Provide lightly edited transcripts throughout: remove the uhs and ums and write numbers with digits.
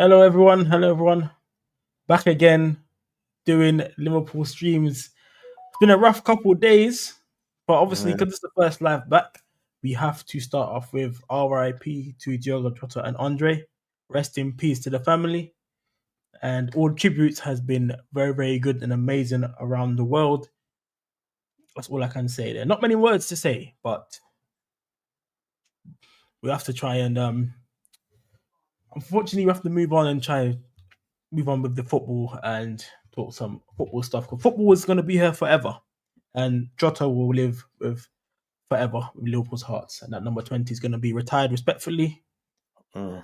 Hello, everyone. Hello, everyone. Back again doing Liverpool streams. It's been a rough couple of days, but obviously, Yeah. because it's the first live back, we have to start off with RIP to Diogo Jota and Andre. Rest in peace to the family. And all tributes has been very, very good and amazing around the world. That's all I can say there. Not many words to say, but we have to try and unfortunately we have to move on and try move on with the football and talk some football stuff. Because football is going to be here forever, and Jota will live with forever with Liverpool's hearts. And that number 20 is going to be retired respectfully, Mm.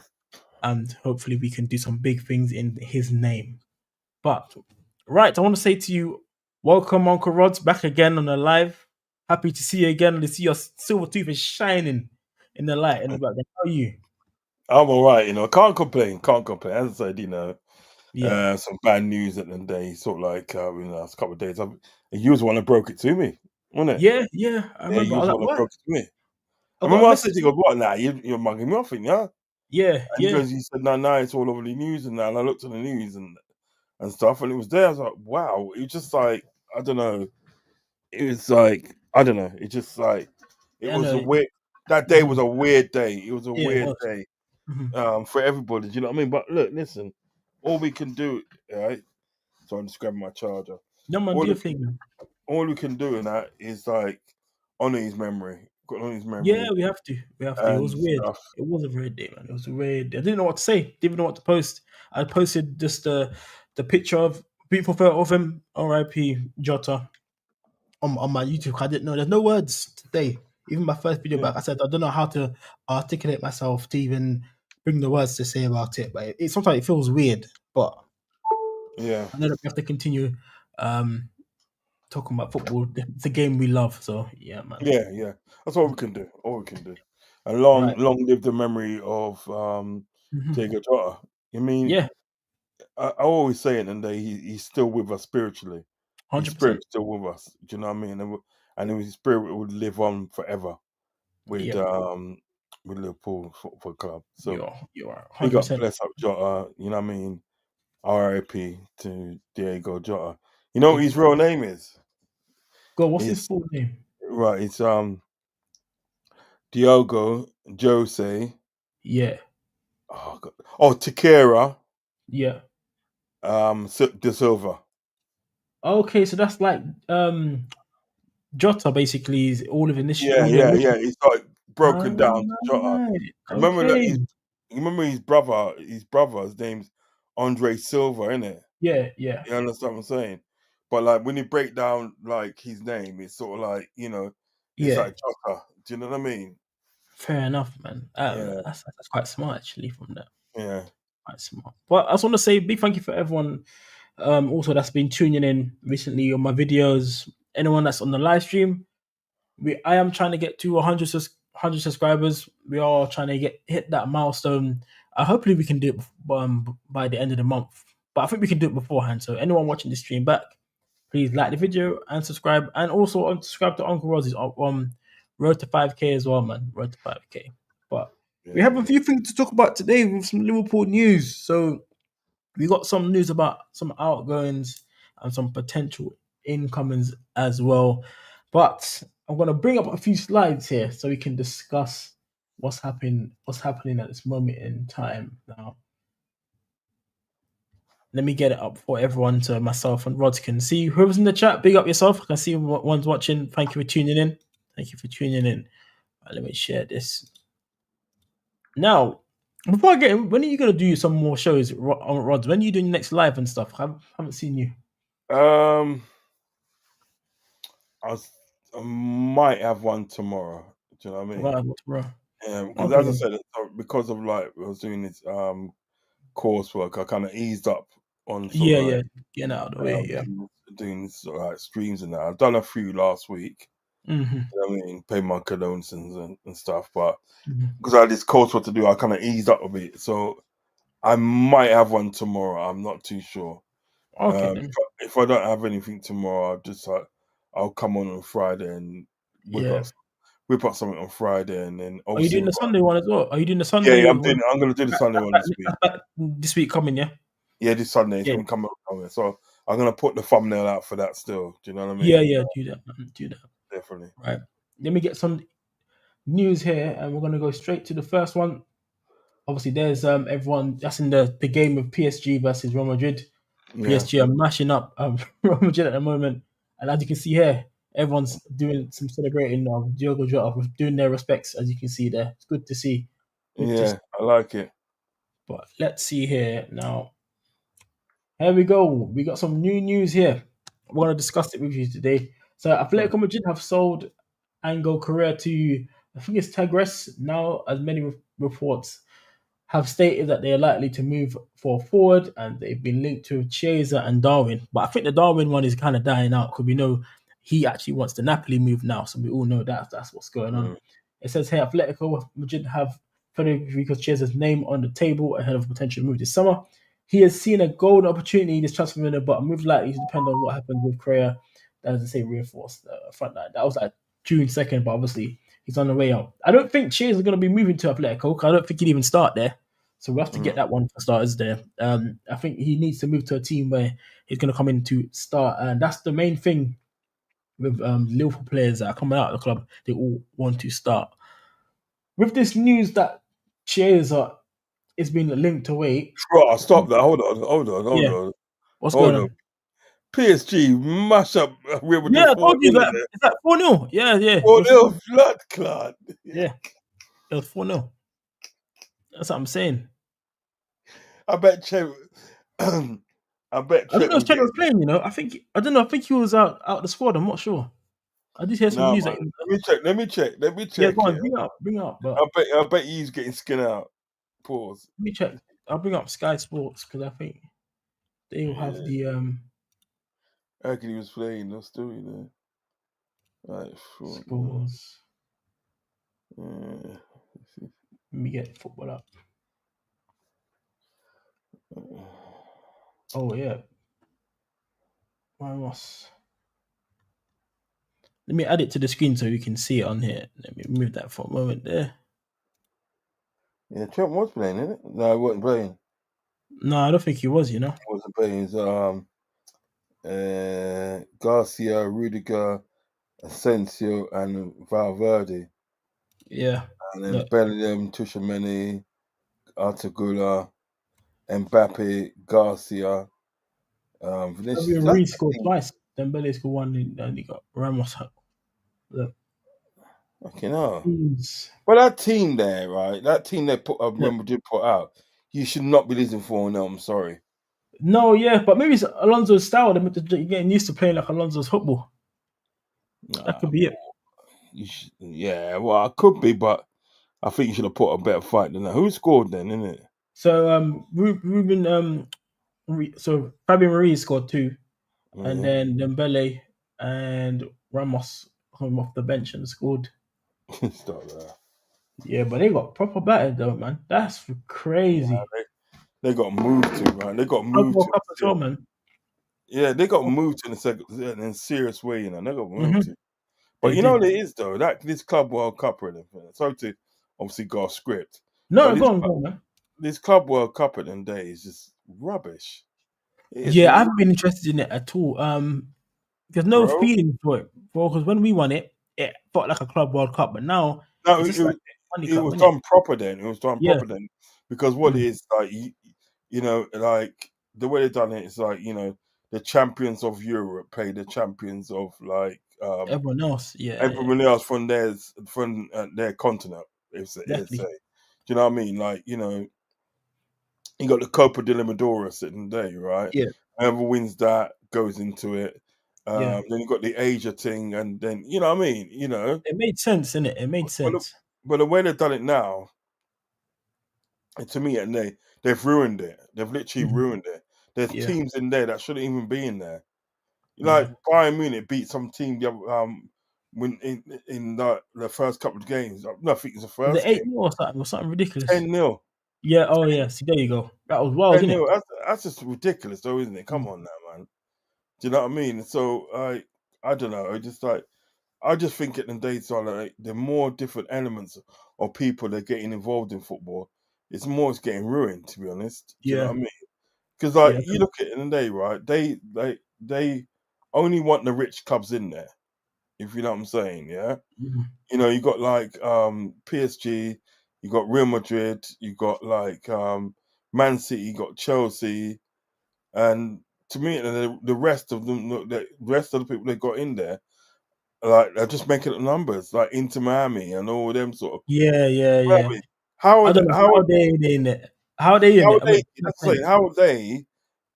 and hopefully we can do some big things in his name. But right, I want to say to you, welcome, Uncle Rods, back again on the live. Happy to see you again. To see your silver tooth is shining in the light in the background. How are you? I'm all right, Can't complain. Can't complain. As I said, Yeah, some bad news at the end of the day. Sort of like in the last couple of days. You was the one that broke it to me, wasn't it? yeah. I Yeah, remember. you I was was the like, one that what? broke it to me. I I got a remember I said message. to you, "What now? You're mugging me off, yeah?" And Yeah. you said, "No, it's all over the news." And now, and I looked at the news and stuff, and it was there. I was like, "Wow!" It was just like I don't know. It was like I don't know. It just like it I was a know. weird. That day was Mhm. a weird day. It was a Yeah, it weird was. day. Mhm. For everybody. Do you know what I mean? But look, listen, all we can do, right? So I'm just grabbing my charger. No man, All do your we thing, man. all we can do in that is like honor his memory, honor his Yeah, memory we have to. We have to. It and was weird. stuff. It was a weird day, man. It was a weird. I didn't know what to say. Didn't even know what to post. I posted just the picture of beautiful photo of him, R.I.P. Jota, on my YouTube. I didn't know. There's no words today. Even my first video Yeah, back, I said I don't know how to articulate myself to even bring the words to say about it. But it sometimes it feels weird. But yeah, I know that we have to continue talking about football, the game we love. So yeah, man. yeah. That's all we can do. All we can do. And long, Right. long live the memory of Mhm. Diego Jota. I mean, Yeah, I always say it, and he's still with us spiritually. His 100%. spirit's still with us. Do you know what I mean? And his spirit would live on forever with Yep. um with Liverpool Football Club. So You are big up, 100%. bless up Jota. You know what I mean? R.I.P. to Diego Jota. You know what his real name is? God, what's his It's full name? right. It's Diogo Jose. Yeah, Oh, God. Oh, Takira yeah. De Silva. Okay, so that's like Jota basically is all of initial, Yeah, all the yeah, yeah. initial. It's like broken down to Jota. Alright. Remember that Okay. you remember his brother. His name's Andre Silva, isn't it? Yeah. You understand what I'm saying? But like when you break down like his name, it's sort of like it's Yeah. like Chaka. Do you know what I mean? Fair enough, man. Yeah, That's quite smart actually from that. yeah, Quite smart. But I just want to say big thank you for everyone also that's been tuning in recently on my videos. Anyone that's on the live stream, I am trying to get to 100 subscribers. We are trying to hit that milestone. Hopefully we can do it by the end of the month. But I think we can do it beforehand. So anyone watching the stream back, please like the video and subscribe, and also subscribe to Uncle Rose's road to 5K as well, man. Road to 5K. But we yeah, have a yeah. few things to talk about today with some Liverpool news. So we got some news about some outgoings and some potential incomings as well. But I'm gonna bring up a few slides here so we can discuss what's happening at this moment in time now. Let me get it up for everyone so myself and Rods can see. Whoever's in the chat, big up yourself. I can see one's watching. Thank you for tuning in. Thank you for tuning in. Right, let me share this. Now, before I get in, when are you gonna do some more shows on Rods? When are you doing your next live and stuff? I haven't seen you. Um, I, was, I might have one tomorrow. Do you know what I mean? Right, bro. Because Okay as I then. said, because of like I was doing this coursework, I kind of eased up on sort of like Yeah. Getting out of the way. Yeah. doing sort of like streams and that. I've done a few last week. hmm You know what I mean, pay my condolences and stuff, but hmm because I had this coursework to do, I kind of eased up a bit. So I might have one tomorrow. I'm not too sure. Okay then. If I don't have anything tomorrow, I'll come on Friday and we got Yeah. whip up something on Friday, and then Are you obviously doing the Sunday one as well? Are you doing the yeah, Sunday I'm one? doing. I'm gonna do the Sunday one this week. That's back this week coming, yeah? Yeah, this Sunday it's Yeah. gonna come up. So I'm gonna put the thumbnail out for that still. Do you know what I Yeah, mean? yeah, do that, man. Do that. Definitely. Right. Let me get some news here, and we're gonna go straight to the first one. Obviously, there's everyone that's in the game of PSG versus Real Madrid. Yeah. PSG are mashing up Real Madrid at the moment, and as you can see here, everyone's doing some celebrating of Diogo Jota, doing their respects. As you can see there, it's good to see. Good to see. Yeah, I like it. But let's see here now. Here we go. We got some new news here. We're going to discuss it with you today. So, Atletico Madrid have sold Angel Correa to, I think it's Tigres now, as many reports have stated that they are likely to move for forward, and they've been linked to Chiesa and Darwin. But I think the Darwin one is kind of dying out because we know he actually wants the Napoli move now, so we all know that's what's going on. Mm. It says here Atletico Madrid have Federico Chiesa's name on the table ahead of a potential move this summer. He has seen a golden opportunity this transfer window, but a move likely to depend on what happens with Correa. That doesn't say reinforced front line. That was like June 2nd, but obviously he's on the way out. I don't think Chiesa is going to be moving to Atletico. I don't think he'd even start there. So we have to get Mm. that one for starters there. I think he needs to move to a team where he's going to come in to start, and that's the main thing with Liverpool players that are coming out of the club. They all want to start. With this news that Chiesa is being linked away, Bro, stop that. Hold yeah, on. what's going Hold on. on? PSG mash up Real Yeah, Madrid I 4 told you nil that. in there. It's like 4-0. Yeah, yeah. It 4 was 4. 0 blood clot. Yeah, it was 4-0. That's what I'm saying. I bet Trent. I bet I don't Trent know if was Trent was getting. playing, I don't know. I think he was out the squad. I'm not sure. I did hear some Nah, news man. that Let me check. Let me yeah, go check on, here. bring it up, but I bet he's getting skin out. Pause. let me check. I'll bring up Sky Sports because I think they will have Yeah. the I reckon he was playing. No story there. Right. No. scores. Yeah. Let me get football up. Oh yeah, Ramos. Let me add it to the screen so you can see it on here. Let me move that for a moment there. Yeah, Trent was playing, isn't it? No, he wasn't playing. No, I don't think he was. He wasn't playing. It's Garcia, Rudiger, Asensio, and Valverde. Yeah. And then Look, Bellingham, Tuchemeni, Artigula, Mbappe, Garcia, Vinicius. Fabian That's Ruiz the scored team. twice. Dembele scored one, and he got Ramos. Look, Okay, no. teams. But that team there, right? That team they put Look. remember did put out. You should not be losing 4-0. I'm sorry. No, yeah, but maybe it's Alonso's style. They're getting used to playing like Alonso's football. That Nah, could be it. yeah, well, I could be, but I think you should have put a better fight than that. Who scored then, innit? So Ruben so Fabian Ruiz scored two, and Yeah. then Dembele and Ramos came off the bench and scored. Stop that. Yeah, but they got proper battered though, man. That's crazy. They got moved to, right? They got Club moved World to. Cup as well, man. Yeah, they got moved to in a serious way, you know. They got moved Mm-hmm. to. But They you know did. what it is though, that this Club World Cup and everything. Sorry to obviously go off script, but No, go on, man. this Club World Cup at the end of the day is just rubbish. It is Yeah, I haven't been interested in it at all. There's no bro. feeling for it, bro. Because when we won it, it felt like a Club World Cup, but now No, it's just like a money it cup, was isn't it? done proper then. It was done Yeah. proper then because what it Mm. is like, you know, like the way they done it is like, you know, the champions of Europe pay the champions of like Everyone else, yeah, everyone else from their continent. It's say, exactly. do you know what I mean? Like, you know, you got the Copa de Limadora sitting there, right? Yeah, Whoever wins that goes into it. yeah. Then you got the Asia thing, and then you know what I mean. You know, It made sense, innit? It made but the, sense. but the way they've done it now, to me, and they've ruined it. They've literally Mhm. ruined it. There's Yeah, teams in there that shouldn't even be in there. Like yeah. Bayern Munich beat some team when in the first couple of games. No, I think it's the Was it first eight game. or something? Was something ridiculous? 10-0. Yeah. Oh, yeah. See, there you go. That was wild, isn't 10-0. it? That's just ridiculous, though, isn't it? Come Mm. on now, man. Do you know what I mean? So I don't know. I just like I just think at the days are like the more different elements of people that are getting involved in football, it's getting ruined. To be honest, do you know Yeah, what I mean? Because like yeah, you look at it in the day, right? They only want the rich clubs in there. If you know what I'm saying, yeah. mhm. You got like PSG, you got Real Madrid, you got like Man City, you got Chelsea, and to me, the rest of them, the rest of the people they got in there, like they're just making up numbers, like Inter Miami and all them sort of. Yeah, yeah, I yeah. mean, how I are don't they, know how they in it. How are they in how it? are I they? mean, it That's makes saying, sense. how are they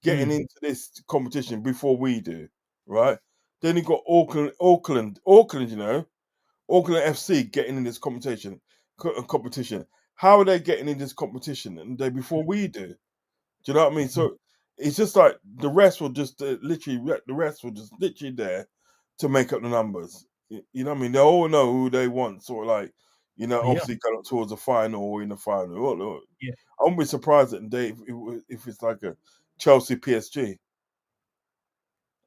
getting Mm. into this competition before we do, right? Then you got Auckland. Auckland FC getting in this competition. How are they getting in this competition and they before we do? Do you know what I mean? So it's just like the rest will just the rest will just literally there to make up the numbers. You know what I mean? They all know who they want, sort of like Yeah, obviously going up towards the final or in the final. yeah, I wouldn't be surprised that day if it's like a Chelsea PSG.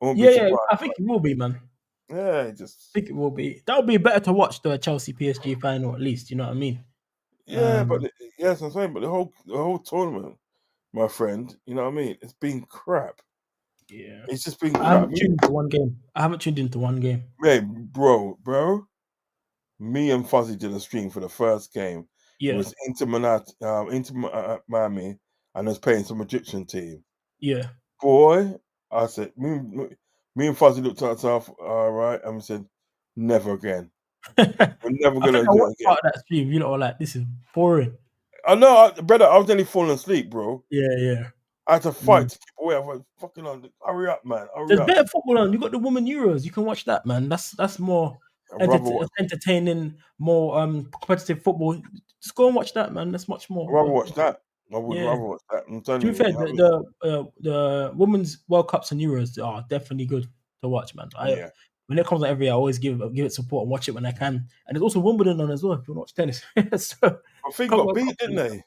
I won't be yeah, yeah. surprised. I think it will be, man. Yeah, I think it will be. That would be better to watch the Chelsea PSG final at least. You know what I mean? yeah, but Um, yes, I'm saying, but the whole tournament, my friend, you know what I mean? It's been crap. yeah. It's just been I crap. haven't tuned into one game. I haven't tuned into one game. Man, bro, me and Fuzzy did a stream for the first game. It Yeah, was Inter Miami, and I was playing some Egyptian team. yeah. Boy, I said, me and Fuzzy looked at ourselves, all right, and we said, never again. We're never I think gonna I do it watched again. part of that stream. You know, like this is boring. I know, brother. I was nearly falling asleep, bro. Yeah, yeah. I had to Mm. fight to keep away. I was fucking on. Hurry up, man. Hurry There's up. better football on. You got the Women Euros. You can watch that, man. That's more I'd rather watch. entertaining, more competitive football. Just go and watch that, man. That's much I'd more. rather watch that. I would Yeah. rather watch that. I'm telling To be you. fair, You know what the women's World Cups and Euros are definitely good to watch, man. I mean? Yeah. When it comes out every year, I always give it support and watch it when I can. And there's also Wimbledon on as well if you want to watch tennis. So I think can't got World Cup beat, didn't and they?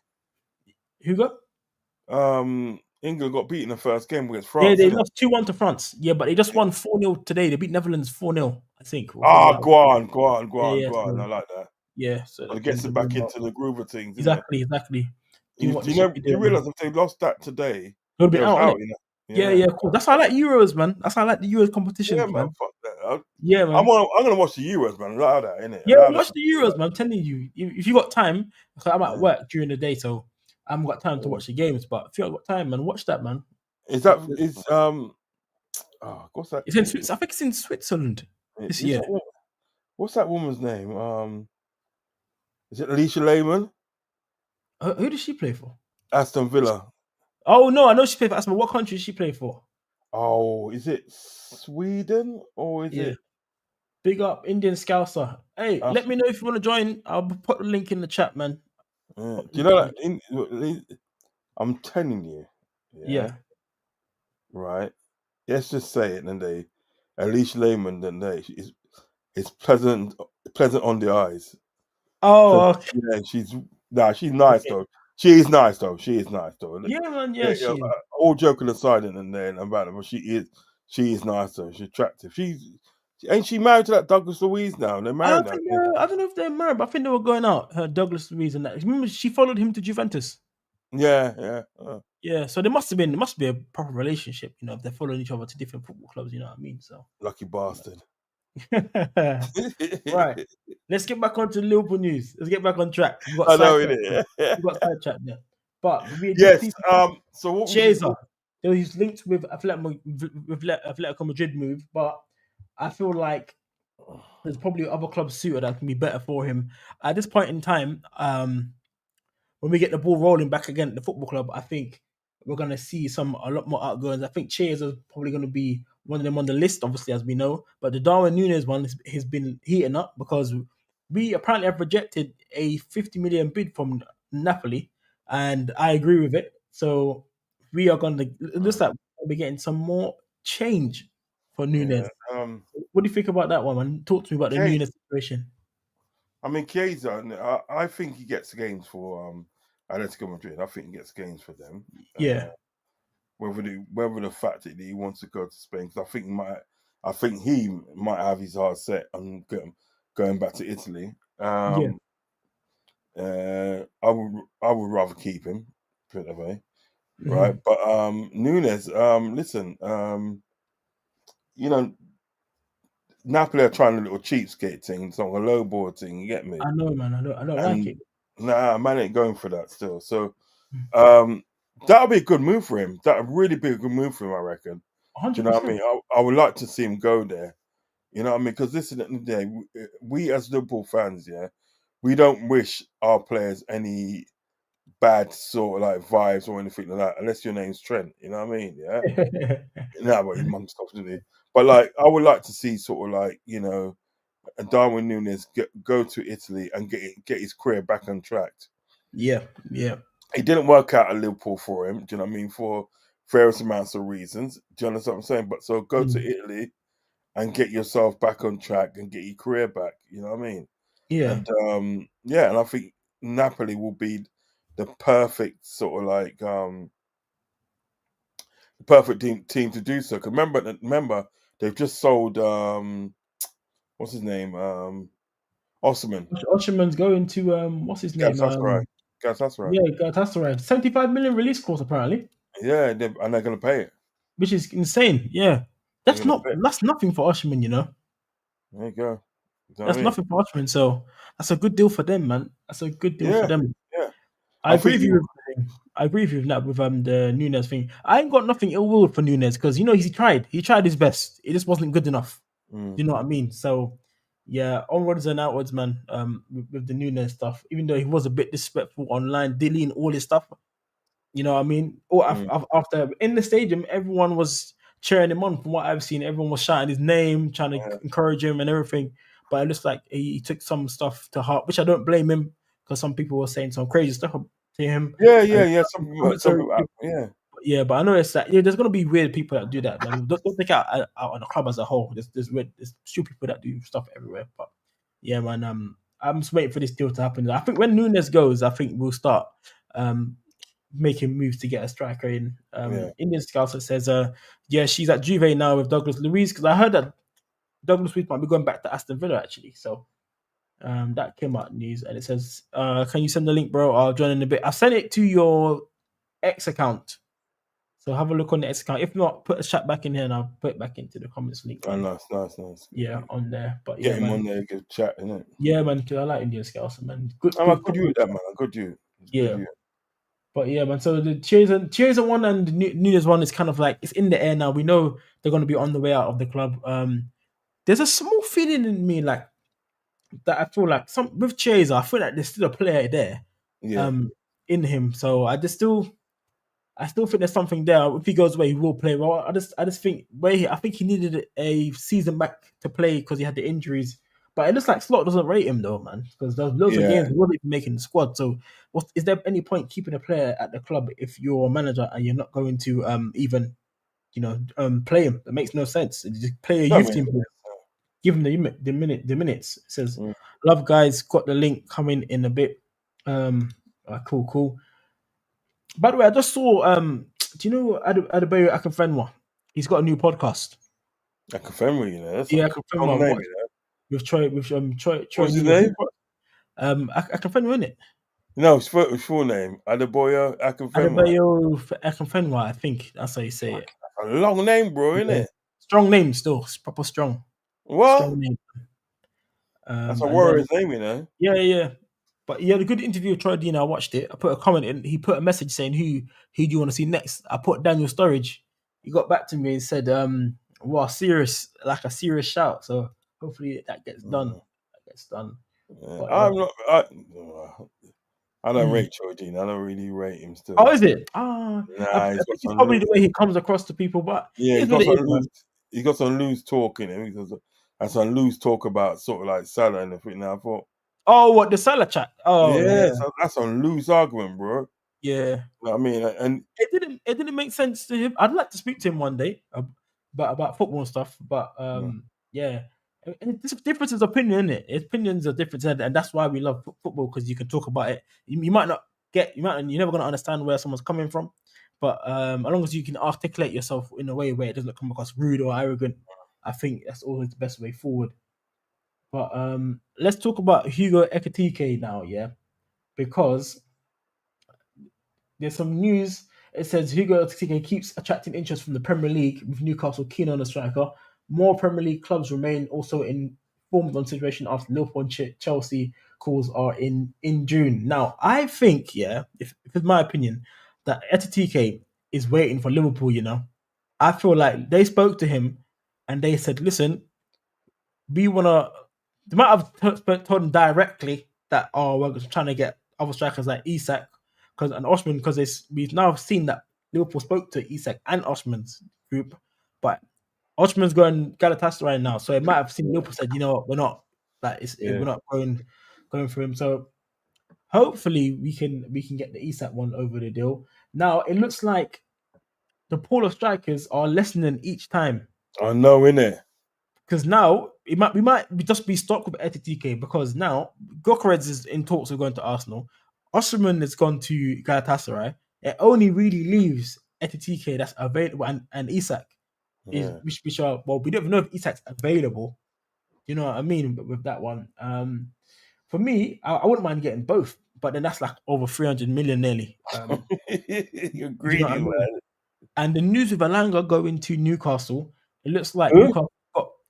who got? England got beat in the first game against Yeah, France, they didn't it? lost 2-1 to France. Yeah, but they just won 4-0 today. They beat Netherlands 4-0, I think. Or something Ah, like that. go on, go on, go Yeah, on, yeah. go on. I So like that. yeah, so But it gets things are them back doing well. into the groove of things, isn't it? Exactly, exactly. Doing You, what do they you should know? be Do you doing, man. realize if they lost that today, They'll be they was out, innit? out? You know? Yeah, Yeah, yeah, cool. That's why I like Euros, man. That's why I like the Euros yeah, competitions, man. man. Fuck that. Yeah, man. I'm gonna watch the Euros, man. Allow that, innit? Yeah, Allow that. watch the Euros, man. I'm telling you, if you got time, because I'm at Yeah. work during the day, so I haven't got time to Yeah. watch the games. But if you haven't got time, man, watch that, man. Is It's, that is what's that it's in team? Switzerland. I think it's in Switzerland this Is year. that what's that woman's name? Is it Alicia Lehman? Who does she play for? Aston Villa. Oh no, I know she played for Aston. What country does she play for? Oh, is it Sweden or is Yeah, it? big up Indian Scouser. Hey, Uh, let me know if you want to join. I'll put the link in the chat, man. do Put the you link know in the that? chat. I'm telling you, yeah, Yeah. right. Let's just say it, and they, Alicia Lehman, then they, it's pleasant on the eyes. So Oh, okay. yeah, she's nice Okay. though. She is nice though. She is nice though. Yeah, man. Yeah, Yeah, yeah, she is. all joking aside, and then about it, but she is nice though. She's attractive. Ain't she married to that Douglas Louise now? They're I married don't now. think I don't know if they're married, but I think they were going out. Her Douglas Luiz and that. Remember, she followed him to Juventus. Yeah, yeah. Yeah, so there must be a proper relationship, you know, if they're following each other to different football clubs. You know what I mean? So, Lucky you bastard. know. Right. Let's get back onto Liverpool news. Let's get back on track. We got I know sidetracked. it. We got sidetracked there. But we did Yes. see So what was it? Chiesa. He was linked with Atletico Madrid move, but I feel like there's probably other clubs suited that can be better for him. At this point in time, when we get the ball rolling back again at the football club, I think we're gonna see a lot more outgoings. I think Cheers is probably gonna be one of them on the list, obviously, as we know. But the Darwin Nunes one has been heating up because we apparently have rejected a 50 million bid from Napoli, and I agree with it. So we are gonna looks like we're getting some more change for Yeah. Nunes. What do you think about that one, man? Talk to me about the Kate. Nunes situation. I mean, Chiesa. I think he gets games for Atletico Madrid. I think he gets games for them. Yeah. Whether the fact that he wants to go to Spain, because I think I think he might have his heart set on going back to Italy. Yeah. I would rather keep him, put it that way, right? Mhm. But Nunes, listen, you know, Napoli are trying a little cheapskate thing, it's like a low ball thing. You get me? I know, man. I don't like And it. nah, man ain't going for that still. So Mm. um, that'll be a good move for him. That'll really be a good move for him, I reckon. Do you know what I 100%. mean? I would like to see him go there. You know what I mean? Because listen, at the end of the day, we as Liverpool fans, yeah, we don't wish our players any bad sort of like vibes or anything like that, unless your name's Trent. You know what I mean? Yeah. No, but he munked stuff, didn't he? But like, I would like to see sort of like, Darwin Nunes go to Italy and get his career back on track. Yeah, yeah. It didn't work out at Liverpool for him. Do you know what I mean? For various amounts of reasons. Do you understand what I'm saying? But so go to Mm. Italy and get yourself back on track and get your career back. You know what I mean? Yeah. And yeah, and I think Napoli will be the perfect sort of like perfect team to do so. 'Cause remember they've just sold what's his name Osman Osherman's going to what's his name? Galatasaray. Galatasaray. Yeah, Galatasaray. 75 million release clause apparently, Yeah, and they're gonna pay it. which is insane. Yeah. They're That's gonna not pay it. that's nothing for Osherman, you know. There you go. You know what That's I mean? nothing for Osherman. So that's a good deal for them, man. That's a good deal for Yeah, them. yeah. I I agree think with you you. with I agree with you with that with the Nunes thing. I ain't got nothing ill will for Nunes because he tried. He tried his best. It just wasn't good enough. Mm, Do you know what I mean? So yeah, onwards and outwards, man. With the Nunes stuff, even though he was a bit disrespectful online, deleting all his stuff. You know what I mean? Or mm, after in the stadium, everyone was cheering him on. From what I've seen, everyone was shouting his name, trying to yeah. encourage him and everything. But it looks like he took some stuff to heart, which I don't blame him because some people were saying some crazy stuff to him. Yeah, yeah, And yeah. Some people, yeah, yeah, but I know it's that there's gonna be weird people that do that, man. Don't take it out on the club as a whole. There's stupid people that do stuff everywhere. But yeah, man, I'm just waiting for this deal to happen. I think when Nunes goes, I think we'll start um making moves to get a striker in. yeah. Indian Scout says, yeah, she's at Juve now with Douglas Luiz because I heard that Douglas Luiz might be going back to Aston Villa actually. So that came out news and it says, can you send the link, bro? I'll join in a bit. I sent it to your X account. So have a look on the X account. If not, put a chat back in here and I'll put it back into the comments link Oh, nice. yeah, on there. But Get yeah, him man. on there, good chat, innit? Yeah, man. 'Cause I like Indian Scouts, man. Good, I'm a good, good good. you at that, man. A good you. Good Yeah. you. But yeah, man. So the Chiesa one and the Nunez one is kind of like it's in the air now. We know they're going to be on the way out of the club. There's a small feeling in me like that. I feel like some with Chiesa, I feel like there's still a player there, Yeah, um, in him. So I still think there's something there. If he goes away, he will play well. I just think I think he needed a season back to play because he had the injuries. But it looks like Slot doesn't rate him though, man. Because there's loads of yeah. games he wasn't even making the squad. So, is there any point keeping a player at the club if you're a manager and you're not going to even play him? That makes no sense. You just play a That youth makes team, sense. give him the minutes. It says, Mm. "Love guys, got the link coming in a bit." Cool. By the way, I just saw. Do you know Adebayo Akinfenwa? He's got a new podcast. I confirm with you, that's a Yeah, long Akinfenwa. name, What with Troy What's his Nunez. name? Akinfenwa, in it. No, his full name. Adebayo Akinfenwa. Adebayo Akinfenwa. I think that's how you say it. A long name, bro, isn't Yeah. it? Strong name still. It's proper strong. What? Strong name. That's a And then warrior's name. yeah. But he had a good interview with Troy Deeney. I watched it. I put a comment in. He put a message saying who do you want to see next? I put Daniel Sturridge. He got back to me and said, wow, a serious shout. So hopefully that gets done. Mm. Yeah. But yeah. I don't Mm. rate Troy Deeney. I don't really rate him Oh, still. is it? I Nah, he's got think it's some probably the loose. way he comes across to people, but Yeah, it he's is what got it some is, man. loose. He's got some loose talk in him. And some loose talk about sort of like Salah and everything. Now I thought, Oh, what the Salah chat? Oh yeah, yeah, so that's some loose argument, bro. yeah. You know what I mean? And It didn't make sense to him. I'd like to speak to him one day about football and stuff. But mm, yeah, and it's a difference of opinion, is it? Opinions are different, and that's why we love football because you can talk about it. You might not you're never gonna understand where someone's coming from, but as long as you can articulate yourself in a way where it doesn't come across rude or arrogant, I think that's always the best way forward. But let's talk about Hugo Ekitike now, yeah, because there's some news. It says Hugo Ekitike keeps attracting interest from the Premier League, with Newcastle keen on the striker. More Premier League clubs remain also informed on situation after Liverpool and Chelsea calls are in June. Now, I think, yeah, if it's my opinion, that Ekitike is waiting for Liverpool. I feel like they spoke to him and they said, "Listen, we wanna." They might have told him directly that, "Oh, we're trying to get other strikers like Isak because and Osman, because we've now seen that Liverpool spoke to Isak and Osman's group, but Osman's going Galatasaray now, so it might have seen Liverpool said, you know what, we're not we're Yeah. not going for him. So hopefully we can get the Isak one over the deal. Now it looks like the pool of strikers are lessening each time. I know, innit? Because now we might just be stuck with Etitike because now Gokeres is in talks of going to Arsenal. Osimhen has gone to Galatasaray. It only really leaves Etitike that's available, and Isak is Yeah. which are, well, we don't even know if Isak's available. You know what I mean? But with that one, for me, I wouldn't mind getting both, but then that's like over 300 million nearly. You're Do you know what I greedy, mean? man. And the news with Alanga going to Newcastle, it looks like Who? Newcastle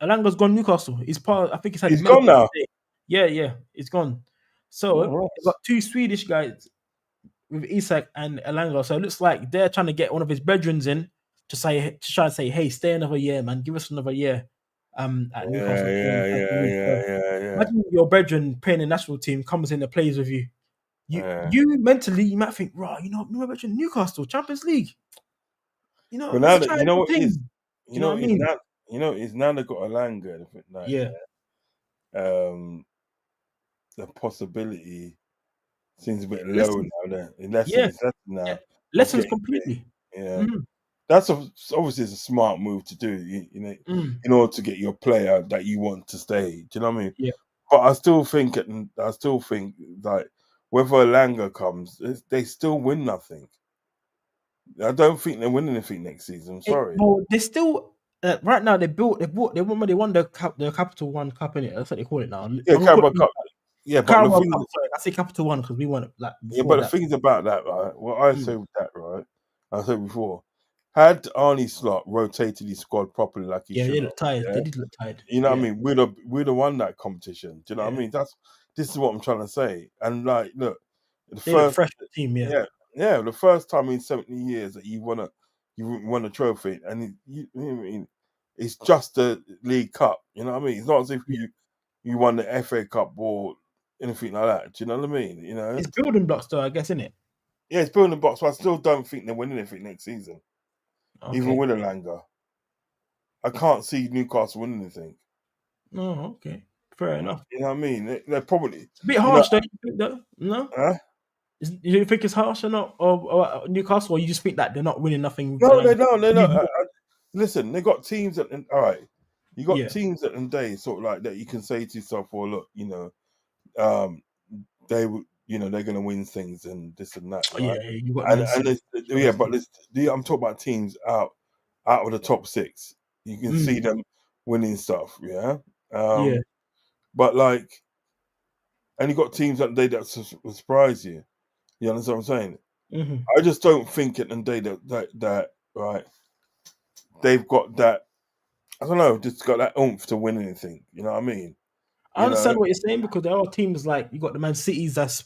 Alanga's gone Newcastle. He's part. I think he's had He's medical gone now. today. Yeah, it's gone. So All they've got two Swedish guys with Isak and Alanga. So it looks like they're trying to get one of his brethren in to try and say, hey, stay another year, man. Give us another year at Yeah, Newcastle. yeah, yeah, yeah, yeah, yeah. Imagine your brethren playing the national team comes in and plays with you. Yeah. You mentally you might think, right, my brethren Newcastle Champions League. But Let's now that try you know the what is, thing. Do you know what I mean? now they've got a Langa and everything like Yeah. um the possibility seems a bit low Lessons. now. There, Yeah. it's less Yeah. now of Lessons getting completely. there. Yeah, Mhm. that's obviously it's a smart move to do. Mm. In order to get your player that you want to stay. Do you know what I mean? Yeah. But I still think like whether Langa comes, they still win nothing. I don't think they win anything next season. I'm sorry. Well, they still right now they won the Capital One Cup in it. That's what they call it now. I'm Yeah, gonna call Carabao it Cup. Yeah, but the Carabao thing Cup. Sorry, I say Capital One because we won it like Yeah, before but the that. things about that, right? What I Mm. say with that, right? I said before, had Arnie Slot rotated his squad properly like he Yeah, they should have, look tired. They yeah, did look tired. you know what I Yeah, mean? We'd have won that competition. Do you know what I yeah. mean? This is what I'm trying to say. And like, look, the They look first, fresh team. Yeah, yeah, yeah, the first time in 70 years that you won a trophy, and you know what I mean, it's just the League Cup. You know what I mean? It's not as if yeah. you won the FA Cup or anything like that. Do you know what I mean? You know. It's building blocks, though. I guess, isn't it? Yeah, it's building blocks, but I still don't think they're winning anything next season. Even Okay. with a Langer. I can't see Newcastle winning anything. Oh, okay. Fair enough. You know what I mean? They're probably, It's a bit you know, harsh, don't you think? Though? No. huh? You think it's harsh or not, or Newcastle, or you just think that they're not winning nothing with No, they Alanga? don't. They don't. Listen, they got teams that, all right, you got Yeah. teams that in day sort of like that you can say to yourself, well, look, um, they're going to win things and this and that, Oh, yeah, right? you got And Man City, yeah, but Chelsea. I'm talking about teams out of the top six. You can see Mm, them winning stuff, yeah. yeah. But like, and you got teams that day that will surprise you. You understand what I'm saying? Hmm. I just don't think at the day that right they've got that. I don't know, just got that oomph to win anything. You know what I mean? I You know, understand what you're saying because there are teams like you got the Man Cities that's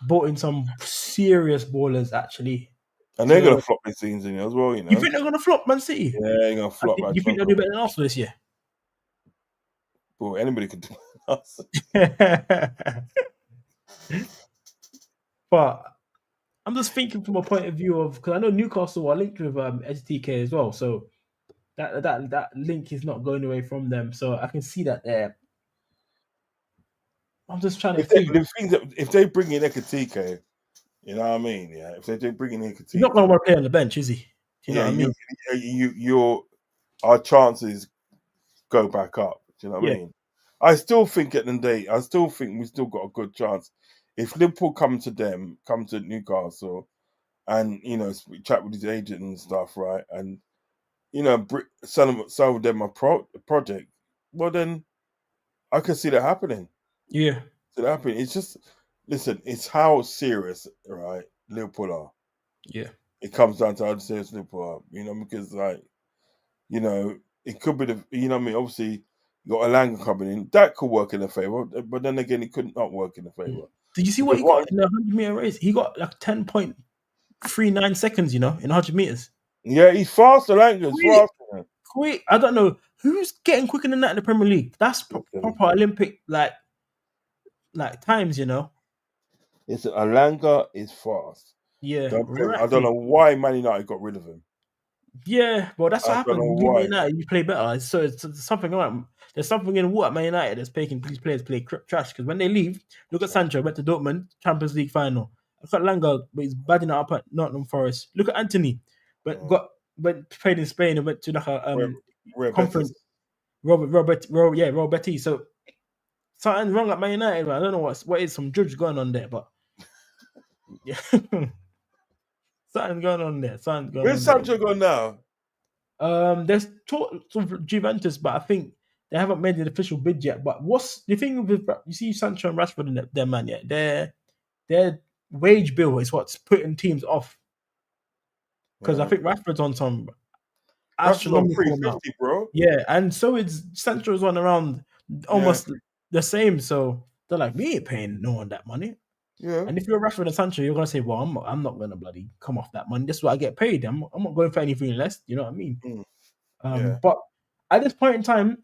brought in some serious ballers actually. and they're gonna To flop this season as well. You you know, think they're gonna flop Man City? yeah, they're gonna flop like You think they'll do Twinkle. better than Arsenal this year? Well, anybody could do us. But I'm just thinking from a point of view of because I know Newcastle are linked with STK as well, so that link is not going away from them. So I can see that there. I'm just trying to think. If they bring in Ekatike, you know what I mean? Yeah, if they do bring in He's not going to Ekatike, want to play on the bench, is he? Do you know yeah, what I mean? your our chances go back up. Do you know what I Yeah, mean? I still think at the end of the day, I still think we still got a good chance. If Liverpool come to Newcastle, and chat with his agent and stuff, right? And sell them a project, well then I can see that happening. Yeah, It's just listen. It's how serious, right? Liverpool are. yeah. It comes down to how serious Liverpool are. Because it could be what I mean. Obviously, you got Alanga coming in. That could work in their favor, but then again, it could not work in their favor. Did you see what Because he got in the 100-meter race? He got like 10.39 seconds. In 100 meters. yeah, he's fast. Alanga's Quick, fast. Man. quick. I don't know who's getting quicker than that in the Premier League. That's Listen, proper Olympic like times. listen, Alanga is fast. Yeah, I don't know rapid. why Man United got rid of him. Yeah, well, that's what I don't happens. know You leave Man why. United, you play better. So it's something like there's something in the water at Man United that's making these players play trash. Because when they leave, look at Sancho, went to Dortmund, Champions League final. Look at Langa, but he's badding it up at Nottingham Forest. Look at Anthony, went played in Spain and went to like a Where Betis. conference. Yeah, Robert Betty. So something's wrong at Man United, man. I don't know what is some judge going on there, but yeah, something's going on there. Something's going Where's on there. Sancho gone now? There's talks of Juventus, but I think they haven't made an official bid yet. But what's the thing with you see Sancho and Rashford in their man yet? Their wage bill is what's putting teams off because I Yeah. think Rashford's on some Rashford's on astronomical amount. 350, bro. Yeah, and so is Sancho's on around Yeah, almost the same. So they're like, we ain't paying no one that money. yeah. And if you're Rashford and Sancho, you're gonna say, well, I'm not gonna bloody come off that money. This is what I get paid. I'm not going for anything less. You know what I mean? Mm, yeah. But at this point in time,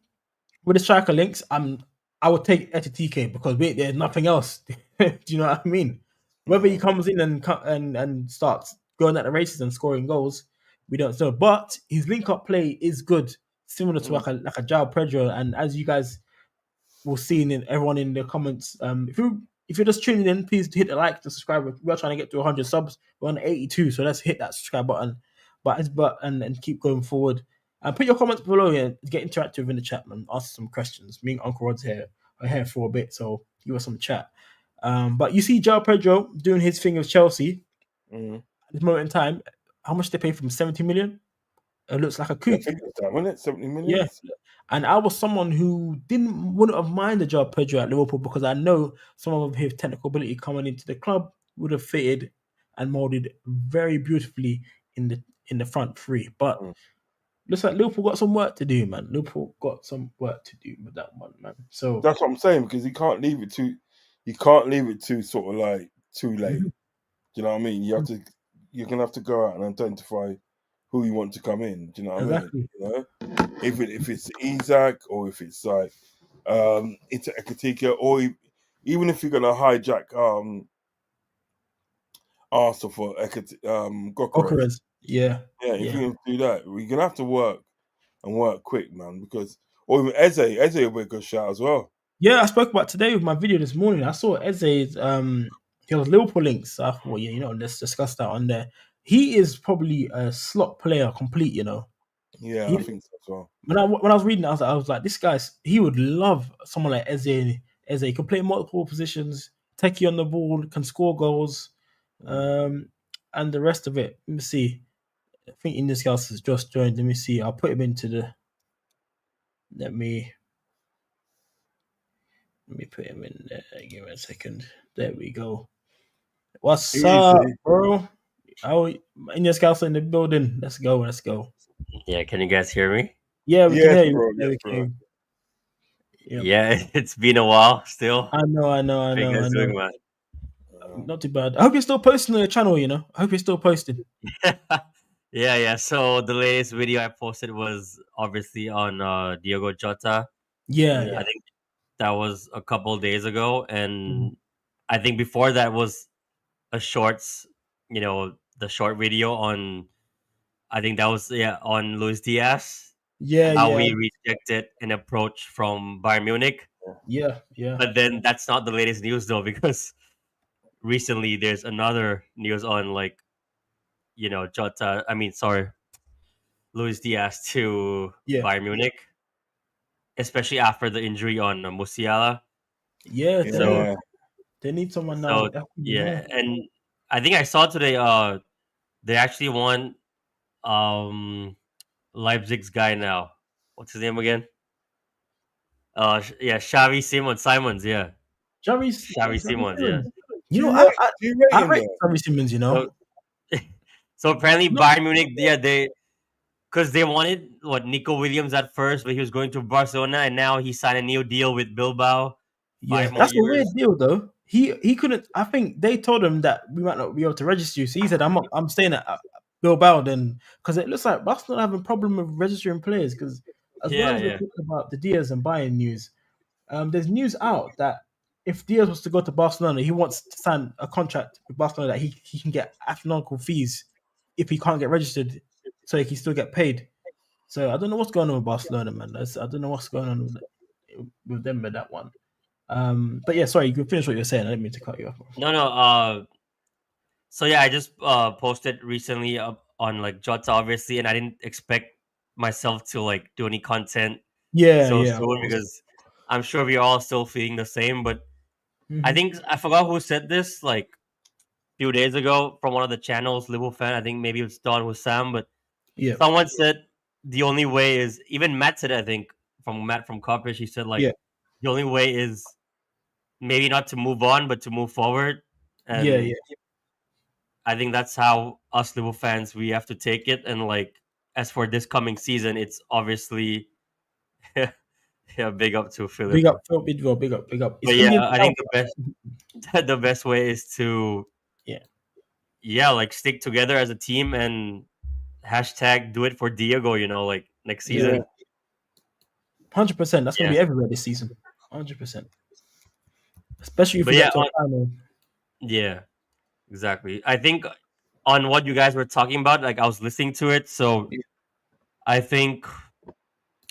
with the striker links, I would take Etitike because there's nothing else. Do you know what I mean? Whether he comes in and starts going at the races and scoring goals, we don't know. But his link up play is good, similar to like a João Pedro. And as you guys will see in everyone in the comments, if you're just tuning in, please hit the like, the subscribe. We're trying to get to 100 subs. We're on 82, so let's hit that subscribe button. And keep going forward. And put your comments below here. Get interactive in the chat, man. Ask some questions. Me and Uncle Rod's here are here for a bit, so give us some chat. But you see João Pedro doing his thing with Chelsea at this moment in time. How much they pay for him? 70 million? It looks like a coup. I think it's that, wasn't it? 70 Yeah. million? And I was someone who wouldn't have minded João Pedro at Liverpool because I know some of his technical ability coming into the club would have fitted and molded very beautifully in the front three. But looks like Liverpool got some work to do, man. Liverpool got some work to do with that one, man. So That's what I'm saying, because you can't leave it too sort of like too late. Do you know what I mean? You're gonna have to go out and identify who you want to come in. Do you know what exactly. I mean? If it's Isaac or if it's like it's Ekatika, or even if you're gonna hijack Arsenal for Gokeres. Gokeres. Yeah. If you're gonna do that, we're gonna have to work quick, man, because or even Eze will be a good shout as well. Yeah, I spoke about today with my video this morning. I saw Eze's he was Liverpool links. So I thought, let's discuss that on there. He is probably a slot player complete, Yeah, He, I think so as well. when I was reading, I was like, this guy's he would love someone like Eze. Eze can play multiple positions, techie on the ball, can score goals, and the rest of it. Let me see. I think Indian Scouts has just joined. Let me see. I'll put him into the. Let me put him in there. Give me a second. There we go. What's Easy. up, bro? Indian Scouts in the building. Let's go. Yeah, can you guys hear me? Yeah, we can hear you. Bro, There yes, we bro. can. Yep. Yeah, it's been a while still. I know. How you guys doing, man? Not too bad. I hope you're still posting on your channel, I hope you're still posting. Yeah. So the latest video I posted was obviously on Diogo Jota. Yeah. I think that was a couple days ago, and I think before that was a shorts, the short video on. I think that was on Luis Diaz. Yeah. How we rejected an approach from Bayern Munich. Yeah. But then that's not the latest news though, because recently there's another news on Jota. Luis Diaz to Bayern Munich, especially after the injury on Musiala. Yeah. So they need someone now. And I think I saw today. They actually want Leipzig's guy now. What's his name again? Yeah, Xavi Simons. Yeah, Xavi Xavi Simons. Yeah. Simons. Do You know, you rate? Do you rate I him rate though? Xavi Simons. You know, So, so apparently no, Bayern Munich, yeah, because they wanted what Nico Williams at first, but he was going to Barcelona, and now he signed a new deal with Bilbao, yeah, 5 more that's a weird years. deal though. He couldn't. I think they told him that we might not be able to register you. So he said, I'm staying at Bilbao then," because it looks like Barcelona having a problem with registering players. Because as well Yeah, as we're yeah, talking about the Diaz and Bayern news, there's news out that if Diaz was to go to Barcelona, he wants to sign a contract with Barcelona that he can get astronomical fees if he can't get registered, so he can still get paid. So I don't know what's going on with Barcelona, man. I don't know what's going on with them with that one. But yeah, sorry, you can finish what you're saying. I didn't mean to cut you off. no, no. So yeah, I just posted recently up on like Jota, obviously, and I didn't expect myself to like do any content Yeah, so yeah, of soon course. because I'm sure we're all still feeling the same. But I Hmm. think I forgot who said this like a few days ago from one of the channels, Liverpool fan. I think maybe it's Don Sam, but Yeah, someone said the only way is even Matt said it, I think from Matt from Coppish. He said like yeah, the only way is maybe not to move on, but to move forward. yeah, And yeah. I think that's how us Liverpool fans we have to take it. And like as for this coming season, it's obviously yeah, big up to Big Philip. up, Phil Bidwell, big up, big up. It's But yeah, Indian I think the Alpha. best the best way is to Yeah, like stick together as a team and hashtag do it for Diego. Like next yeah, Yeah. season. 100%. That's gonna Yeah, be everywhere this season. 100%. Especially if but we yeah, get to a final. yeah, exactly. I think on what you guys were talking about, like I was listening to it, so I think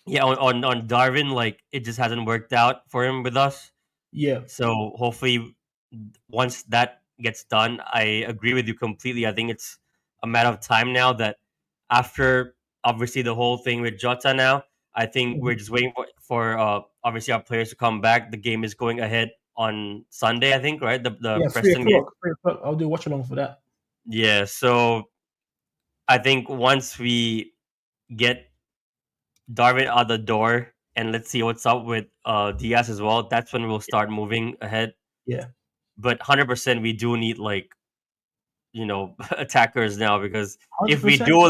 yeah, on Darwin, like it just hasn't worked out for him with us. Yeah, So hopefully, once that gets done, I agree with you completely. I think it's a matter of time now that after obviously the whole thing with Jota now, I think we're mhm. just waiting for obviously our players to come back. The game is going ahead on Sunday, I think, right? The Yeah. three Preston game. o'clock. 3 o'clock. I'll do a watch along for that. Yeah. So I think once we get Darwin out the door and let's see what's up with Diaz as well, that's when we'll start moving ahead. Yeah, But 100% we do need like attackers now because hundred if we percent. do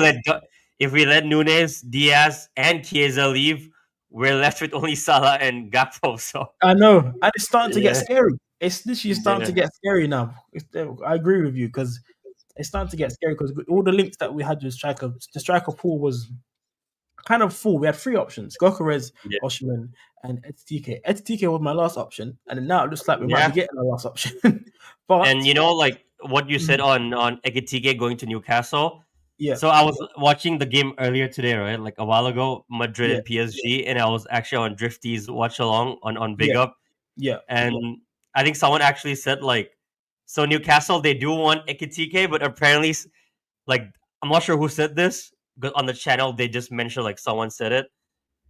if we let Nunes, Diaz, and Chiesa leave, we're left with only Salah and Gakpo. So I know, and it's starting to get yeah, scary. It's literally starting to yeah, get scary now. I agree with you because it's starting to get scary because all the links that we had with striker, the striker pool was kind of full. We had three options: Gokarez, yeah, Oshiman, and Etitike. Etitike was my last option, and now it looks like we might be yeah. getting our last option. But And like what you said mhm, on Ekitike going to Newcastle. yeah, So I was watching the game earlier today, right? Like a while ago, Madrid yeah, and PSG, and I was actually on Drifty's watch along on Big yeah, Up, yeah, and I think someone actually said like, so Newcastle they do want Ekitike, but apparently like I'm not sure who said this, but on the channel they just mentioned like someone said it.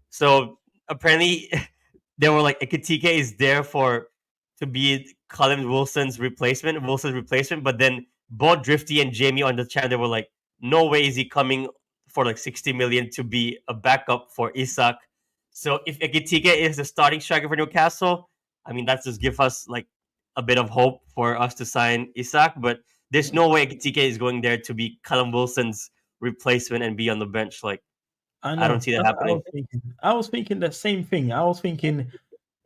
So apparently they were like Ekitike is there for to be Colin Wilson's replacement, but then both Drifty and Jamie on the channel they were like, no way is he coming for like 60 million to be a backup for Isak. So if Ekitike is the starting striker for Newcastle, I mean that's just give us like a bit of hope for us to sign Isak, but there's no way Ekitike is going there to be Callum Wilson's replacement and be on the bench. Like I I don't know. see that That's what I happening. was thinking. I was thinking the same thing. I was thinking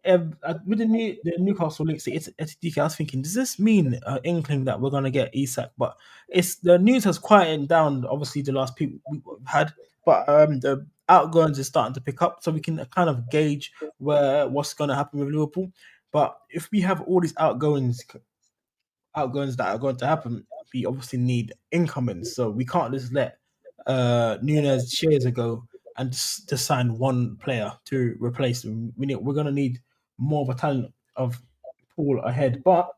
with the Newcastle links, it's Etidike. I was thinking, does this mean inkling that we're gonna get Isak? But it's the news has quietened down. Obviously, the last people we've had, but the outgoings is starting to pick up, so we can kind of gauge what's gonna happen with Liverpool. But if we have all these outgoings that are going to happen, we obviously need incomings. So we can't just let Nunes shares ago and just sign one player to replace them. We're going to need more of a talent of pool ahead. But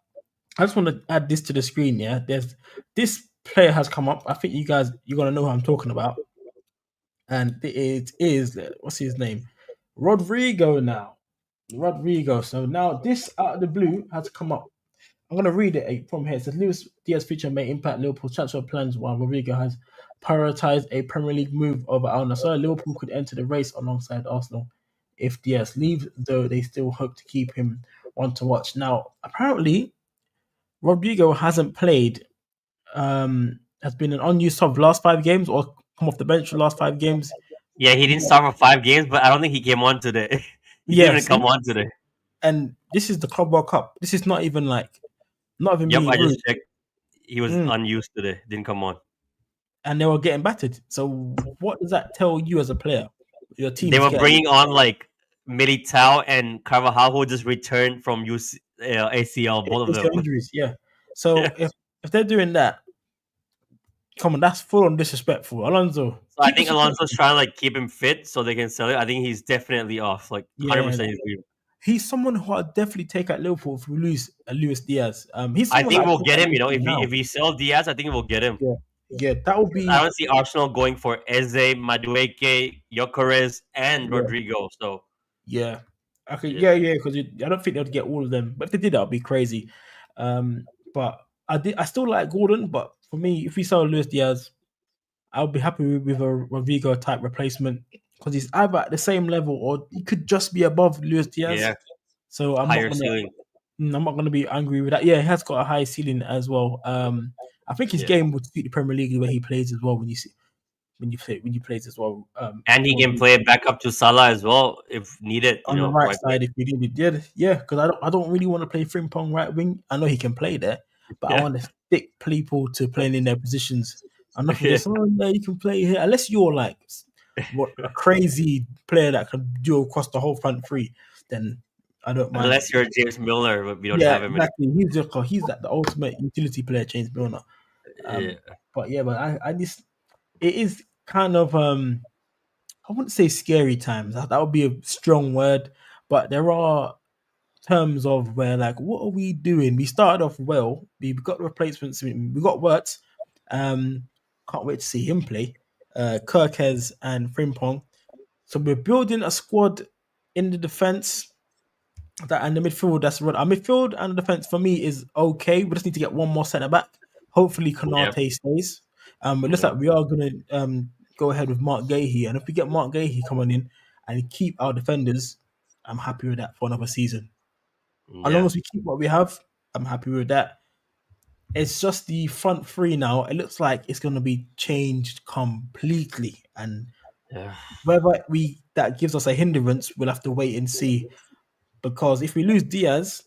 I just want to add this to the screen. Yeah, there's this player has come up. I think you're going to know who I'm talking about, and it is what's his name, Rodrigo. Now, Rodrigo. So now this out of the blue has come up. I'm gonna read it from here. It says Luis Diaz future may impact Liverpool's transfer plans while Rodrigo has prioritized a Premier League move over Al Nassr. Liverpool could enter the race alongside Arsenal if Diaz leaves, though they still hope to keep him on to watch. Now, apparently, Rodrigo hasn't played. Has been an unused sub last 5 games or come off the bench the last 5 games. Yeah, he didn't start for 5 games, but I don't think he came on today. He didn't even Yes, come on today. and this is the Club World Cup. This is not even not even Yep, being I rude. just checked. He was Mm. unused today. Didn't come on. And they were getting battered. So what does that tell you as a player? Your team They is were getting bringing on like Militao and Carvajal, who just returned from ACL, both of them. ACL injuries. Yeah. Yeah. So if they're doing that, come on, that's full on disrespectful. Alonso, So I keep think this. Alonso's trying to like keep him fit so they can sell it. I think he's definitely off, like Yeah, 100%. He's leaving. he's someone who I'd definitely take at Liverpool if we lose Luis Diaz. He's I someone think I'd we'll take get at him. Liverpool If he now. if he sell Diaz, I think we'll get him. Yeah, yeah, that would I be don't see Arsenal going for Eze, Madueke, Gyökeres, and yeah, Rodrigo. So yeah. Okay, yeah, yeah, because I don't think they'd get all of them. But if they did, that'd be crazy. But I still like Gordon. But for me, if we sell Luis Diaz, I'll be happy with a Rodrigo type replacement because he's either at the same level or he could just be above Luis Diaz. yeah, So higher ceiling. I'm not gonna be angry with that. Yeah, he has got a high ceiling as well. I think his Yeah, game would suit the Premier League the way he plays as well. When you plays as well. and he can play back up to Salah as well if needed. On the right Right side if we needed. Yeah, because I don't really want to play Frimpong right wing. I know he can play there, but I there. want to stick people to playing in their positions. I'm not Yeah, just yeah, you can play here unless you're like what a crazy player that can do across the whole front three. Then I don't mind. unless you're James Milner, but we don't Yeah, have him anymore. exactly. He's like the ultimate utility player, James Milner. Yeah, But yeah, but I just it is kind of I wouldn't say scary times. That would be a strong word, but there are terms of where like what are we doing? We started off well. We got replacements. We got Wirtz. Can't wait to see him play. Kirkez and Frimpong. So we're building a squad in the defense that and the midfield. That's what our midfield and the defense for me is okay. We just need to get one more centre back. Hopefully, yeah, Kanate stays. It looks yeah, like we are gonna go ahead with Mark Gahey, and if we get Mark Gahey coming in and keep our defenders, I'm happy with that for another season. As long yeah. as we keep what we have, I'm happy with that. It's just the front three now. It looks like it's going to be changed completely, and Yeah. whether we that gives us a hindrance, we'll have to wait and see. Because if we lose Diaz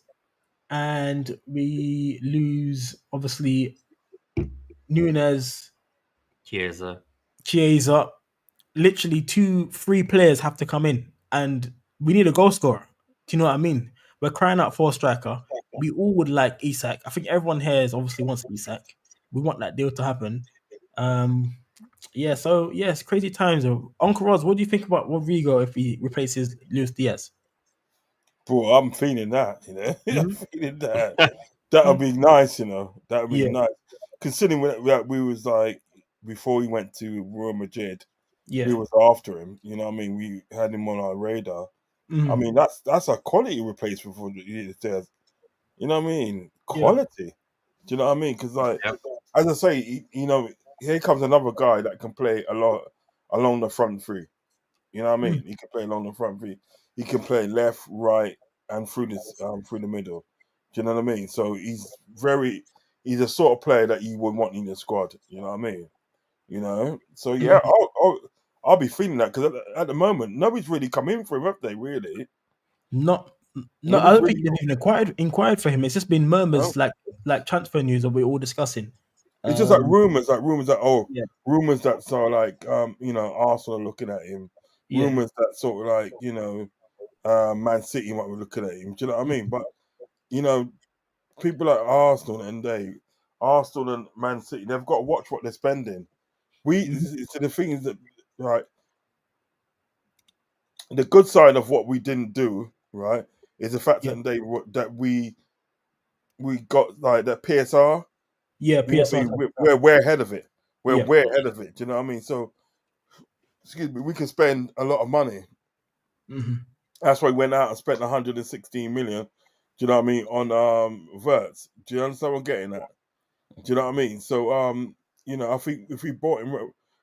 and we lose obviously Nunez, Chiesa. Chiesa, literally 3 players have to come in, and we need a goal scorer. Do you know what I mean? We're crying out for a striker. We all would like Isak. I think everyone here is obviously wants Isak. We want that deal to happen. Um, yeah, so yes, crazy times. Uncle Roz, what do you think about Rodrigo if he replaces Luis Diaz? Bro, I'm feeling that, you know. I'm Hmm. feeling that. That would be nice, you know. That would be Yeah, nice. Considering we was like before he went to Real Madrid, we yeah, was after him. You know what I mean? We had him on our radar. I mhm, mean, that's a quality replacement for the Diaz. You know what I mean? yeah, Quality. Do you know what I mean? Because like, Yep. as I say, you know, here comes another guy that can play a lot along the front three. You know what I mhm, mean? He can play along the front three. He can play left, right, and through the middle. Do you know what I mean? So he's a sort of player that you would want in your squad. You know what I mean? You know. So yeah, mhm. I'll be feeling that because at the moment nobody's really come in for him, have they? Really? Not, no, I Nobody's don't think really. they've even inquired for him. It's just been No. murmurs like transfer news that we're all discussing. It's just Um, like rumors that yeah, rumors that sort of like you know Arsenal are looking at him, yeah, rumors that sort of like you know Man City might be looking at him. Do you know what I mean? mhm, But you know people like Arsenal and Man City, they've got to watch what they're spending. mhm, So the thing is that right, the good side of what we didn't do right is the fact yeah, that we got like that PSR. yeah. You know what I PSR mean? type We're, of stuff. we're way ahead of it. We're Yeah, way ahead of it. Do you know what I mean? So excuse me, we can spend a lot of money. mhm, That's why we went out and spent 116 million Do you know what I mean? On Verts. Do you understand what I'm getting at? Do you know what I mean? So I think if we bought him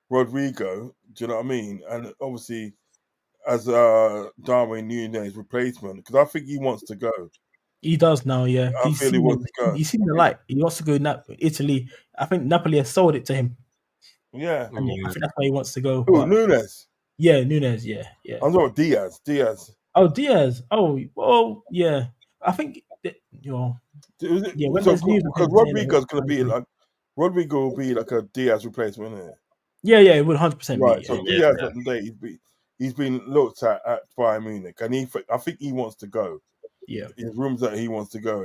Rodrigo, do you know what I mean? And obviously as Darwin Nunez replacement, because I think he wants to go. He does now, yeah. I feel he wants to go. He's seen the light. He wants to go Italy. I think Napoli has sold it to him, Yeah. and I Yeah. think that's why he wants to go. Oh, But Nunez. yeah, Nunez, yeah, yeah. I'm talking about Diaz. Diaz. Oh, Diaz. Oh, well, yeah. I think yeah. When So there's news of because him saying that, Rodrigo's gonna be like Rodrigo will be like a Diaz replacement, isn't it? yeah, yeah, it would 100% be, Right. yeah, So Yeah. Diaz at the day he's been looked at Bayern Munich, and I think he wants to go. yeah. There's rooms that he wants to go,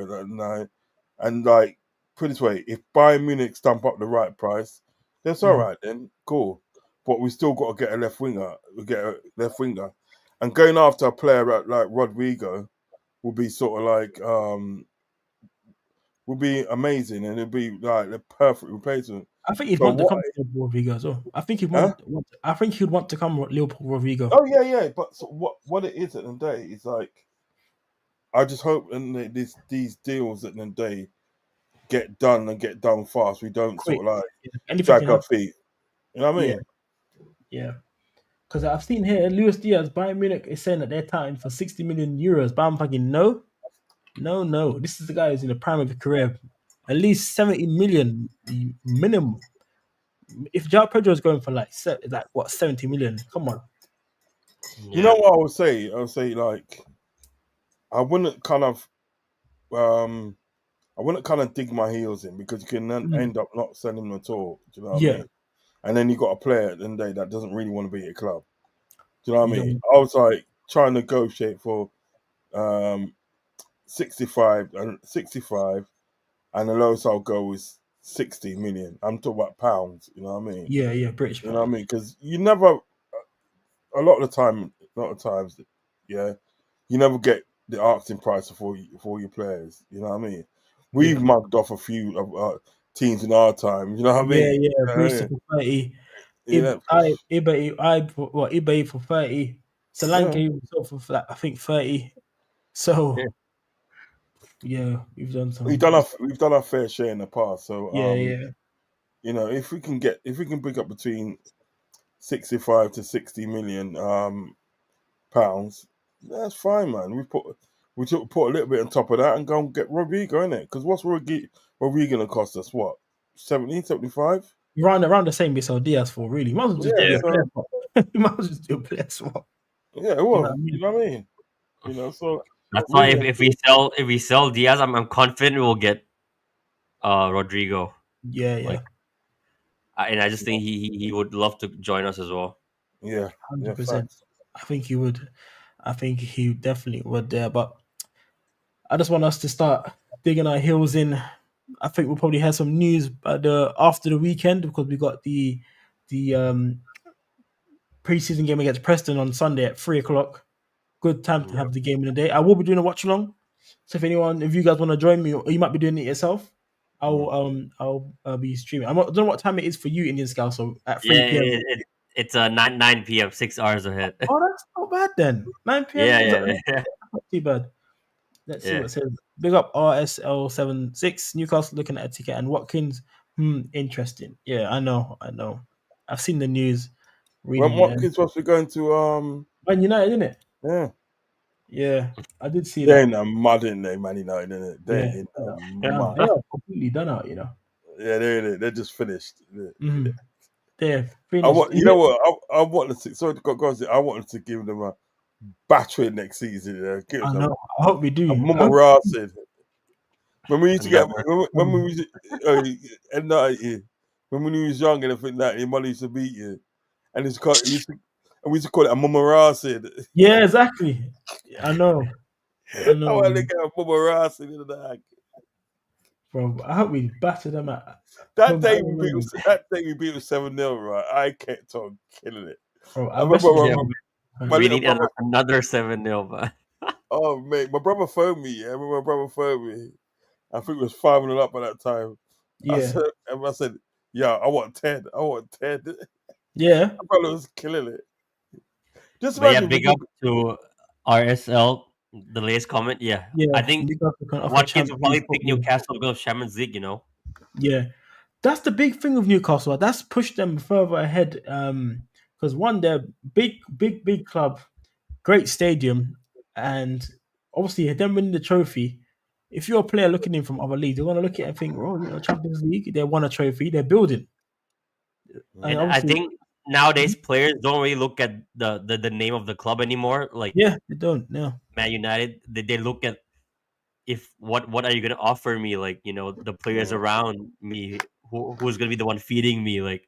and like put it this way, if Bayern Munich stamp up the right price, that's all right then, cool. But we still got to get a left winger. We get a left winger, and going after a player like Rodrigo will be sort of like would be amazing, and it'd be like the perfect replacement. I think he'd So want to what? come to Liverpool Rodrigo as well. I think he'd Huh? I think he'd want to come Liverpool Rodrigo. Oh yeah. But so what it is at the end of the day is like I just hope and these deals at the end of the day get done and get done fast. We don't Quick. sort of like Yeah. Anything drag can our happen. feet. You know what I mean? Yeah. Because I've seen here Luis Diaz, Bayern Munich is saying that they're touting for 60 million euros. But I'm thinking, no. This is the guy who's in the prime of his career. At least 70 million minimum. If João Pedro is going for like 70 million? Come on. You know what I would say? I would say like I wouldn't kind of dig my heels in because you can then end up not selling them at all. Do you know what I Yeah. mean? And then you got a player at the end of the day that doesn't really want to be at a club. Do you know what I You mean? don't- I was like trying to negotiate for 65 and the lowest I'll go is 60 million. I'm talking about pounds, you know what I mean? Yeah, British You know what I pound. mean? Because you never, a lot of times, yeah, you never get the asking price for your players. You know what I mean? We've Yeah. mugged off a few teams in our time. You know what I mean? Yeah. Yeah, Brewster for 30. yeah, eBay for 30. yeah. Solanke himself for I think 30. So yeah, we've done We've some. done our fair share in the past. So Yeah. if we can pick up between 65 to 60 million pounds, that's fine, man. We put a little bit on top of that and go and get Rodrigo in it. Because what's Rodrigo going to cost us? What 70, 75? Around the same bit Diaz for really. You might as well just Yeah, do a Yeah. player so swap. You might as well just do a player swap. yeah, You know what well, I you mean? know what I mean. So That's why really, if we sell Diaz, I'm confident we'll get Rodrigo. Yeah. Like, and I just think he would love to join us as well. yeah, 100%. facts. I think he would. I think he definitely would there. But I just want us to start digging our heels in. I think we'll probably have some news after the weekend because we got the preseason game against Preston on Sunday at 3 o'clock. Good time to have the game in the day. I will be doing a watch along. So if you guys want to join me, or you might be doing it yourself, I'll be streaming. I don't know what time it is for you, Indian Scout. So at 3 p.m. It's 9 p.m. 6 hours ahead. Oh, that's not bad then. 9 p.m. Yeah, Is that yeah. not too bad? Let's see Yeah. what it says. Big up RSL76 Newcastle looking at a ticket and Watkins. Interesting. Yeah, I know. I've seen the news. When Really, Watkins supposed to be going to Man United, isn't it? yeah, Yeah, I did see they're in that. the mud, in there, Man United, isn't it? They're Yeah, in the damn, mud. they are completely done out. Yeah, they're in it. They're just finished. They're I finished. want, you know what? I wanted to. Sorry, guys, I wanted to give them a battering next season. Give I them know. I hope we a do. mumma racing. When we used to get Another. when we was at night, when we was young and everything like that, your mother used to beat you, and we used to call it a mumma racing. Yeah, exactly. I know. I want to get a mumma racing in the night. Bro. I hope we batter them at That home day and we away. beat them 7-0, right? I kept on killing it. Bro, I I remember messaged Yeah, you. my we little need brother. another 7-0, but Oh mate, my brother phoned me. Yeah, I remember my brother phoned me. I think it was 5-0 up by that time. Yeah. I said, yeah, I want 10. I want 10. Yeah. My brother was killing it. Just yeah, imagine. big up to RSL The latest comment, yeah. I Yeah, think Newcastle can offer Watkins will Champions League probably pick football. Newcastle because of Champions League, you know. Yeah, that's the big thing with Newcastle. That's pushed them further ahead. Because one, they're big club, great stadium, and obviously them winning the trophy. If you're a player looking in from other leagues, they're gonna look at it and think, "Oh, Champions League, they won a trophy, they're building." And And I obviously, think nowadays players don't really look at the name of the club anymore. Like yeah, they don't. No, Man United, they look at if what are you gonna offer me? Like, the players around me, who's gonna be the one feeding me? Like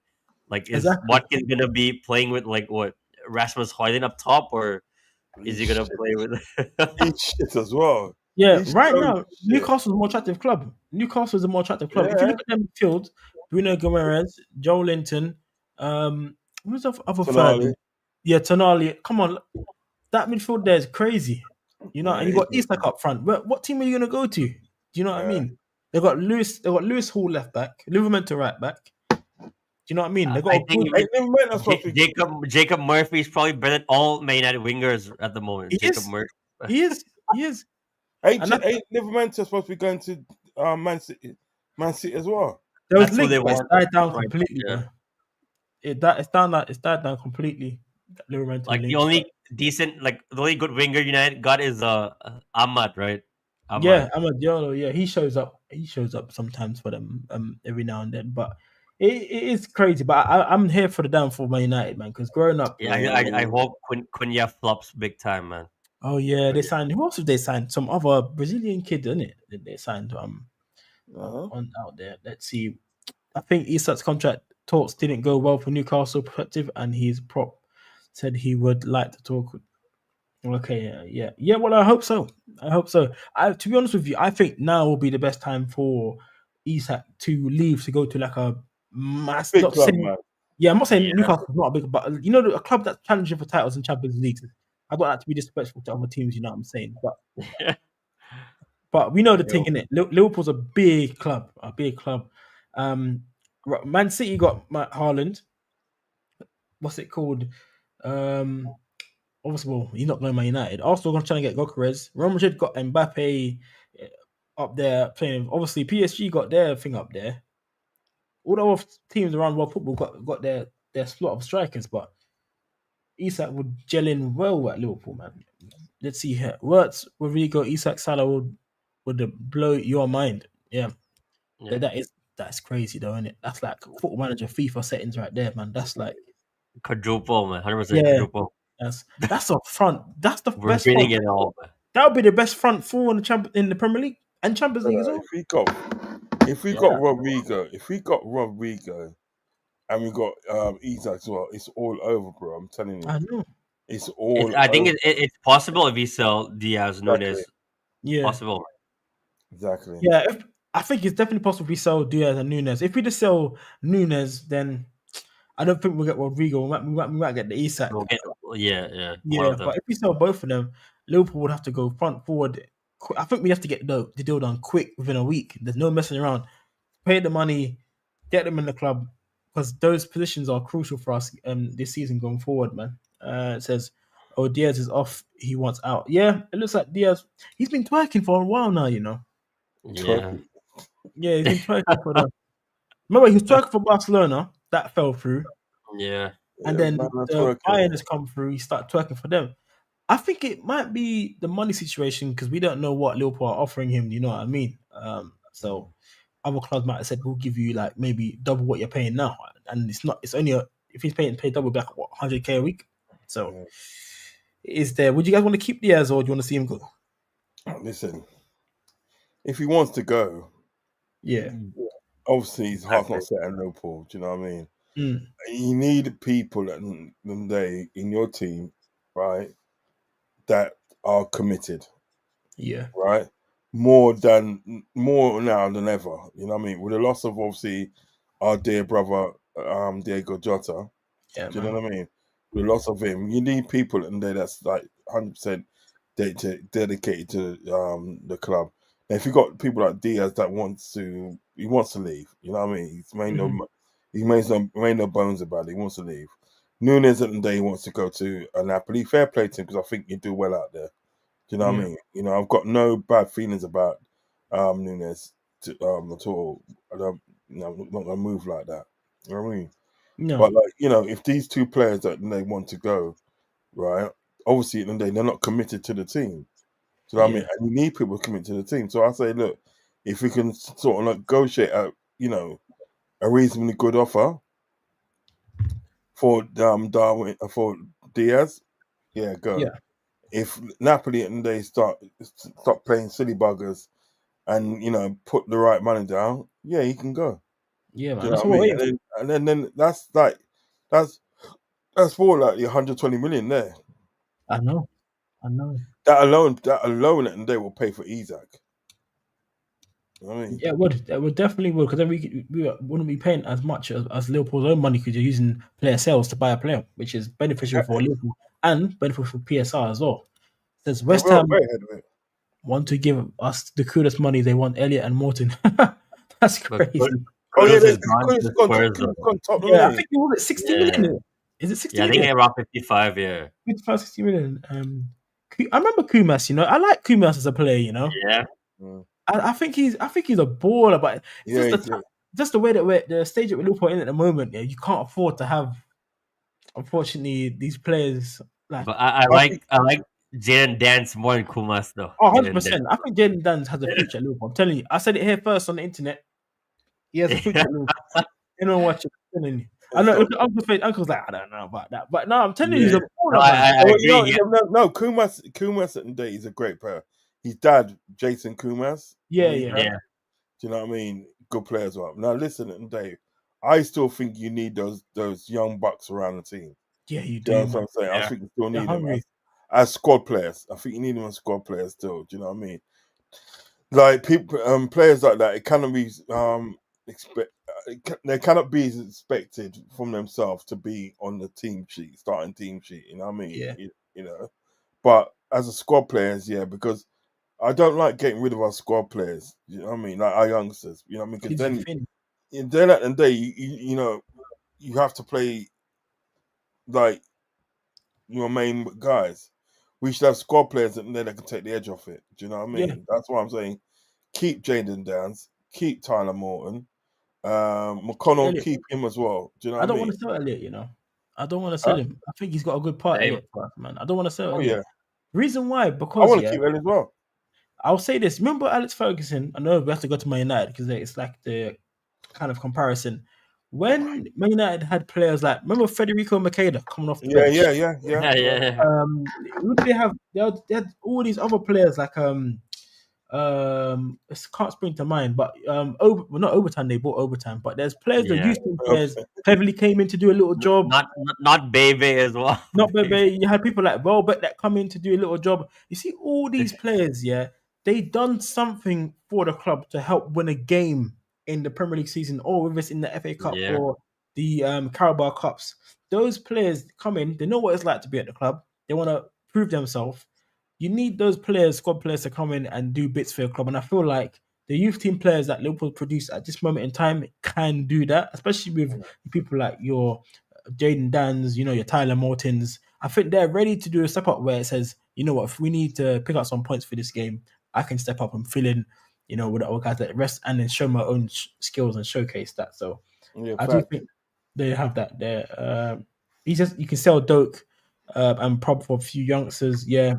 is exactly. Watkins gonna be playing with like what Rasmus Højlund up top, or is He's he gonna shit. play with? He's shit as well. Yeah, He's right so now shit. Newcastle's a more attractive club. Newcastle's a more attractive club. If you Yeah. look at them midfield, Bruno Guimaraes, Joe Linton, who's the other third? Tonali. Yeah, Tonali. Come on, that midfield there is crazy. Yeah, And you it got is. Isak up front. What team are you gonna go to? Do you know what I Yeah. mean? They got Lewis Hall left back, Livermore right back. Do you know what I mean? They got I a think good. Ain't never met us supposed to be. Jacob Murphy is probably better than all Man United wingers at the moment. He Jacob is. Murphy. He is. He is. Ain't And that's, ain't Livermore supposed to be going to Man City, Man City as well. there was That's who they linked, but it's want died down right now. completely, Yeah. bro. It's died down completely. That Livermore Like the link. only decent, like the only good winger United got is Ahmad, right? Yeah, Ahmad. Amad Diallo. Yeah, he shows up. He shows up sometimes for them, every now and then. But it is crazy. But I'm here for the downfall of Man United, man. Because growing up, Yeah, I hope Cunha flops big time, man. oh yeah, they signed. Who else did they sign? Some other Brazilian kid, didn't it? That they signed Uh-huh. on out there. Let's see. I think Isak's contract talks didn't go well for Newcastle perspective, and his prop said he would like to talk. Okay, yeah. Well, I hope so. I hope so. To be honest with you, I think now will be the best time for Isak to leave to go to like a mass. Big Not club, saying, man. yeah, I'm not saying Yeah, Newcastle's not a big, but a club that's challenging for titles in Champions League. I don't like to be disrespectful to other teams. You know what I'm saying? But we know the thing Yo, in it. Liverpool's a big club, a big club. Um, Man City got Matt Haaland. What's it called? Um, Obviously, well, he's not going Man United. Arsenal going to try and get Gokeres. Real Madrid got Mbappe up there playing. Obviously, PSG got their thing up there. All the other teams around world football got their slot of strikers, but Isak would gel in well at Liverpool, man. Let's see here. Wirtz, Rodrigo, Isak, Salah would blow your mind. Yeah, yeah. that's crazy though, isn't it? That's like Football Manager FIFA settings right there, man. That's like, Quadruple, man. 100% yeah, quadruple. that's a front. That's the We're best winning front. it all, man. That would be the best front four in the Premier League and Champions League as well. if we got Yeah, Rodrigo, and we got Isak as well, it's all over, bro. I'm telling you, I know. it's all I think over. it's possible if we sell Diaz, Exactly, Nunes. Yeah, Possible. exactly. yeah. I think it's definitely possible if we sell Diaz and Nunes. If we just sell Nunes, then I don't think we'll get Rodrigo. We might get the Isak. We'll get, yeah, one Yeah, of them. but if we sell both of them, Liverpool would have to go front forward. I think we have to get the deal done quick within a week. There's no messing around. Pay the money, get them in the club because those positions are crucial for us this season going forward, man. It says, "Oh, Diaz is off. He wants out." Yeah, it looks like Diaz. He's been twerking for a while now, you know. Yeah. Yeah, he's been twerking for the. Remember, he was twerking for Barcelona. That fell through, Yeah. and Yeah, then man, that's the working. Bayern has come through. He started twerking for them. I think it might be the money situation because we don't know what Liverpool are offering him. You know what I mean? So other clubs might have said we'll give you like maybe double what you're paying now, and it's not. It's only if he's pay double back, what 100K a week. So Yeah. is there? Would you guys want to keep Diaz or do you want to see him go? Listen, if he wants to go, Yeah. obviously his heart's Exactly. not set on Liverpool. Do you know what I mean? Mm, You need people in your team, right, that are committed, yeah. right? More now than ever. You know what I mean? With the loss of obviously our dear brother Diego Jota, Yeah, do you know man. what I mean? With the loss of him, you need people in there that's like 100% dedicated to the club. Now, if you got people like Diaz that wants to leave. You know what I mean? He made no bones about it. He wants to leave. Nunes at the day wants to go to Napoli. Fair play to him because I think you do well out there. Do you know what I Yeah. mean? You know, I've got no bad feelings about Nunes at all. I don't. No, I'm not gonna move like that. You know what I mean? No. But like, you know, if these two players that they want to go, right? Obviously, at the end of the day, they're not committed to the team. Do you know what I mean? Yeah. And you need people committed to the team. So I say, look, if we can sort of negotiate a, you know, a reasonably good offer for Darwin for Diaz, yeah, go. Yeah. If Napoli and they stop playing silly buggers and, you know, put the right money down, yeah, he can go. Yeah, Do man. you know That's what I what we're mean? waiting for. And then that's like that's that's more like the 120 million there. I know. I know. That alone, and they will pay for Isaac. You know what I mean? Yeah, it would. It would definitely would, because then we wouldn't be paying as much as Liverpool's own money, because you're using player sales to buy a player, which is beneficial for Exactly. Liverpool and beneficial for PSR as well. Says Yeah, West we're Ham way ahead of it. want to give us the coolest money. They want Elliot and Morton. That's But crazy. Oh yeah, Kudus is gone Kudus to gone Spurs Kudus though. gone top, Yeah, I hasn't think it was 60 Yeah, million. Is it 60 yeah, I think million? around 55. Yeah, 55, 60 million. I remember Kumas. I like Kumas as a player. yeah. he? I think he's a baller, but it's Yeah, just he's, just the way that the stage that we're Liverpool in at the moment. Yeah, you can't afford to have, unfortunately, these players like. But I I think like I like Jaden Dance more than Kumas though. Oh, Jaden 100%. I think Jaden Dance has a future at Liverpool. I'm telling you. I said it here first on the internet. He has a Dance. future at Liverpool. Anyone watch it? I'm telling you. I know. so. Look at Uncle's face. Uncle's like, I don't know about that. But no, I'm telling you, he's Yeah. a No, baller, I, man. I I Oh, agree. Yeah, no, Kumas at the day is a great player. His dad, Jason Kumas, Yeah, his yeah. dad. yeah. Do you know what I mean? Good players as well. Now listen, at the day, I still think you need those young bucks around the team. Yeah, you Do you know do, what man. I'm saying? I Yeah. think you still They're need them hungry. as squad players. I think you need them as squad players still. Do you know what I mean? Like people, players like that, it cannot be they cannot be expected from themselves to be on the team sheet, starting team sheet. You know what I mean? Yeah. You know, but as a squad players, yeah, because I don't like getting rid of our squad players. You know what I mean? Like our youngsters. You know what I mean? Because Kids are thin. then at the end of the day, you know, you have to play like your main guys. We should have squad players and then they can take the edge off it. Do you know what I Yeah. mean? That's why I'm saying keep Jaden Downs, keep Tyler Morton, McConnell, Elliot. keep him as well. Do you know I what I don't want mean? to sell Elliot. I don't want to sell Huh? him. I think he's got a good part, Same. Elliot, for us, man. I don't want to sell Oh Elliot. yeah, Reason why? I Because, want to yeah, keep Elliot as well. I'll say this. Remember Alex Ferguson? I know we have to go to Man United because it's like the kind of comparison. When Man United had players like, remember Federico Makeda coming off the Yeah, bench? yeah, yeah, yeah, Yeah, yeah. yeah, yeah. Who did they have? They had all these other players like I can't spring to mind, but not overtime. They bought overtime, but there's players, the Yeah. youth team players, heavily came in to do a little job. Not Bebe as well. Not Bebe. Bebe. You had people like Welbeck that come in to do a little job. You see, all these players, yeah, they done something for the club to help win a game in the Premier League season, or whether it's in the FA Cup Yeah. or the Carabao Cups. Those players come in, they know what it's like to be at the club. They want to prove themselves. You need those players, squad players, to come in and do bits for your club. And I feel like the youth team players that Liverpool produce at this moment in time can do that, especially with people like your Jaden Dans, your Tyler Mortons. I think they're ready to do a step up where it says, you know what, if we need to pick up some points for this game, I can step up and fill in, with the other guys that rest and then show my own skills and showcase that. So Yeah, I do fact. think they have that there. You can sell Doak and prop for a few youngsters, yeah.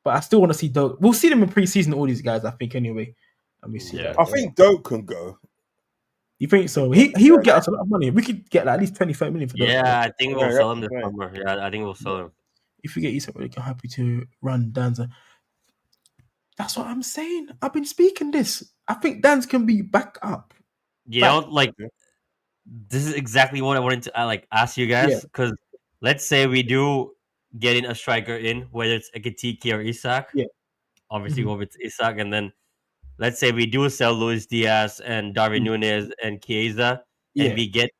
But I still want to see Doak. We'll see them in preseason, all these guys, I think, anyway. And we see Yeah. that. I think Doak can go. You think so? He would get us a lot of money. We could get like at least 20, 30 million for Doak. Yeah, I think we'll Yeah, sell that's him the this thing. summer. Yeah, I think we'll sell him. If we get Isak, we're happy to run Danza. That's what I'm saying. I've been speaking this. I think Dan's can be back up. You Back. know, like this is exactly what I wanted to ask you Yeah. guys, because let's say we do getting a striker in, whether it's Ekitike or Isak. Yeah. Obviously, Mhm. go with Isak, and then let's say we do sell Luis Diaz and Darwin Mm. Nunez and Chiesa, and Yeah. we get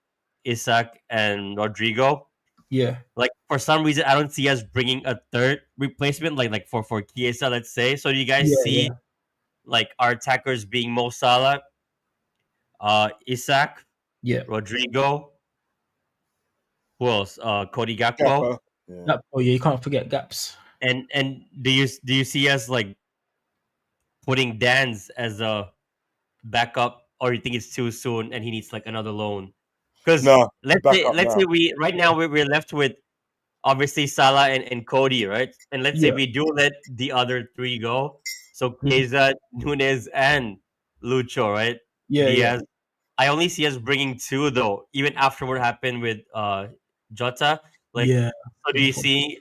Isak and Rodrigo. Yeah. Like for some reason, I don't see us bringing a third replacement, like for Chiesa, let's say. So do you guys Yeah. see Yeah. like our attackers being Mo Salah, Isak, Yeah. Rodrigo, who else? Cody Gakpo. Kappa. Yeah. Oh yeah, you can't forget gaps. And do you see us like putting Dan's as a backup, or you think it's too soon and he needs like another loan? Because Nah, let's back say up let's now. say we right now we're left with obviously Salah and Cody, right? And let's say Yeah, we do let the other three go. So mhm. Chiesa, Nunez, and Lucho, right? Yeah, yeah, Diaz. I only see us bringing two though, even after what happened with Jota. Like, yeah. so do Good you point. see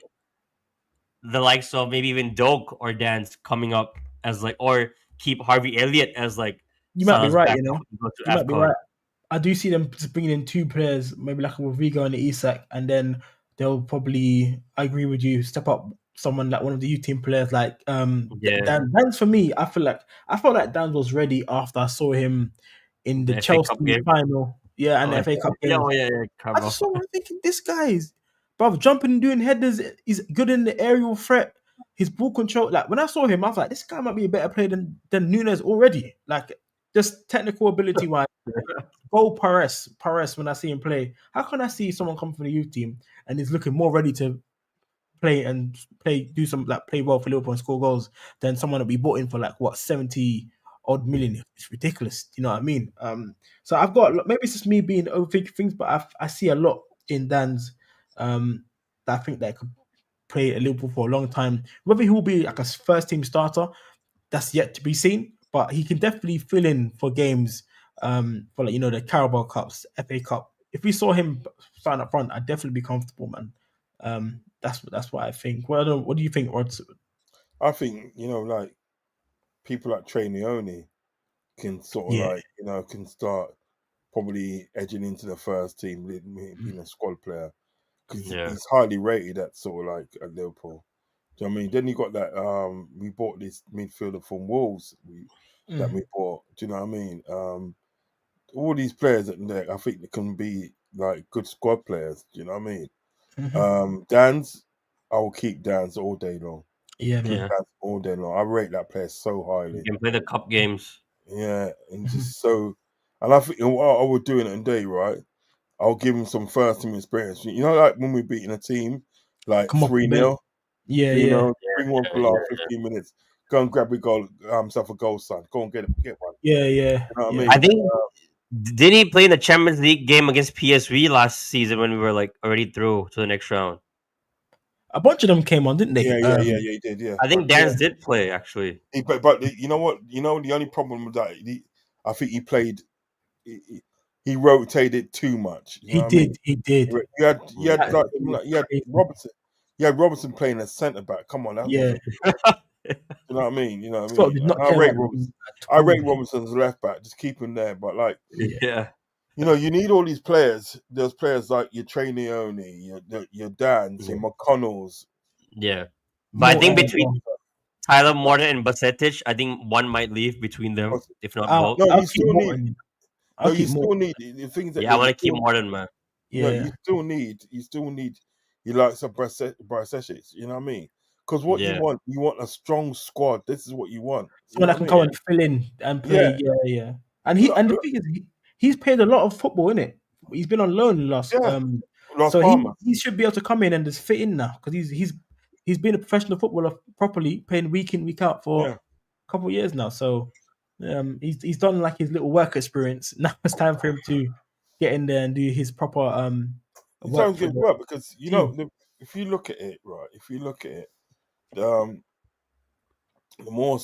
the likes of maybe even Doak or Dance coming up as like, or keep Harvey Elliott as like You might be Salah's right. backup when we go to You might be AFCON? right. I do see them just bringing in two players, maybe like a Rodrigo and the Isak, and then they'll probably. I agree with you. Step up someone like one of the U team players, like Yeah, Dan. Dan's for me. I felt like Dan was ready after I saw him in the the FA Cup Chelsea game. final. Yeah, and Oh the yeah, FA Cup yeah, games. oh yeah, yeah, I Carbo. just saw him thinking, this guy's brother jumping and doing headers. He's good in the aerial threat. His ball control. Like when I saw him, I was like, this guy might be a better player than Nunes already. Like just technical ability wise. Go Paris. When I see him play, how can I see someone come from the youth team and he's looking more ready to do some like play well for Liverpool and score goals than someone that we bought in for like what 70 odd million? It's ridiculous. You know what I mean? So I've got maybe it's just me being overthinking things, but I see a lot in Dan's that I think that could play at Liverpool for a long time. Whether he will be like a first team starter, that's yet to be seen. But he can definitely fill in for games for like the Carabao Cups, FA Cup. If we saw him starting up front, I'd definitely be comfortable, man. That's what I think. What do you think, Rod? I think like people like Trey Leone can sort of Yeah, like can start probably edging into the first team, being a squad player because Yeah, he's highly rated at sort of like at Liverpool. Do you know what I mean? Then you got that we bought this midfielder from Wolves that we mm, bought. Do you know what I mean? All these players that I think they can be like good squad players. Do you know what I mean? hmm Dan's, I will keep Dan's all day long. yeah, Keep yeah. man. Dan's all day long. I rate that player so You highly. can play the cup games. Yeah, and Mhm. just so, and I think what I would do in a day, right? I'll give him some first team experience. Like when we're beating a team like Come off the 3 bench. 0 Yeah, 3 yeah, 0 bring one Yeah, for yeah, last 15 minutes. Go and grab a goal, himself a goal, son. Go and get one. yeah, yeah, You know what I yeah. I mean? think did he play in the Champions League game against PSV last season when we were like already through to the next round? A bunch of them came on, didn't they? Yeah, he did, yeah. I But think Dan's did play actually. but you know what? The only problem with that, I think he played, he rotated too much. You know He what I mean? did. He did. You had Yeah. That like game was you had crazy. Robertson. You had Robertson playing as centre back. Come on, that Yeah, wasn't. You know what I mean? You know what I Scott mean? did not I care rate about the Robertson. team at I all. rate Robertson's left back. Just keep him there. But like, Yeah. Yeah. you need all these players. There's players like your Trey Leone, your Dans, your Yeah. McConnells. Yeah. But I More. think between Tyler Morton and Basetic, I think one might leave between them, if not both. No, I'll you keep still need. Morton. No, I'll you keep still Morton. need the things that Yeah, I you want to keep still. Morton, man. You Yeah. still need. You like some Brasesic. You know what I mean? Because what Yeah. you want a strong squad. This is what you want. You Someone know that what I can mean? come Yeah. and fill in and play. Yeah. Yeah, yeah. And Look, the thing is, he's played a lot of football, in it. He's been on loan last. yeah. Las So he Palmas. he should be able to come in and just fit in now because he's been a professional footballer properly, playing week in week out for Yeah. a couple of years now. So he's done like his little work experience. Now it's time for him to get in there and do his proper It work sounds for good the work because team. if you look at it, right, if you look at it, um, the more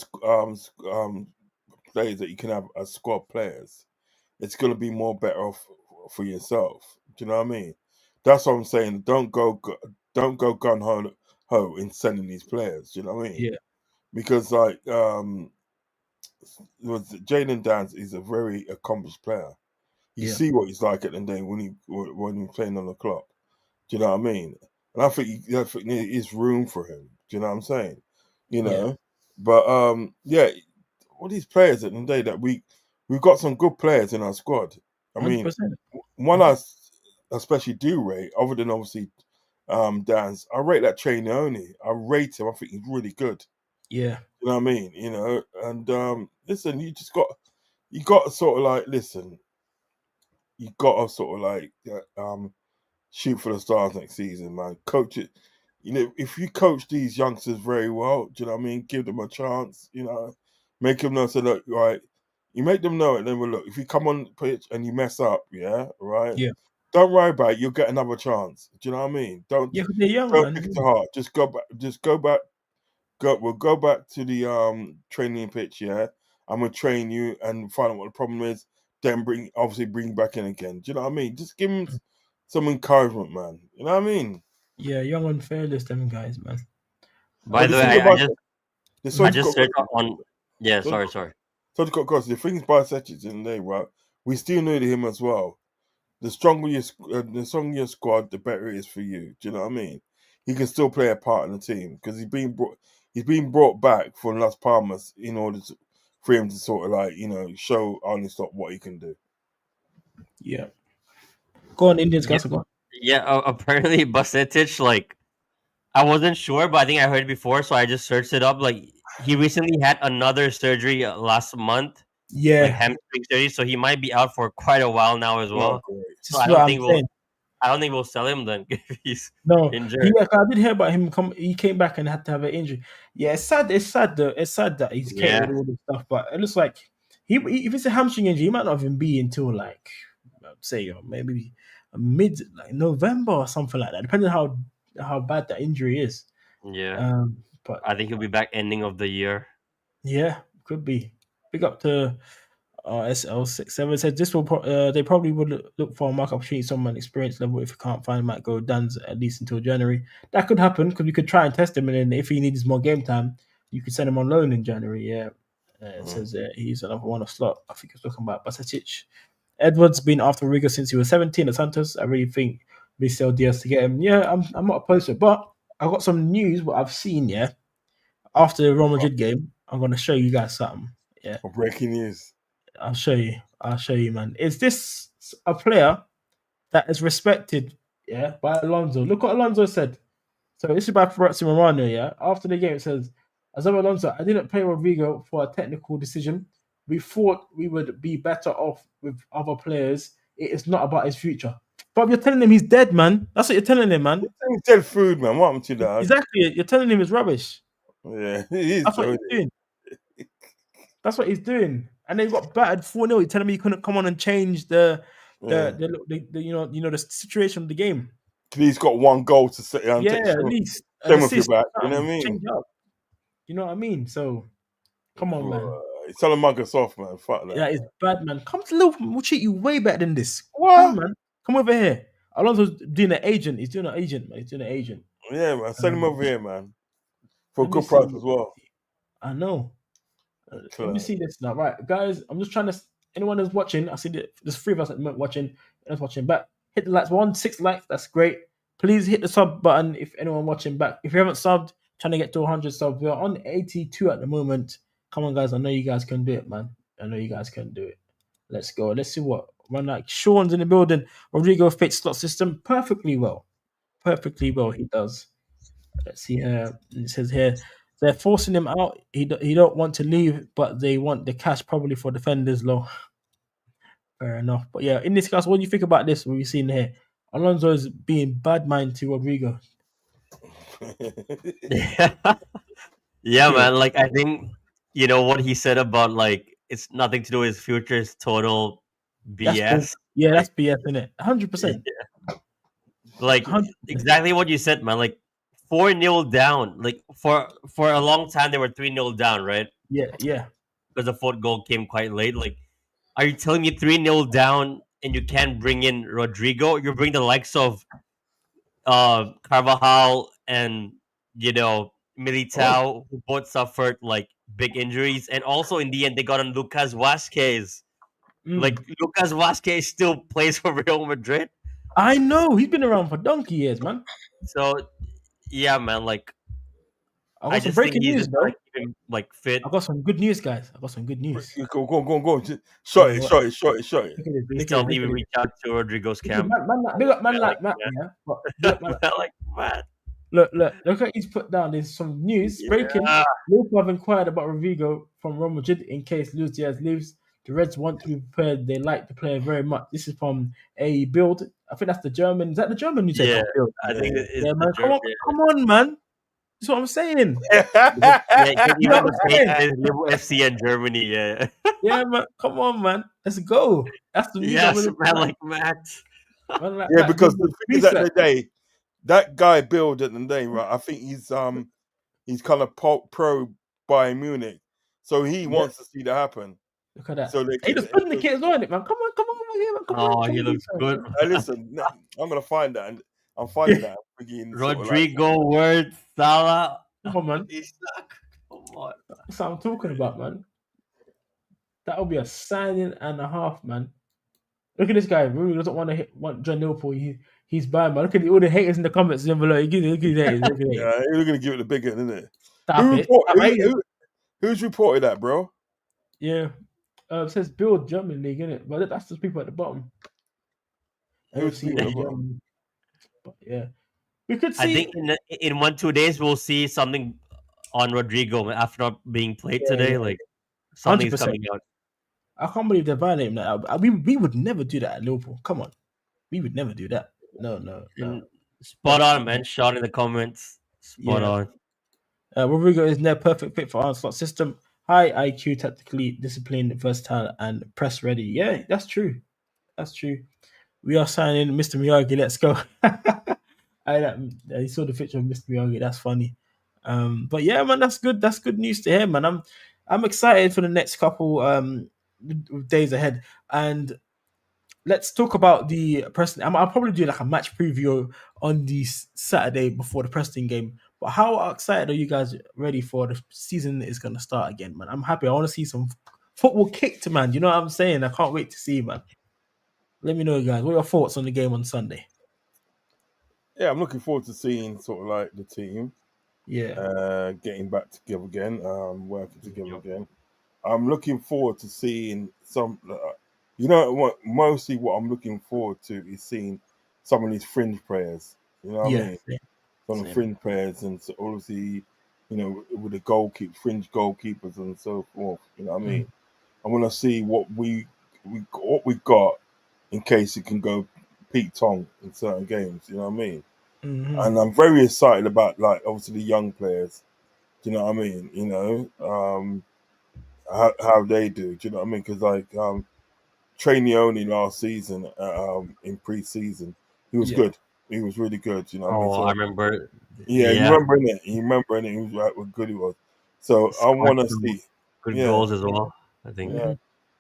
players that you can have as squad players, it's going to be more better off for yourself. Do you know what I mean? That's what I'm saying. Don't go gun ho in sending these players. Do you know what I mean? Yeah, Because like Jaden Dance is a very accomplished player. You yeah, see what he's like at the day when he's playing on the clock. Do you know what I mean? And I think there is room for him. Do you know what I'm saying? You yeah, know, but yeah, all these players at the day that we've got some good players in our squad. I mean, 100%. one especially do rate, other than obviously Dan's, I rate that Trey Leone. I rate him. I think he's really good. Yeah, You know what I mean? And listen, you got to sort of like listen. You got to sort of like shoot for the stars next season, man. Coach it. if you coach these youngsters very well, do you know what I mean? Give them a chance, make them know. So look, right, you make them know it. Then well, look, if you come on the pitch and you mess up, yeah, right, Yeah. don't worry about it. You'll get another chance. Do you know what I mean? Yeah, 'cause they're young, Don't take it to man. heart. Just go back. Just go back. We'll go back to the training pitch, yeah. I'm gonna train you and find out what the problem is. Then bring back in again. Do you know what I mean? Just give them some encouragement, man. You know what I mean? Yeah, young and fearless, them guys, man. By But the the way, thing I about just the I Sergio just searched on. Yeah, sorry, sorry. Costa, the thing about Setics in there, right? We still need him as well. The stronger your squad, the better it is for you. Do you know what I mean? He can still play a part in the team because he's been brought back from Las Palmas in order for him to sort of show Arne Slot what he can do. Yeah. Go on, Indians, Yeah, guys. Go on. yeah. Apparently, Basetic, like I wasn't sure, but I think I heard it before, so I just searched it up. Like he recently had another surgery last month, like Yeah, hamstring surgery, so he might be out for quite a while now as Oh, well. great. So this is what I'm saying. I don't think we'll sell him then if he's No, injured. I did hear about him. He came back and had to have an injury. Yeah, it's sad. It's sad. It's sad that he's Yeah, catered all this stuff. But it looks like if it's a hamstring injury, he might not even be until like, say, maybe mid like November or something like that, depending on how bad that injury is. yeah. But I think he'll be back ending of the year. yeah, could be. Big up to SL67 said this will they probably would look for a market opportunity, someone experience level. If you can't find, might go Dan's at least until January. That could happen because we could try and test him, and then if he needs more game time, you could send him on loan in January. Yeah, it Mm. says he's another one of slot. I think he's talking about Basatic. Edwards been after Riga since he was 17 at Santos. I really think we sell Diaz to get him. Yeah, I'm not opposed to it, but I got some news. What I've seen, yeah, after the Real Madrid game, I'm gonna show you guys something. Yeah. Breaking news. I'll show you. I'll show you, man. Is this a player that is respected, yeah, by Alonso? Look what Alonso said. So this is by Fabrizio Romano, yeah. After the game, it says, as of Alonso, I didn't play Rodrigo for a technical decision. We thought we would be better off with other players. It is not about his future. But you're telling him he's dead, man. That's what you're telling him, man. He's dead food, man. What happened to that? Exactly. You're telling him it's rubbish. Yeah, he is. That's what he's doing. That's what he's doing. And they got battered 4-0. You're telling me you couldn't come on and change the situation of the game. He's got one goal to set. Yeah, at least an Same with your assist. back. You know what I Change mean? up. You know what I mean? So come on, man. He's telling mug us off, man. Fuck that. That is bad, man. Come to Liverpool. We'll treat you way better than this. What? Come on, man. Come over here. Alonso's doing an agent. He's doing an agent, man. He's doing an agent. Yeah, man. Send him over here, man. For a Let me good price see. as well. I know. Let me see this now. Right, guys, I'm just trying to. Anyone who's watching, I see there's 3 of us at the moment watching. Anyone's watching back, hit the likes. 6 likes. That's great. Please hit the sub button if anyone watching back. If you haven't subbed, trying to get to 100 subs. We're on 82 at the moment. Come on, guys. I know you guys can do it, man. I know you guys can do it. Let's go. Let's see what one like Sean's in the building. Rodrigo fits slot system perfectly well. Perfectly well, he does. Let's see here. It says here they're forcing him out. He don't want to leave, but they want the cash probably for defenders low. Fair enough. But yeah, in this case, what do you think about this? What we've seen here, Alonso is being bad mind to Rodrigo. Yeah, man. Like I think what he said about like it's nothing to do with his future. It's total BS. Yeah, that's BS, isn't it? 100%. Like 100%. exactly what you said, man. Like 4-0 down. Like for a long time they were 3-0 down, right? Yeah. Because the fourth goal came quite late. Like, are you telling me 3-0 down and you can't bring in Rodrigo? You bring the likes of Carvajal and Militao, who both suffered like big injuries, and also in the end they got on Lucas Vazquez. Like Lucas Vazquez still plays for Real Madrid. I know he's been around for donkey years, man. So yeah, man. Like I got I some just think breaking he's news, just bro. trying to keep him like fit. I got some good news, guys. I got some good news. Go on. Shot it. Look at Please this. tell me we reach out to Rodrigo's camp. Big up man like Matt, yeah. But big up man Like man. Look what he's put down. There's some news breaking. Yeah. Liverpool have inquired about Rodrigo from Real Madrid in case Luis Diaz leaves. The Reds want to be prepared. They like the player very much. This is from a Build. I think that's the German. Is that the German newspaper? Yeah, Build. I think Yeah. it's Yeah, the man. German. Come on, man. That's what I'm saying. Yeah, because You know even what the I'm page saying? says Liverpool FC in Germany. Yeah, Yeah, man. Come on, man. Let's go. That's the news I'm yes, gonna man, like. like Max. Man, Yeah, because doing the the thing is at the research. day, that guy Bill at the day, right? I think he's kind of pro Bayern Munich, so he Yeah, wants to see that happen. look at that. So they He can. just putting the kids on it, man. Come on, here, man. Oh, Come he on, do looks good. something. Hey, listen, I'm gonna find that, and I'm finding that. I'm thinking sort of like, Rodrigo, Word, Salah, Come on, man. Isak. Come on. That's what I'm talking about, man. That would be a signing and a half, man. Look at this guy. Rooney doesn't want John Liverpool. He's bad, man. Look at all the haters in the comments. Look at these haters. Look at these haters. yeah, you're gonna give it the big one, isn't it? Stop it. Stop hating. Who's reported that, bro? Yeah. It says build German league, innit? But that's just people at the bottom. Who's LC people? Germany. But yeah. We could I see. think in 1-2 days we'll see something on Rodrigo after not being played Yeah, today. yeah. Like something's 100%. coming out. I can't believe they're violating that. We would never do that at Liverpool. Come on. We would never do that. No. And spot on, man. Sean in the comments. Spot Yeah. on. Rodrigo is their perfect fit for our slot system. High IQ, tactically disciplined, versatile, and press ready. Yeah, that's true. That's true. We are signing Mr. Miyagi. Let's go. I saw the picture of Mr. Miyagi. That's funny. But yeah, man, that's good. That's good news to hear, man. I'm excited for the next couple days ahead. And let's talk about the Preston. I'll probably do like a match preview on the Saturday before the Preston game. But how excited are you guys ready for the season is going to start again, man? I'm happy. I want to see some football kicked, man. You know what I'm saying? I can't wait to see, man. Let me know, guys. What are your thoughts on the game on Sunday? Yeah, I'm looking forward to seeing sort of like the team, Yeah, getting back together again, working together again. I'm looking forward to seeing some. You know what? Mostly, what I'm looking forward to is seeing some of these fringe players. You know what I mean? Some of the fringe players, and so obviously, you know, with the fringe goalkeepers and so forth. You know what I mean? I want to see what we got in case it can go Pete Tong in certain games. You know what I mean? And I'm very excited about like obviously the young players. Do you know what I mean? You know, how they do. Do you know what I mean? Because like Trainioni last season, in pre-season, he was good. He was really good. You know what I mean? So, I remember. yeah, you Yeah, remember it. You remember it. He was like what good he was. So I scored want to some see. good Yeah, goals as well. I think yeah.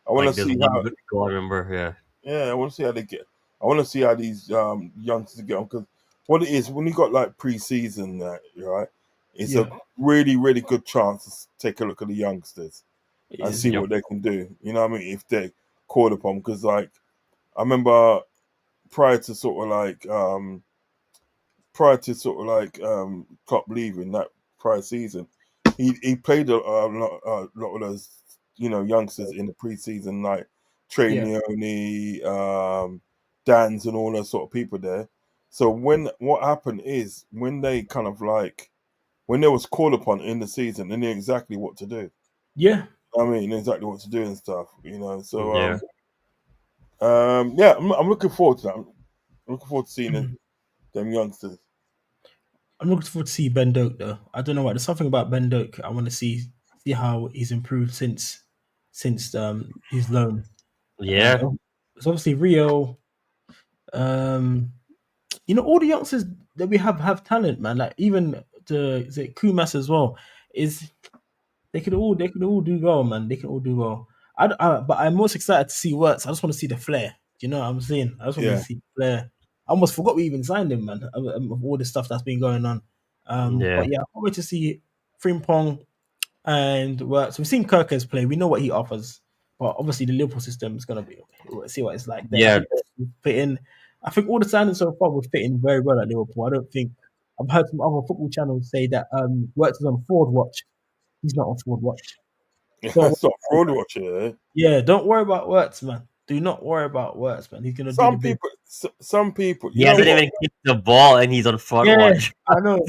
I want to like there's see one how. good goal I remember. Yeah, Yeah, I want to see how they get. I want to see how these youngsters get on because what it is when you got like pre-season, right? It's a really, really good chance to take a look at the youngsters and see what they can do. You know what I mean? If they called upon, because like I remember prior to Klopp leaving that prior season, he played a lot of those youngsters in the preseason like Trey Leone, Dan's, and all those sort of people there. So what happened is when they kind of like when they was called upon in the season, they knew exactly what to do. Yeah. I mean, exactly what to do and stuff. You know, so yeah. yeah, I'm looking forward to that. I'm looking forward to seeing them youngsters. I'm looking forward to see Ben Doak though. I don't know why. There's something about Ben Doak I want to see how he's improved since his loan. Yeah. It's obviously Rio. You know, all the youngsters that we have talent, man. Like even is it Kumas as well? Is they could all do well, man. They can all do well. But I'm most excited to see Works. I just want to see the flair. Do you know what I'm saying? I just want to Yeah. see the flair. I almost forgot we even signed him, man. Of all the stuff that's been going on. Yeah. But yeah, I can't wait to see Frimpong and Works. We've seen Kirkers play. We know what he offers. But obviously the Liverpool system is gonna be we'll see what it's like there. Yeah. I think all the signings so far will fit in very well at Liverpool. I don't think I've heard some other football channels say that Works is on forward watch. He's not on forward watch. That's not fraud watching, eh? Yeah, don't worry about Works, man. Do not worry about Works, man. He's gonna do the big. Some people, He hasn't even kicked the ball and he's on front watch. I know.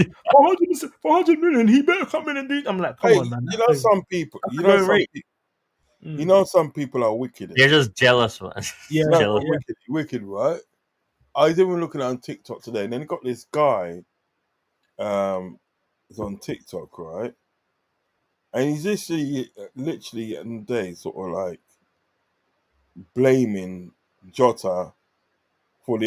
400 million, he better come in and do. I'm like, come on, man. You know, some people, You know, some people are wicked. They're just jealous, man. Yeah, No, Jealous. yeah. wicked, right? I was even looking on TikTok today, and then got this guy, is on TikTok, right? And he's literally in the day, sort of like blaming Jota for for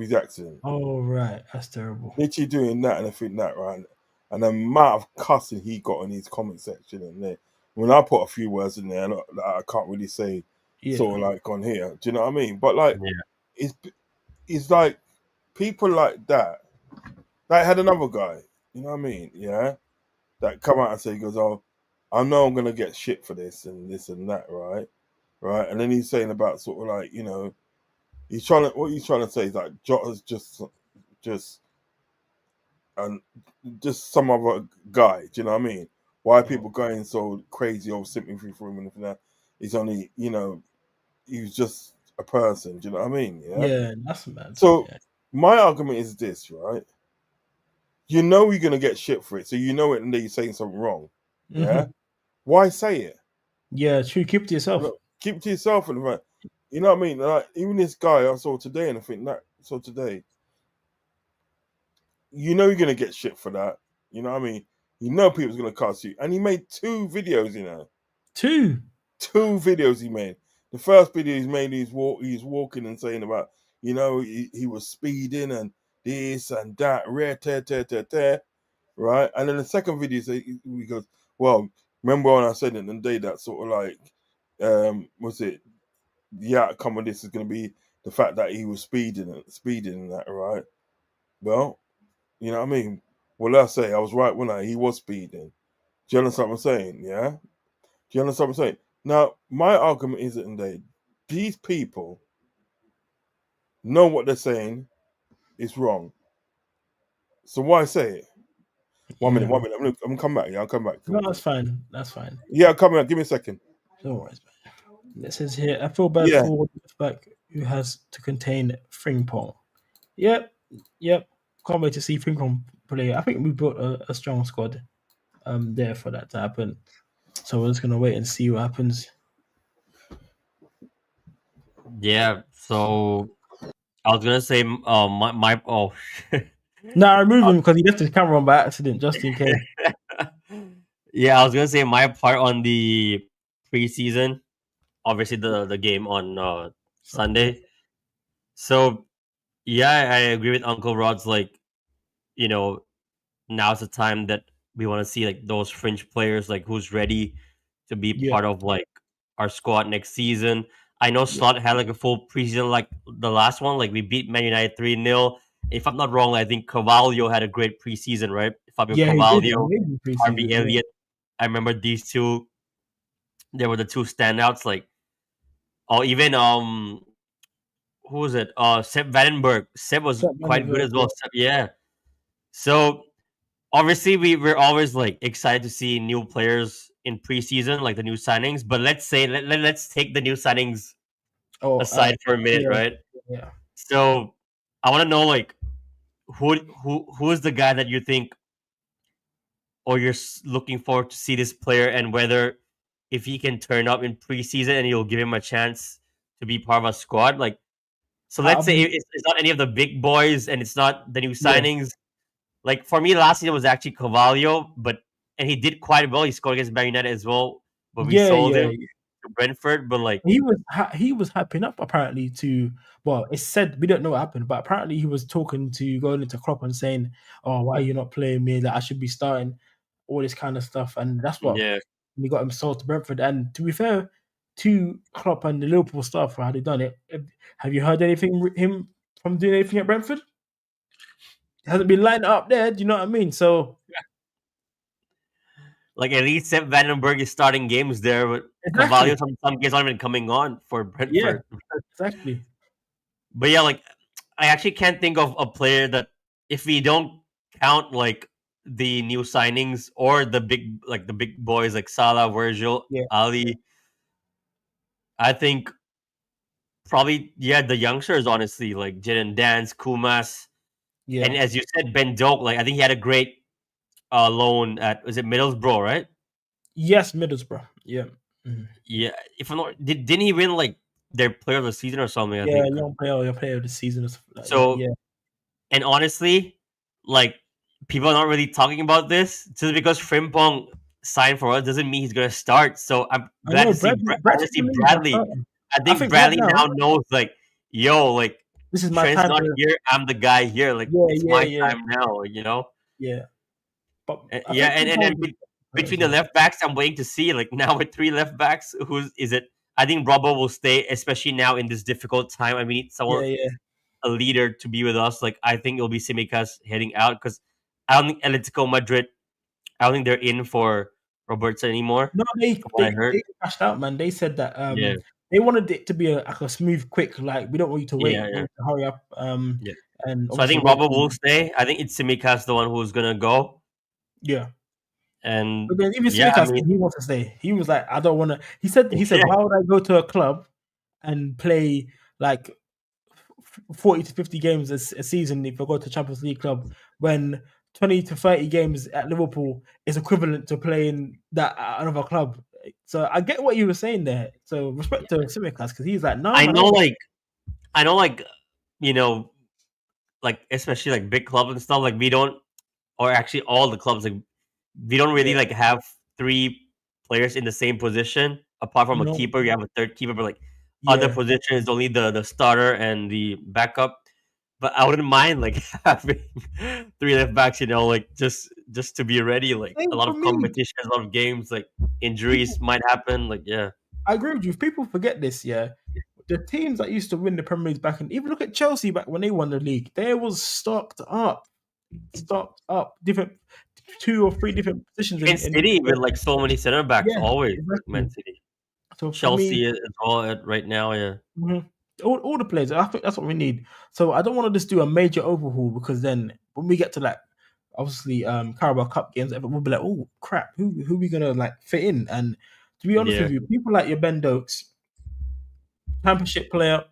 his accident. Oh right, that's terrible. Literally doing that, and I think that, right? And the amount of cussing he got in his comment section, and there, when I put a few words in there, that I can't really say, Yeah, sort of like on here. Do you know what I mean? But like, Yeah. it's like people like that. Like had another guy, you know what I mean? Yeah, that come out and say, he goes, "Oh, I know I'm gonna get shit for this and that, right? Right?" And then he's saying about sort of like, what he's trying to say is like Jota's just and just some other guy. Do you know what I mean? Why are oh, people going so crazy over sympathy for him and that? He's only, he's just a person. Do you know what I mean? Yeah. yeah, that's mad. So Yeah. my argument is this, right? You know you're gonna get shit for it, so you know it, and then you're saying something wrong. Yeah. Why say it? Yeah, true. Keep it to yourself. Keep it to yourself, and right. You know what I mean? Like even this guy I saw today, and I think that so today, you know you're gonna get shit for that. You know what I mean? You know people's gonna cast you, and he made 2 videos. Two. 2 videos he made. The first video he's made, he's walking and saying about, he was speeding and this and that, rare tear, tear, tear, tear, right? And then the second video, he goes, well, remember when I said in the day that sort of like, was it the outcome of this is going to be the fact that he was speeding and that, right? Well, you know what I mean? Well, I say I was right when he was speeding. Do you understand what I'm saying? Yeah. Do you understand what I'm saying? Now, my argument is that these people know what they're saying is wrong. So why say it? One minute, Yeah. 1 minute. I'm gonna come back. Yeah, I'll come back. No, that's fine. That's fine. Yeah, I'll come back. Give me a second. No worries, man. It says here, I feel bad Yeah, for the left back who has to contain Frimpong. Yep, yep. Can't wait to see Frimpong play. I think we built a strong squad there for that to happen. So we're just gonna wait and see what happens. Yeah. So I was gonna say, my oh. No, I removed him because he left his camera on by accident, just in case. Yeah, I was gonna say my part on the preseason. Obviously, the game on Okay. Sunday. So yeah, I agree with Uncle Rod's. Like, you know, now's the time that we want to see like those fringe players, like who's ready to be Yeah, part of like our squad next season. I know yeah, Slot had like a full preseason, like the last one. Like we beat Man United 3-0. If I'm not wrong, I think Carvalho had a great preseason, right? Fabio yeah. He did Carvalho, amazing RB preseason. Yeah, Elliott. I remember these two. They were the two standouts. Like, or even who was it? Seb Vandenberg. Seb was Sepp van der quite good Vaart, as well. yeah. Seb, yeah. So obviously we're always like excited to see new players in preseason, like the new signings. But let's say let's take the new signings Oh, aside for a minute, yeah, right? yeah. So I want to know like who is the guy that you think or you're looking forward to see this player and whether if he can turn up in preseason and you'll give him a chance to be part of a squad. Like, so let's Out say of it's not any of the big boys and it's not the new yeah, signings. Like for me, last year was actually Carvalho, but and he did quite well. He scored against Man United as well, but we yeah, sold yeah. him to Brentford. But like, He was hyping up apparently to well, it's said we don't know what happened, but apparently he was talking to going into Klopp and saying, "Oh, why are you not playing me? That I should be starting." All this kind of stuff, and that's what yeah, we got him sold to Brentford. And to be fair to Klopp and the Liverpool staff for how they done it, have you heard anything him from doing anything at Brentford? He hasn't been lining up there. Do you know what I mean? So like at least Sepp Vandenberg is starting games there, but Carvalho exactly, some games aren't even coming on for yeah, Brentford. exactly, But yeah, like I actually can't think of a player that if we don't count like the new signings or the big boys like Salah, Virgil, yeah, Ali, I think probably yeah the youngsters honestly like Jadon Dance, Kumas, yeah. and as you said Ben Doak. Like I think he had a great loan at was it Middlesbrough, right? Yes, Middlesbrough. Yeah, Mhm. Yeah, if I'm not, didn't he win like their player of the season or something? I Yeah, think young player of the season. Or something like that. so. Yeah, And honestly, like people are not really talking about this just because Frimpong signed for us doesn't mean he's gonna start. So I'm I glad know. to see glad to Bradley see believes I'm Bradley. starting. I I think think right Bradley now now knows like, yo, like this is my Trent's time not to. here. I'm the guy here. Like Yeah, it's yeah, my yeah, time now. You know. yeah. But I Yeah, think sometimes and as between the well. left backs, I'm waiting to see like now with three left backs, who's is it? I think Robbo will stay, especially now in this difficult time. I mean, we need Yeah, someone yeah. a leader to be with us. Like I think it'll be Simicas heading out because I don't think Atletico Madrid. I don't think they're in for Robertson anymore. No, From what I heard. they cashed out, man. They said that Yeah, they wanted it to be like a smooth, quick. Like we don't want you to yeah, wait. We yeah, want you to hurry up. yeah. And So I obviously think wait. Robbo will stay. I think it's Simicas the one who's gonna go. Yeah. And But then even yeah, I Simikas, mean, he wants to stay. He was like, I don't want to. He said, yeah, why would I go to a club and play like 40 to 50 games a season if I go to Champions League club when 20 to 30 games at Liverpool is equivalent to playing that at another club. So I get what you were saying there. So respect to Simikas because he's like, no I man, I know, want. I know, like you know, like especially like big clubs and stuff. Like we don't, or actually all the clubs, like we don't Yeah, really like have three players in the same position. Apart from a no, keeper, you have a third keeper, but like other yeah. position is only the starter and the backup. But I wouldn't mind like having three left backs, like just to be ready. Like a Same lot for of me. competition, a lot of games, like People, injuries might happen. Like yeah, I agree with you. If people forget this, yeah, the teams that used to win the Premier League back, and even look at Chelsea back when they won the league, they was stocked up, different two or three different positions even in City with like so many center backs, yeah, always like Man exactly. City, So for me, Chelsea as well right now. Yeah, mhm, all the players, I think that's what we need. So I don't want to just do a major overhaul because then when we get to like obviously Carabao Cup games, we'll be like, oh crap, who we gonna like fit in? And to be honest yeah, with you, people like your Ben Dokes, Championship player,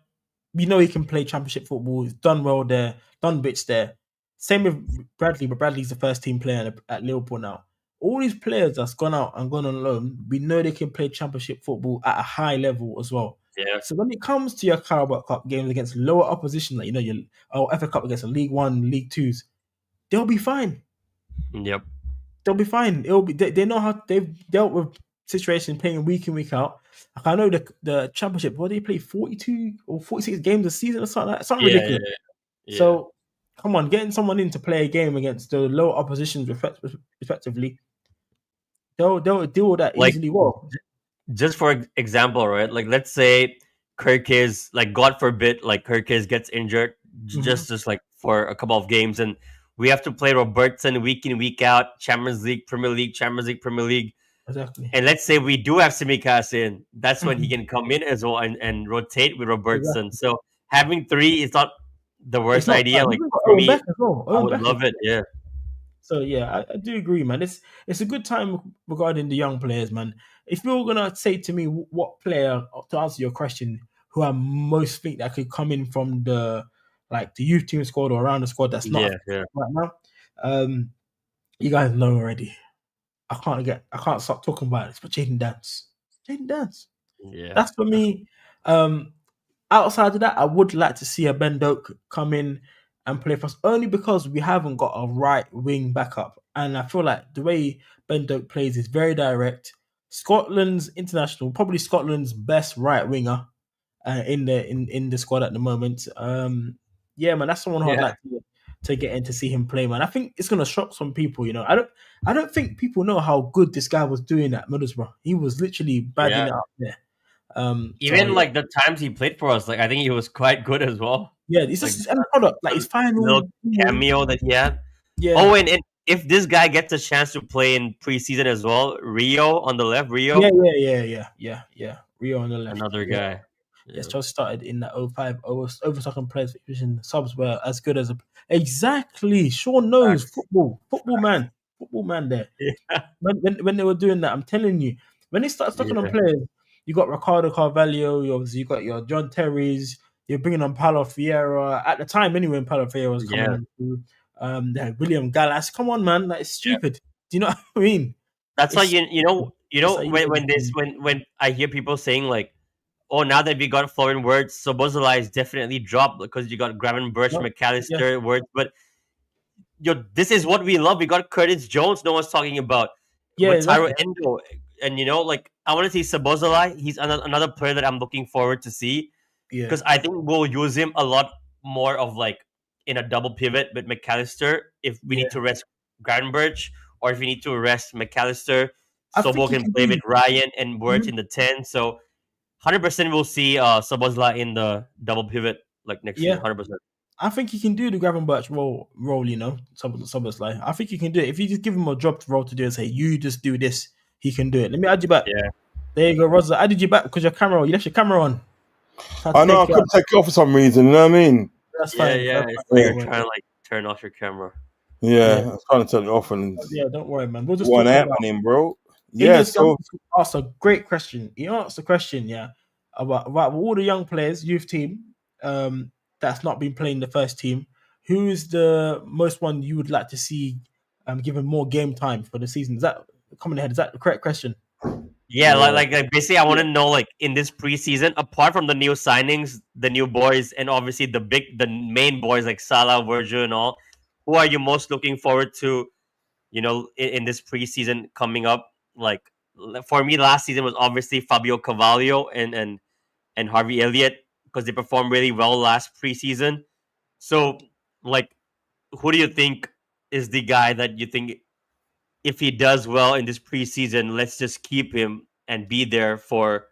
we know he can play Championship football. He's done well there, done bits there. Same with Bradley, but Bradley's the first team player at Liverpool now. All these players that's gone out and gone on loan, we know they can play Championship football at a high level as well. yeah, So when it comes to your Carabao Cup games against lower opposition, like your FA Cup against a League One, League Twos, they'll be fine. yep, They'll be fine. It'll be they know how they've dealt with situations playing week in week out. Like I know the championship. What they play 42 or 46 games a season or something like that, something yeah, yeah, ridiculous. yeah. So come on, getting someone in to play a game against the lower oppositions respectively, they'll deal with that Like easily. Well, just for example, right? Like let's say Kirk is like God forbid, like Kirk is gets injured mhm, just like for a couple of games, and we have to play Robertson week in week out, Champions League, Premier League, Champions League, Premier League, exactly, and let's say we do have Simicas in, that's when he mhm, can come in as well and rotate with Robertson. exactly. So having three is not the It's worst not bad. idea. We've Like even got for Owen me, Beck as well. I Owen would Beck is love it. Yeah, so yeah, I do agree, man. It's a good time regarding the young players, man. If you're gonna say to me what player to answer your question, who I most think that could come in from the like the youth team squad or around the squad that's not yeah, yeah, right now, you guys know already. I can't stop talking about it. But Jaden Dance. yeah, That's for me. Um, Outside of that, I would like to see a Ben Doak come in and play for us only because we haven't got a right wing backup. And I feel like the way Ben Doak plays is very direct. Scotland's international, probably Scotland's best right winger in the squad at the moment. Yeah, man, that's someone who I'd yeah, like to get in to see him play, man. I think it's gonna shock some people. I don't think people know how good this guy was doing at Middlesbrough. He was literally bagging yeah. it up there. So Even like the times he played for us, like I think he was quite good as well. yeah, it's Like just his end product, like his little final. cameo that he had. Yeah, Oh, and if this guy gets a chance to play in preseason as well, Rio on the left, yeah, Rio, yeah, yeah, yeah, yeah, yeah. Rio on the left. another Yeah, guy. yes, Yeah. Chelsea started in that 05 overtocking players position. Subs were as good as exactly. Sean knows Facts. football man. There Yeah. when they were doing that, I'm telling you, when they started stocking on Yeah. players, you got Ricardo Carvalho. You got your John Terry's. You're bringing on Paulo Vieira at the time anyway. When Paulo Vieira was coming Yeah. on through. William Gallas. Come on, man, that is Yeah. stupid. Do you know what I mean? That's why It's you know You It's know, like when I hear people saying like, "Oh, now that we got Florian Wirtz, Sobozalai is definitely dropped because you got Gravenberch, no, yeah, McAllister, Wirtz." But this is what we love. We got Curtis Jones. No one's talking about yeah, Wataru exactly. Endo, and like I want to see Sobozalai. He's another player that I'm looking forward to see Yeah, because I think we'll use him a lot more of like in a double pivot with McAllister if we need yeah. to rest Gravenberch or if we need to rest McAllister. I think Sobo he can can play do. with Ryan and Wirtz Mhm. in the 10. So 100% we'll see Sobozla in the double pivot like next season. Yeah, 100%. I think he can do the Gravenberch role. You know, Soboslai. Like, I think he can do it if you just give him a job to role to do and say you just do this. He can do it. Let me add you back. Yeah. There you go, Rosa. I added you back because your camera. You left your camera on. Tried to I know I take you out. couldn't take it off for some reason. You know what I mean? That's Yeah, fine. yeah. That's It's fine. like Yeah, you're Don't worry. trying to like turn off your camera. yeah. Yeah, I was trying to turn it off and yeah. Don't worry, man. We'll just what talk about. happening, bro? Yeah. Ilias Young So asked a great question. He asked a question, yeah, about all the young players, youth team, that's not been playing the first team. Who is the most one you would like to see given more game time for the season? Is that coming ahead? Is that the correct question? Yeah, yeah, like basically, I want Yeah, to know like in this preseason, apart from the new signings, the new boys, and obviously the main boys like Salah, Virgil, and all, who are you most looking forward to? In this preseason coming up, like for me, last season was obviously Fabio Cavallo and Harvey Elliott because they performed really well last preseason. So, like, who do you think is the guy that you think if he does well in this preseason, let's just keep him and be there for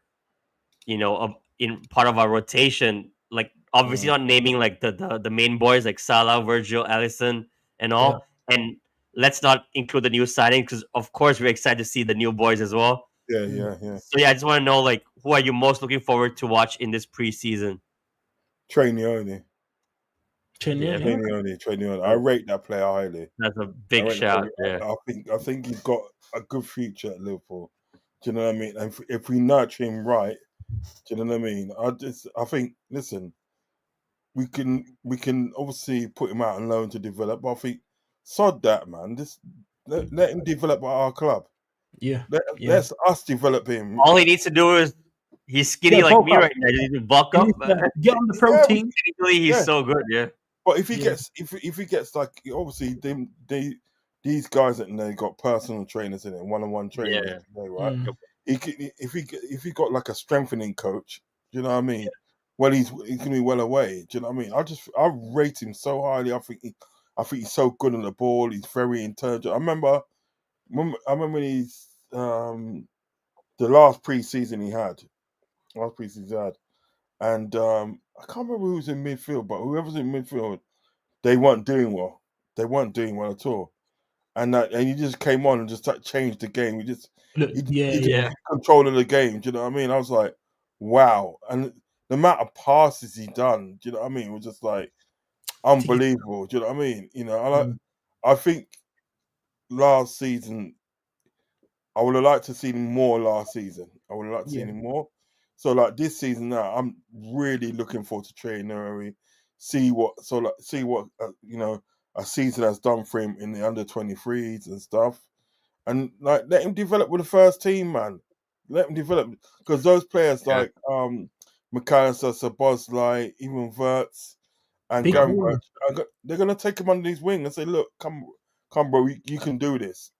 in part of our rotation. Like obviously mm, not naming like the main boys like Salah, Virgil, Allison, and yeah. all. And let's not include the new signing because of course we're excited to see the new boys as well. yeah, Mm. yeah, yeah. So yeah, I just want to know like who are you most looking forward to watch in this preseason? Trainee only, Chin, Yeah, yeah. trainee only. I that's rate that player highly. that's a I big rate that shout. player. Yeah, I think he's got a good future at Liverpool. Do you know what I mean? And if we nurture him right, do you know what I mean? I think. Listen, we can obviously put him out on loan to develop, but I think sod that, man. Just let him develop at our club. Yeah, Let yeah. let's us develop him. all he needs to do is he's skinny Yeah, like bulk me up. right now. He needs to bulk He up. needs to get on the Yeah, protein. Technically, he's yeah. so good. Yeah, But if he Yeah. gets if he gets like obviously these guys that they got personal trainers in it, one-on-one training, yeah. right? Mm, If he got like a strengthening coach, do you know what I mean? Well, he can be well away. Do you know what I mean? I rate him so highly. I think he's so good on the ball. He's very intelligent. I remember when he's the last preseason he had, and I can't remember who was in midfield, but whoever's in midfield, they weren't doing well. They weren't doing well at all. And he just came on and just like, changed the game. look, yeah, He just yeah. Yeah. took control of the game. Do you know what I mean? I was like, wow. And the amount of passes he done, do you know what I mean? It was just like Tiki. unbelievable. Do you know what I mean? Mm, I think last season I would have liked to see him more last season. I would have liked to see yeah, him more. So like this season now, I'm really looking forward to training early, see what a season has done for him in the under 23s and stuff, and like let him develop with the first team, man. Let him develop because those players Yeah. like McAllister, Sabozlai, even Verts and big Gamberg, ballers. they're gonna take him under his wing and say, "Look, come, bro, you can do this."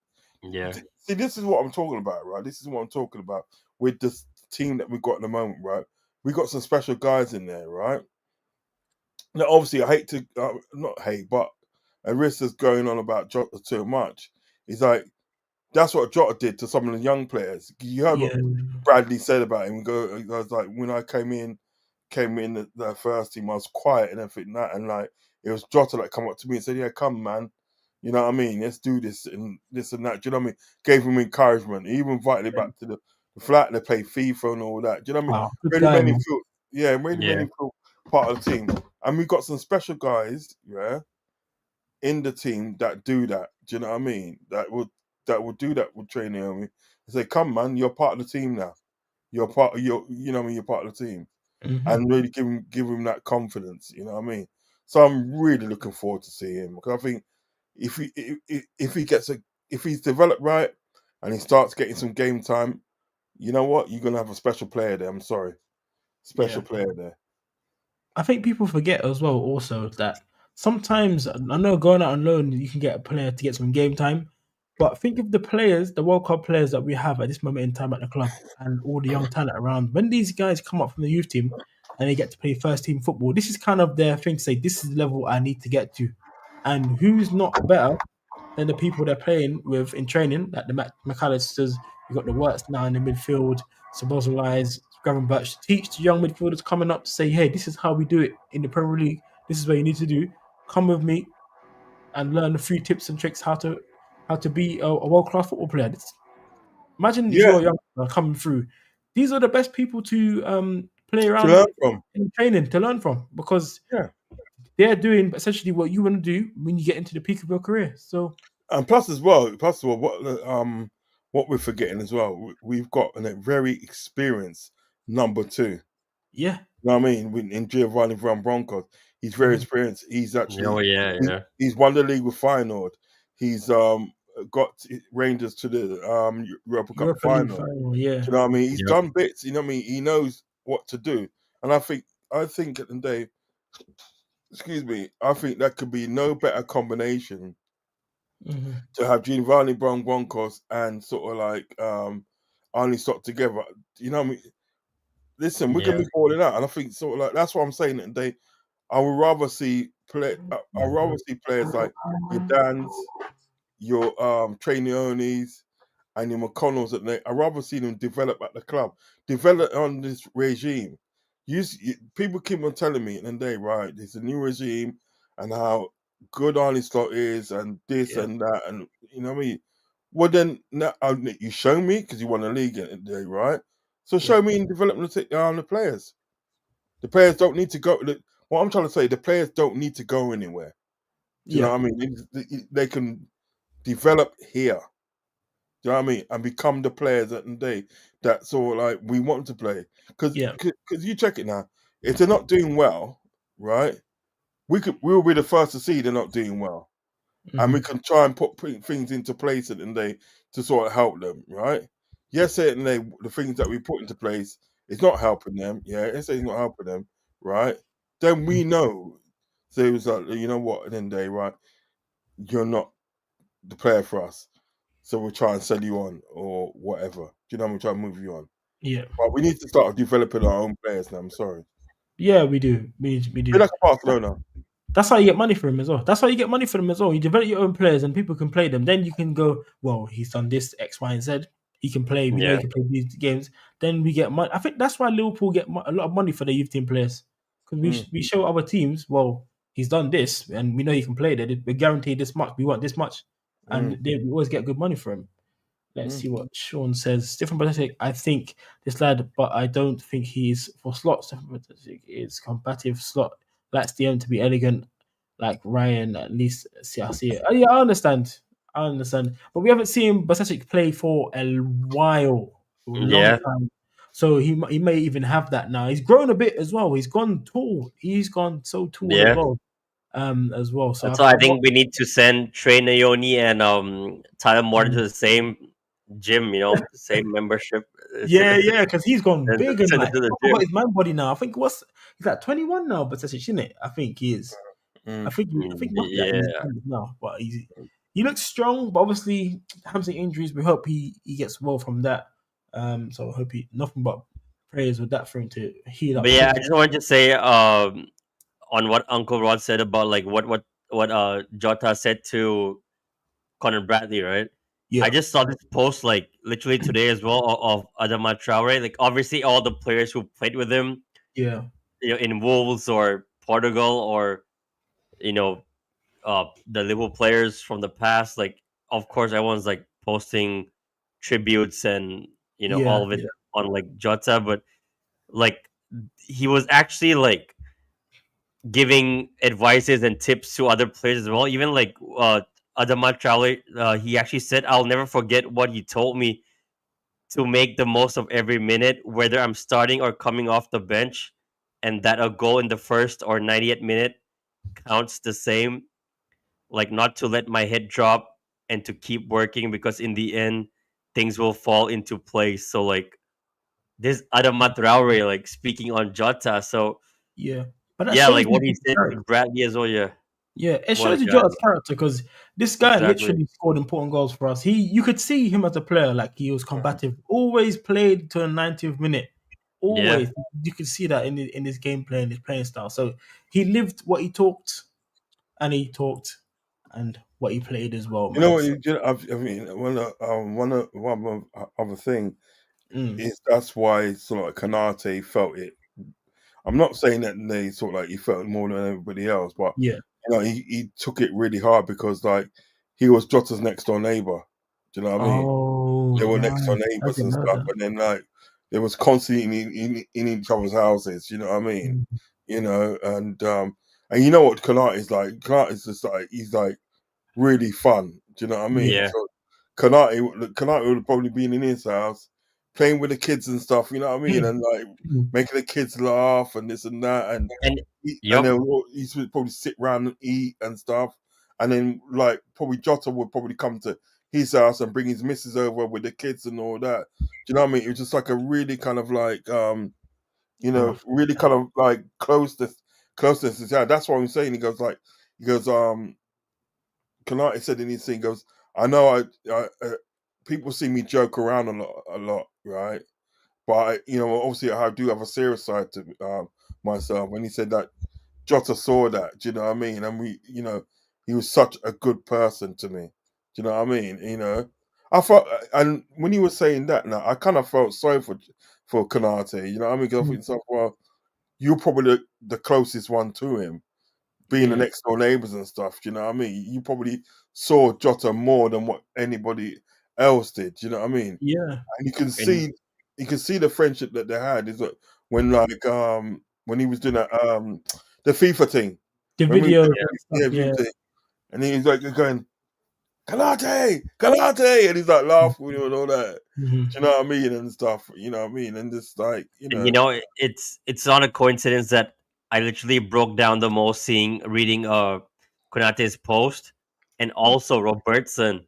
Yeah. See, this is what I'm talking about, right? This is what I'm talking about with this team that we've got at the moment, right? We got some special guys in there, right? Now, obviously, I hate to not hate, but Arista's going on about Jota too much. He's like, that's what Jota did to some of the young players. You heard what Yeah, Bradley said about him. He goes like, when I came in the first team, I was quiet and everything like that, and like it was Jota that come up to me and said, "Yeah, come, man. You know what I mean? Let's do this and this and that." Do you know what I mean? Gave him encouragement. He even invited him back to the flat. They play FIFA and all that. Do you know what I mean? wow, good Really guy, made him man. feel, yeah, really made Yeah. him feel part of the team. And we got some special guys, yeah, in the team that do that. Do you know what I mean? That would do that with training. I mean, say, "Come, man, you're part of the team now. You're part of you know what I mean, you're part of the team." Hmm. And really give him that confidence. You know what I mean? So I'm really looking forward to seeing him because I think if he gets if he's developed right and he starts getting some game time, you know what? You're gonna have a special player there. I'm sorry, Yeah. special player there. I think people forget as well also that sometimes I know going out on loan you can get a player to get some game time, but think of the players, the World Cup players that we have at this moment in time at the club and all the young talent around. When these guys come up from the youth team and they get to play first team football, this is kind of their thing to say this is the level I need to get to. And who's not better than the people they're playing with in training, like the McAllisters, you got the Worts now in the midfield, Sabozalais, Gravenberch, to teach the young midfielders coming up to say, hey, this is how we do it in the Premier League. This is what you need to do. Come with me and learn a few tips and tricks how to be a world class football player. Imagine if Yeah, you're young coming through. These are the best people to play to around learn from. in training to learn from because Yeah, they're doing essentially what you want to do when you get into the peak of your career. So and plus as well, what we're forgetting as well, we've got a very experienced number two. yeah. You know what I mean? In Giovanni Van Broncos, he's very Mhm. experienced. He's Oh actually yeah, yeah, he's won the league with Feyenoord. He's got Rangers to the Europa Cup Europa League final. final, Do yeah. you know what I mean? He's yep, done bits. You know what I mean? He knows what to do, and I think at the end of the day, excuse me, I think that could be no better combination Mhm. to have Giovanni Broncos and sort of like Arnie Slot together. You know what I mean? Listen, we're gonna yeah, be balling out, and I think sort of like that's what I'm saying. That they, I would rather see play. I would rather see players like your Dans, your Trainionis, and your McConnells. I'd rather see them develop at the club, develop on this regime. People keep on telling me, and they right, there's a new regime, and how good Arnie Slot is, and this Yeah, and that, and you know what I mean. Well, then now, you show me because you won a league at the day, right? So yeah, show me in development the players. The players don't need to go. What I'm trying to say, the players don't need to go anywhere. Do you know yeah, what I mean? They can develop here. Do you know what I mean? And become the players at the day that sort of like we want to play. Because yeah. you check it now. If they're not doing well, right? We'll be the first to see they're not doing well, and we Mhm. can try and put things into place at the day to sort of help them, right? Yes, certainly the things that we put into place is not helping them. Yeah, it's not helping them, right? Then we know. So it was like, you know what? At the end of the day, right? You're not the player for us. So we'll try and sell you on or whatever. Do you know? We'll try and move you on. Yeah, But we need to start developing our own players now. I'm sorry. yeah. We do, we Be do. like a Barcelona. That's how you get money for him as well. That's how you get money for them as well. You develop your own players, and people can play them. Then you can go, well, he's done this X, Y, and Z. He can play. We know he yeah, can play these games. Then we get money. I think that's why Liverpool get a lot of money for their youth team players because Mm, we show other teams, well, he's done this, and we know he can play. That we're guaranteed this much. We want this much, and mm, we always get good money for him. Let's mm, see what Sean says. Stefan Pathetic, I think this lad, but I don't think he's for slot. Stefan Pathetic is combative slot. Likes the end to be elegant, like Ryan. At least see, I see it. Oh, yeah, I understand. I understand. But we haven't seen Pathetic play for a while, a long yeah, time. So he may even have that now. He's grown a bit as well. He's gone tall. He's gone so tall as yeah. well. As well. So So I what? think we need to send Trey Naoni and Tyler Morton to Mm. the same gym. You know, same membership. Yeah, yeah, because he's gone big and Send like it to the talk about gym. his man body now. I think he's like 21 now, but that's it, isn't it? I think he is. mm. I think he must be like in his Yeah, 20s now, but he looks strong, but obviously hamstring injuries. We hope he gets well from that. So I hope he nothing but prayers with that for him to heal but up yeah, I quickly. just wanted to say on what Uncle Rod said about like what Jota said to Conor Bradley, right? I Yeah, just saw this post like literally today as well of Adama Traore. Like obviously all the players who played with him, yeah, you know, in Wolves or Portugal or you know the Liverpool players from the past. Like of course everyone's like posting tributes and you know yeah, all of it yeah, on like Jota, but like he was actually like giving advices and tips to other players as well. Even like Adama Traore, he actually said, "I'll never forget what he told me to make the most of every minute, whether I'm starting or coming off the bench, and that a goal in the first or 90th minute counts the same. Like not to let my head drop and to keep working because in the end." things will fall into place. So like this Adamat Traore like speaking on Jota. So Yeah, but that yeah, shows like you what he his said to character. Bradley as well. Yeah, Yeah, it what a shows you guy. Jota's character because this guy Exactly. literally scored important goals for us. You could see him as a player, like he was combative. Always played to the 90th minute. Yeah, Always, you could see that in his gameplay and his playing style. So he lived what he talked, and what he played as well, You know man. what? So, I mean, one other thing mm, is that's why sort of like Kanate felt it. I'm not saying that they sort of like he felt it more than everybody else, but yeah. he took it really hard because like he was Jota's next door neighbor. Do you know what I mean? Oh, They were next door right. I neighbors didn't and know stuff, that. and then like they was constantly in each other's houses. You know what I mean? Mm, And you know what Kanate is like. Kanate is just like he's like really fun. Do you know what I mean? yeah. yeah, So Kanate would have probably been in his house playing with the kids and stuff. You know what I mean? Mm, And like mm, making the kids laugh and this and that, and and and yep, then he would probably sit around and eat and stuff. And then like probably Jota would probably come to his house and bring his missus over with the kids and all that. Do you know what I mean? It was just like a really kind of like oh, really kind of like closeness. Yeah, that's what I'm saying. He goes, Kanate said in his thing, he goes, I know people see me joke around a lot, right? But obviously I do have a serious side to myself. And he said that Jota saw that, do you know what I mean? And he was such a good person to me. Do you know what I mean? I felt, and when he was saying that, now I kind of felt sorry for Kanate. You know what I mean? Because I thought to mm, myself, well, you're probably the closest one to him, being the yeah, next door neighbors and stuff. Do you know what I mean? You probably saw Jota more than what anybody else did. Do you know what I mean? yeah. And and you can see the friendship that they had. Is that when he was doing that the FIFA thing. The When we videos yeah, and stuff. yeah, Yeah. FIFA thing. And he was like going, Kalate, Kalate, and he's like laughing and all that. Mhm. Do you know what I mean? And stuff, you know what I mean? And just like, and it's not a coincidence that I literally broke down the most reading Konate's post, and also Robertson.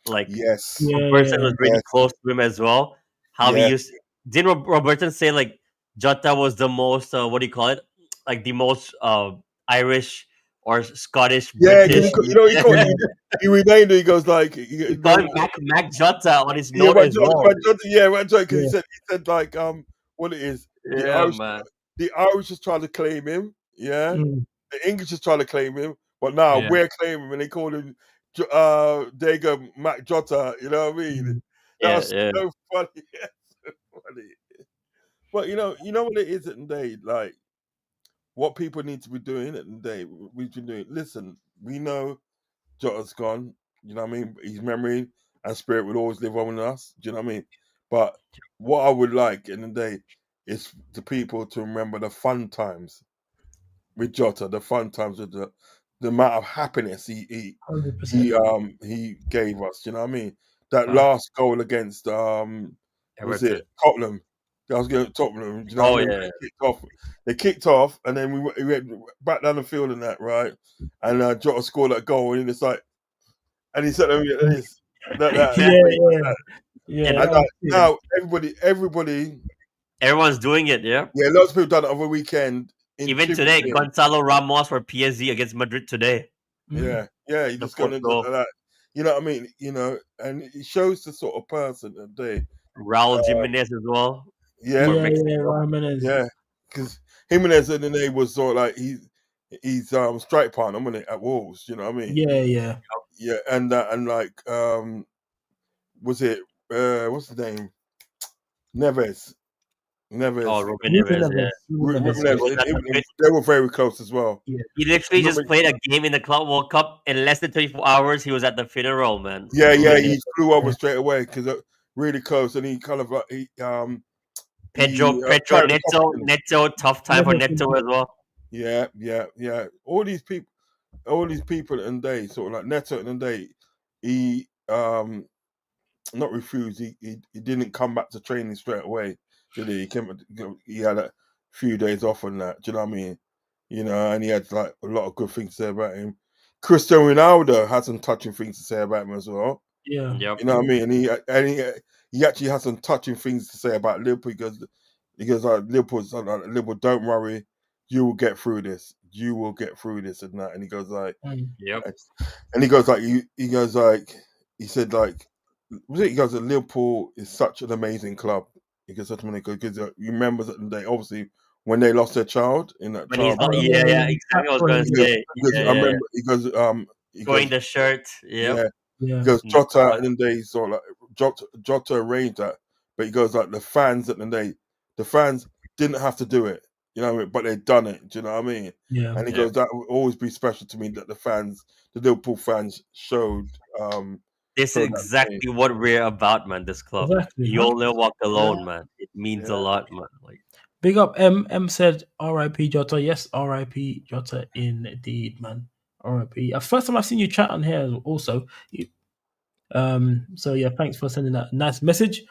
Like yes, Yeah, Robertson yeah. was really yes, close to him as well. How he yes. used didn't Robertson say like Jota was the most what do you call it? Like the most Irish or Scottish Yeah, because British. he renamed it. He goes like, He called him Mac Jota on his yeah, note as well. Right, because Yeah. he said like what it is. The Yeah, Irish man. the Irish is trying to claim him, yeah. Mm, The English is trying to claim him, but now Yeah, we're claiming him, and they call him Diego Mac Jota. You know what I mean? mm. That yeah, was yeah. so funny, yeah, so funny. But you know what it is at the day, like what people need to be doing at the day. We've been doing. Listen, we know Jota's gone. You know what I mean? His memory and spirit will always live on in us. Do you know what I mean? But what I would like in the day is the people to remember the fun times with Jota, the fun times with the amount of happiness he 100%. gave us. Do you know what I mean? That Ah, last goal against was it Everton. Tottenham? I was going to Tottenham. Do you know what Oh I mean? yeah, They kicked off, and then we went back down the field and that right. And Jota scored that goal, and it's like, and he said, "Oh yeah, this, that." yeah, exactly. yeah. Yeah, And And that was good. now everybody, everyone's doing it. Yeah. yeah, lots of people done it over the weekend in Even chipping today, in. Gonzalo Ramos for PSG against Madrid today. Mm, Yeah, you The just going fourth into goal. that. You know what I mean? And it shows the sort of person that they, Raul Jimenez as well yeah, for yeah, yeah. Mexico. Ryan Menez. yeah, because Jimenez and then they was sort of like he's strike partner, wasn't it, at Wolves? You know what I mean? Yeah, yeah. Yeah, and like was it what's the name? Neves, Oh, Neves, Ruben Ruben Neves. Yeah, Neves. Ruben Neves. he Yeah, Neves. was at the fit. They were very close as well. yeah. He literally Remember, just played a game in the Club World Cup in less than 24 hours. He was at the funeral, man. yeah, Ruben he Neves. flew over Yeah. straight away because really close, and he kind of he Pedro carried the Neto, company. Neto, tough time for Never Neto finished. as well. Yeah. All these people in the day, sort of like Neto in the day, he not refused. He didn't come back to training straight away. Did he? He had a few days off on that. Do you know what I mean? And he had like a lot of good things to say about him. Cristiano Ronaldo had some touching things to say about him as well. Yeah. Yep. You know what I mean? And he actually has some touching things to say about Liverpool. He goes like Liverpool, don't worry, you will get through this. You will get through this and that. And he goes like, Yep. and he goes like, he goes like, he said like, was it? He goes, Liverpool is such an amazing club. He goes, because you remember that they obviously when they lost their child in that When he's child. not, Oh yeah, yeah, yeah, exactly. What I was gonna He goes, say. Yeah, I yeah. remember. He Going goes, the shirt. Yep. yeah. He yeah, goes Mm, Jota, and then they sort of like Jota arranged that, but he goes like the fans at the fans didn't have to do it, you know what I mean? But they'd done it. Do you know what I mean? yeah. And he yeah. goes that will always be special to me that the Liverpool fans showed This is showed that to me. exactly what we're about, man. This club, man. Exactly. You'll never walk Yeah, alone, man. It means a yeah. lot, man. Like, Big up M said R.I.P. Jota. Yes, R.I.P. Jota indeed, man. R.I.P. First time I've seen you chat on here also. So yeah, thanks for sending that nice message.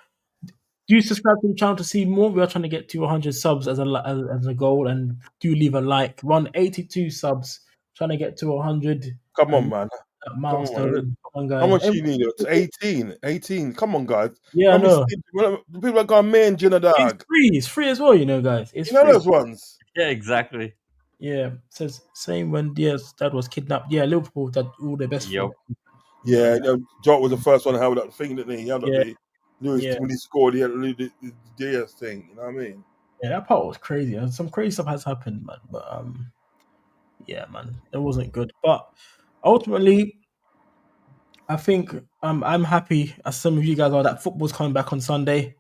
Do subscribe to the channel to see more. We are trying to get to 100 subs as a goal, and do leave a like. 182 subs, trying to get to 100 Come on, man. that Come on, man. milestone. Come on, How guys. much you need? It's 18. 18. Come on, guys. Yeah, I Don't be know. stingy. The people that got me and Gina It's dog. free. It's free as well, you know, guys. It's You know free. those ones. yeah, exactly. Yeah, says same when Diaz dad was kidnapped. Yeah, Liverpool did all their best Yep. for. Yeah, Jota was the first one to held up the thing, didn't he? He held up Yeah, the Lewis yeah, when he scored. He had the Diaz thing. You know what I mean? yeah. That part was crazy. And some crazy stuff has happened, man. But yeah, man, it wasn't good. But ultimately, I think I'm happy, as some of you guys are, that football's coming back on Sunday.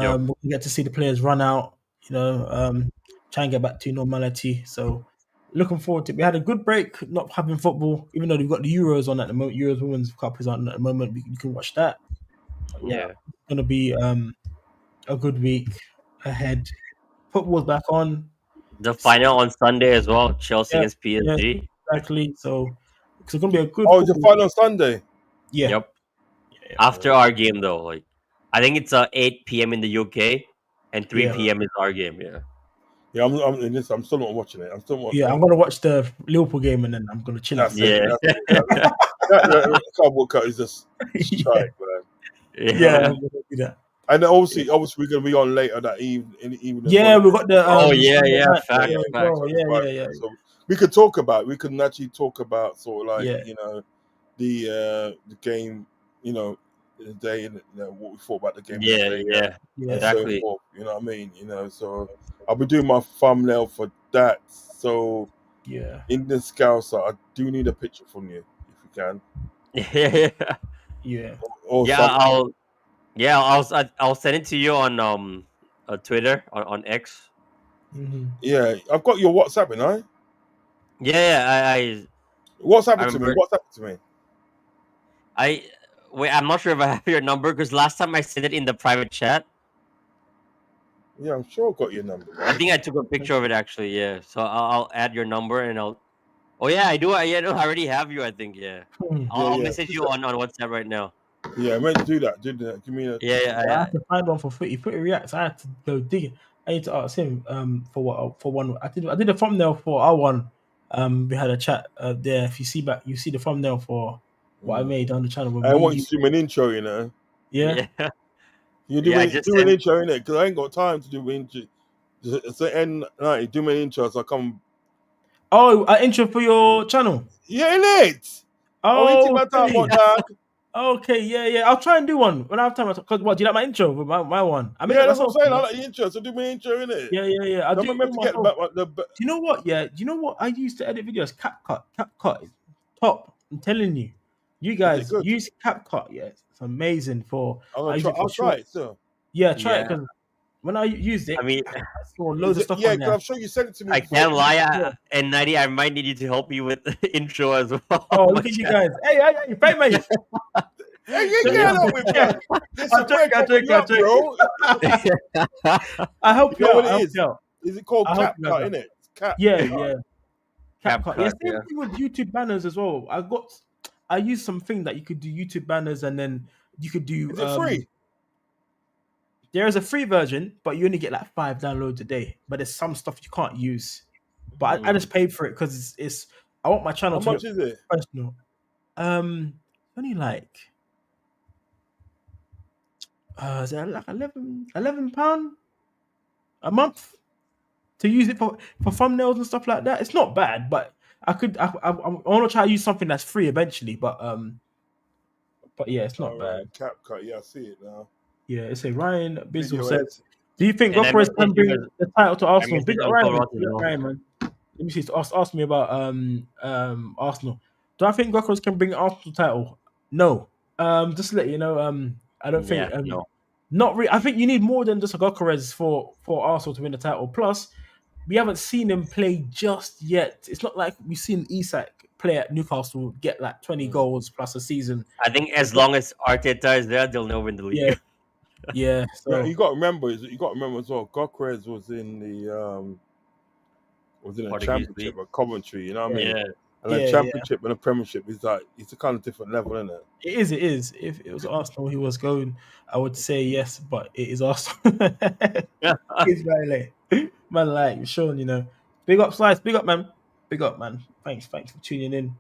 Yep. We get to see the players run out. You know, try and get back to normality. So looking forward to it. We had a good break not having football, even though we've got the Euros on at the moment. Euros Women's Cup is on at the moment. You can watch that. Yeah, Yeah. it's gonna be a good week ahead. Football's back on. The final on Sunday as well. Chelsea Yeah, against yeah, PSG. exactly. So it's gonna be a good Oh, it's a football. fight on Sunday. Yeah, Yep. yeah, After our game though, like I think it's 8 p.m. in the UK and 3 yeah, p.m. is our game. Yeah. Yeah, I'm still not watching it. I'm still yeah. watching. I'm gonna watch the Liverpool game and then I'm gonna chill out. That's it. Yeah. That's it. That cardboard cut is just yeah, shite, man. yeah. I'm yeah. gonna do that. And obviously, we're going to be on later that evening as Yeah, well. we got the Oh yeah, Sunday yeah. night Facts, yeah, as facts. well. Yeah, yeah, yeah, So we could talk about. We can actually talk about sort of like yeah, the game. The day and what we thought about the game Yeah, yesterday yeah. yeah, and so Exactly. forth. You know what I mean? So I'll be doing my thumbnail for that. So yeah, in the Scouser, I do need a picture from you if you can, Yeah. yeah. or Yeah, something. I'll send it to you on Twitter on X. Mm-hmm. Yeah, I've got your WhatsApp, and Yeah, yeah, WhatsApp I it to me. remember. WhatsApp it to me. I wait. I'm not sure if I have your number because last time I sent it in the private chat. Yeah, I'm sure I've got your number, I man. think I took a picture of it actually. Yeah, so I'll add your number and I'll. Oh yeah, I do. Yeah, no, I already have you. I think. Yeah, Yeah, I'll yeah. message Just, you on WhatsApp right now. yeah, I meant to do that. Do that. Give me a Yeah, picture. yeah, I had to find one for Footy. Footy reacts. I had to go dig. I need to ask him for one. I did a thumbnail for our one. We had a chat there. If you see back, you see the thumbnail for what I made on the channel with I me. want you to do an intro, Yeah. yeah. You Yeah, I just do an sent. intro, innit? Because I ain't got time to do an intro. So end night, do my intro so I come. Oh, an intro for your channel. Yeah, innit? Oh, you think Oh, my time okay. about dog? Okay, yeah, yeah. I'll try and do one when I have time. Because what? Do you like my intro with my one? I made Yeah, it that's what I'm myself. saying. I like the intro, so do my intro, innit? Yeah, yeah, yeah. I'll I'm do not it meant to get myself. the Do you know what? Yeah. Do you know what I used to edit videos? CapCut. CapCut is top. I'm telling you. You Is it guys good? use CapCut. Yeah, it's amazing for. I use it for I'll try short. it. So Yeah, try it Yeah, because when I used it, I mean, I saw loads of stuff yeah, on because there. I'm sure you sent it to me I before. can't lie. Yeah. And 90, I might need you to help me with the intro as well. Oh, on my look at you channel. guys. Hey, fake mate. Hey, you Yeah, can't help me, yeah. bro. Listen, I'm we're joking. I'm helping joking. you I'm out, bro. I You help you know out. what I it help is? you out. Is it called I help you guys CapCut, out. innit? It's Cap. Yeah, Yeah. yeah. CapCut. Yeah, CapCut, same yeah. thing with YouTube banners as well. I used something that you could do YouTube banners and then you could do Is it free? there is a free version, but you only get like 5 downloads a day. But there's some stuff you can't use. But I Mm. just paid for it because it's I want my channel How to much look is it? professional. Only like Is it like 11 £11 a month to use it for thumbnails and stuff like that? It's not bad, but I want to try to use something that's free eventually. But yeah, it's not All bad. right, CapCut. Yeah, I see it now. Yeah, it's a Ryan Bizzle Video said. edit. Do you think And I Gokares messaged can you bring guys. the title to I Arsenal? Big messaged up Uncle Ryan, man. Ross as Big up well. Ryan, man. Let me see. Ask me about Arsenal. Do I think Gokares can bring Arsenal title? No. Just to let you know, I don't think Yeah, no. not really. I think you need more than just a Gokares for Arsenal to win the title. Plus, we haven't seen him play just yet. It's not like we've seen Isak play at Newcastle get like 20 goals plus a season. I think as long as Arteta is there, they'll never win the Yeah, league. yeah. Yeah, So you got to remember as well. Gokrez was in a Portuguese championship league. at Coventry. You know what I mean? Yeah. And a yeah. championship and a Premiership is like it's a kind of different level, isn't it? It is. It is. If it was Arsenal he was going, I would say yes, but it is Arsenal. Yeah. It's right man, like Sean, big up, Slice, big up, man, big up, man. Thanks for tuning in.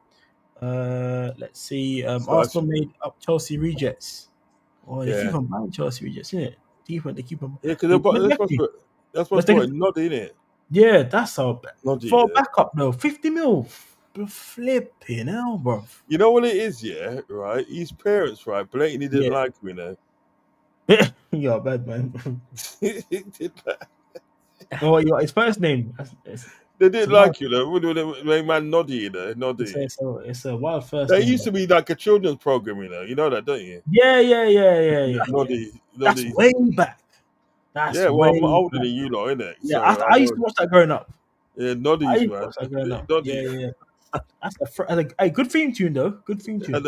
Let's see. Slice. Arsenal made up Chelsea rejects. Oh, they keep Yeah. on buying Chelsea rejects, isn't it? They keep on. Yeah, because that's what's Let's put Noddy in it. Yeah, that's all. Noddy. For Yeah. backup though, 50 mil. Flipping hell, bro. You know what it is, yeah, right? His parents, right, blatantly didn't Yeah. like him, you know. You're a bad man. He did that. Oh, his first name. They didn't like you, though. The man Noddy, you know, Noddy. It's a wild first That name. used to be like a children's program, you know. You know that, don't you? Yeah. Noddy. That's way back. Yeah, well, I'm older than you, lot, innit? Yeah, So I used to watch that growing up. Yeah, I Noddy's, used to man. watch that growing up. Noddy. Yeah. That's a good theme tune, though. Good theme tune.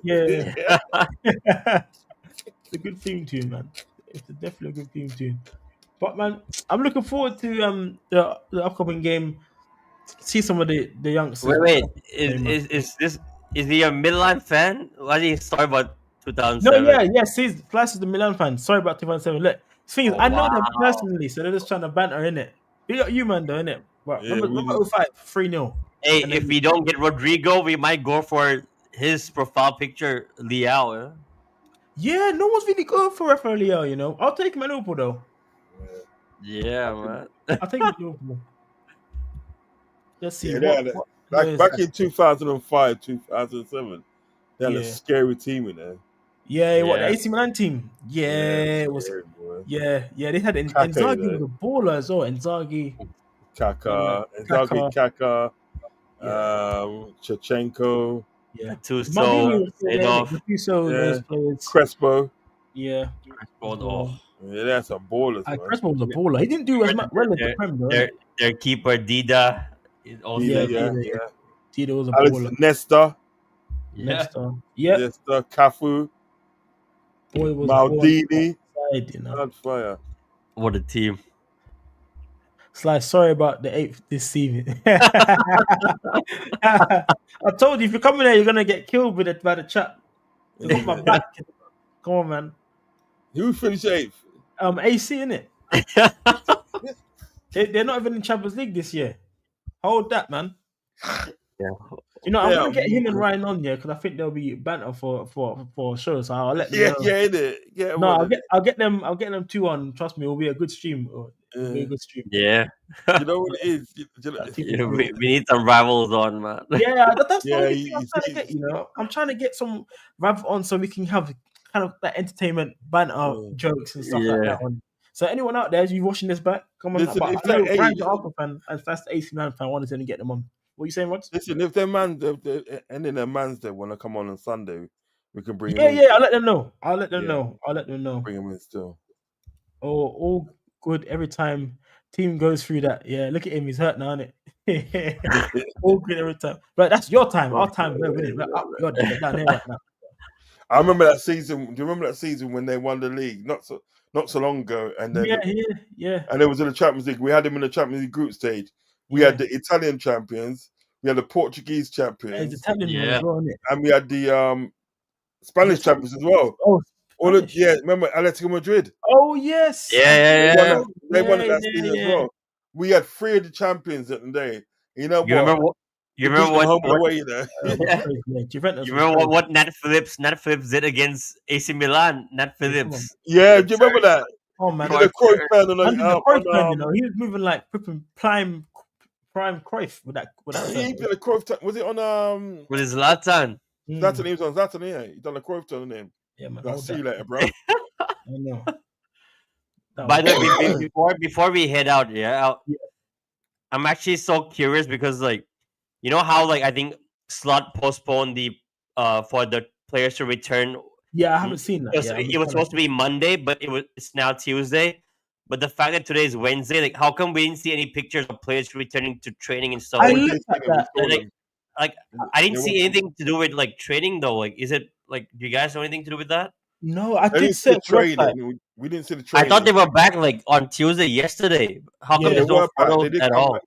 Yeah. It's a good theme tune, man. It's definitely a good theme tune. But man, I'm looking forward to the upcoming game. See some of the youngsters. Wait. Is he a Milan fan? Why did he start about No, 2007? yeah. See, Flash is the Milan fan. Sorry about 2007. Look, thing is, Oh, I know them wow. personally, so they're just trying to banter in it. Big up you, man, though, innit? But Yeah, remember 05, 3-0. Hey, And if then- we don't get Rodrigo, we might go for his profile picture, Liao. Yeah, no one's really going for Rafael Leao, I'll take him at Liverpool, though. Yeah, man. I'll take him at Liverpool. Let's see. Yeah, back in 2005, 2007, they had a scary team in there. Yeah, what, the Yeah. AC Milan team? Yeah, it was. scary, boy. Yeah, they had Kaka, Inzaghi was a baller as well. Inzaghi. Kaka, Chechenko, Yeah. Gattuso, Maldini was still there, Seedorf. Gattuso, Yeah. those players. Crespo. Yeah. Oh, Yeah, that's some ballers, man. Crespo was a baller. He didn't do as much well as the Prem, though. their keeper Dida is also Yeah. Tito was a Alex baller. Nesta, Nesta. Yep. Nesta, Cafu, Boy was Maldini. side, On fire. What a team. Slice, sorry about the 8th this season. I told you, if you're coming there, you're gonna get killed by the chat. They got my back. Come on, man. Who finished 8th? AC, innit? They're not even in Champions League this year. Hold that, man. Yeah. I'm gonna get him and Ryan on here because I think there'll be banter for sure. So I'll let them know. Yeah, innit? Yeah, No, I'll get them two on. Trust me, it'll be a good stream. It'll be a good stream. Yeah. You know what it is? We need some rivals on, man. Yeah, that's the Yeah, only thing I'm trying to get. I'm trying to get some rival on so we can have kind of that entertainment banter jokes and stuff like that on. So anyone out there, if you're watching this back, come on. Listen, but if I know they- Brian's an Arsenal fan and that's the AC Milan fan. I wanted to get them on. What are you saying, Rod? Listen, if their man, any of their mans that want to come on Sunday, we can bring them in. Yeah, I'll let them know. Bring them in still. All good every time team goes through that. Yeah, look at him. He's hurt now, isn't it? All good every time. But that's your time. Our time, we're winning. We're up. You're down here right now. I remember that season. Do you remember that season when they won the league? Not so long ago. And then yeah. And it was in the Champions League. We had them in the Champions League group stage. We had the Italian champions. We had the Portuguese champions. It's Italian one as well, isn't it? And we had the Spanish champions as well. Oh, remember Atletico Madrid? Oh yes. Yeah. They won it that season as well. We had 3 of the champions at the day. You know what? You He beat remember them home and what away, you know. Yeah. Juventus You was remember crazy. what Nat Phillips did against AC Milan? Nat Yeah, come on. Phillips. Yeah, do you remember that? Oh He man, did a Cruyff turn on, man did the Cruyff turn. You know, on he was moving like flipping prime Cruyff with that turn. he did a Cruyff turn. Was it on With his Zlatan. Zlatan? He was on Zlatan, yeah. He done a Cruyff turn on him. Yeah, man. Like, Hold see you that. later, bro. I know. That By was the way, before we head out, Yeah. I'm actually so curious because like, you know how like I think Slot postponed the for the players to return. Yeah, I haven't seen that. Because Yeah, it was supposed to be Monday, but it's now Tuesday. But the fact that today is Wednesday, like how come we didn't see any pictures of players returning to training and stuff? I We looked did at see them, we that. saw Like, them. like I didn't There see was- anything to do with like training though. Like, is it like do you guys know anything to do with that? No, I They did didn't see the search website. training. We didn't see the I training. thought they were back like on Tuesday yesterday. How come Yeah, They there's no were back. photos They did at come all? back.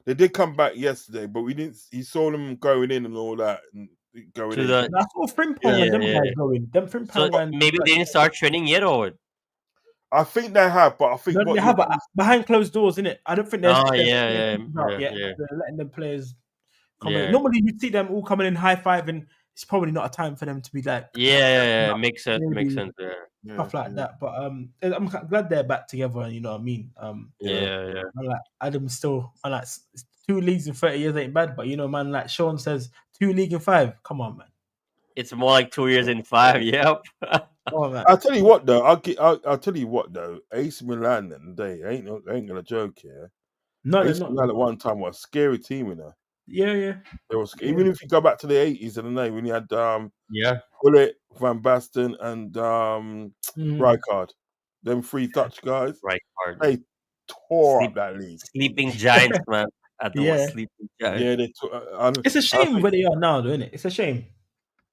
They did come back yesterday, but we didn't. He saw them going in and all that, and going To in. the I saw Frimpong Yeah. and them Yeah, guys yeah. going. Them Frimpong So and maybe they didn't start training yet, or what? I think they have, but I think no, what they have it behind closed doors, innit? I don't think they're Oh they're yeah, out yeah, yet. yeah, They're letting them players come in. yeah, Normally, you see them all coming in high five, and it's probably not a time for them to be like yeah. Makes sense. Makes maybe sense. Yeah, yeah, stuff like that. But I'm glad they're back together. You know what I mean? yeah. Man, like Adam's still man, like 2 leagues in 30 years ain't bad, but you know, man, like Sean says, 2 league in 5. Come on, man. It's more like 2 years in 5. Yep. Come on, man. I'll tell you what though. I'll tell you what though. AC Milan and they ain't gonna joke here. No, they're AC not. Milan at one time was a scary team, you know. Yeah. It was even if you go back to the 80s and the day when you had Yeah. Bullet, Van Basten, and Mhm. Rijkaard, them three Dutch guys, Right card. they tore Sleep- up that league. Sleeping Giants, man. At the Yeah. Sleeping Giants. Yeah, they took. It's a shame where they are now, though, isn't it? It's a shame.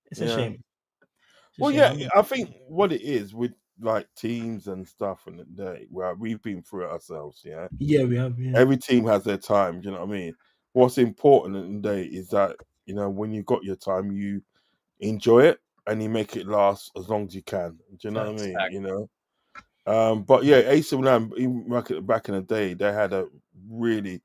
It's a Yeah. shame. It's a Well, shame. yeah, I mean, I think what it is with like teams and stuff, and well, we've been through it ourselves. Yeah, yeah, we have. Yeah. every team has their time. Do you know what I mean? What's important in the day is that when you got your time, you enjoy it and you make it last as long as you can. Do you know what I mean? Exactly. But yeah, AC Milan, even back in the day, they had a really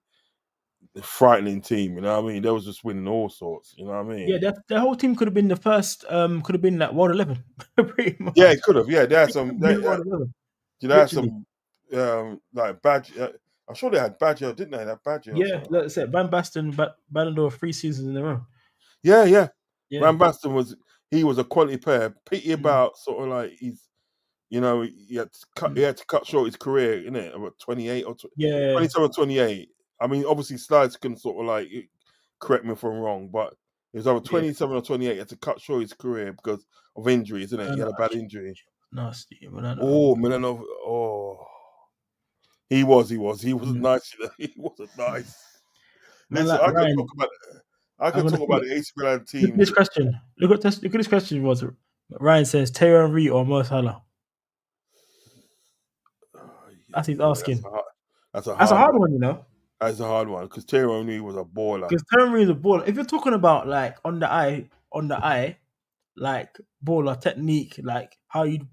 frightening team. You know what I mean? They was just winning all sorts. You know what I mean? Yeah, the whole team could have been the first. Could have been like World 11. Pretty much. Yeah, it could have. Yeah, they had some. Been World 11. They had Literally. some like Badger. I'm sure they had Badger, didn't they? That Badger. Yeah, like I said, Van Basten, Ballon d'Or 3 seasons in a row. Yeah. Yeah. Van Basten was a quality player. Pity about sort of like he had to cut short his career, innit? About 28 or 27, 28. I mean, obviously, Slides can sort of like correct me if I'm wrong, but it was either 27 or 28. He had to cut short his career because of injuries, innit? He had a bad injury. Nasty. Milanov. Oh, he wasn't nice. He wasn't nice. Listen, like I could Ryan, talk about. I could talk about the AC Milan team. Look at this question. Look at this question. Was Ryan says Thierry Henry or Mo Salah? That's he's asking. That's a hard one, you know. That's a hard one because Thierry Henry was a baller. Because Thierry Henry is a baller. If you're talking about like on the eye, like baller technique, like how you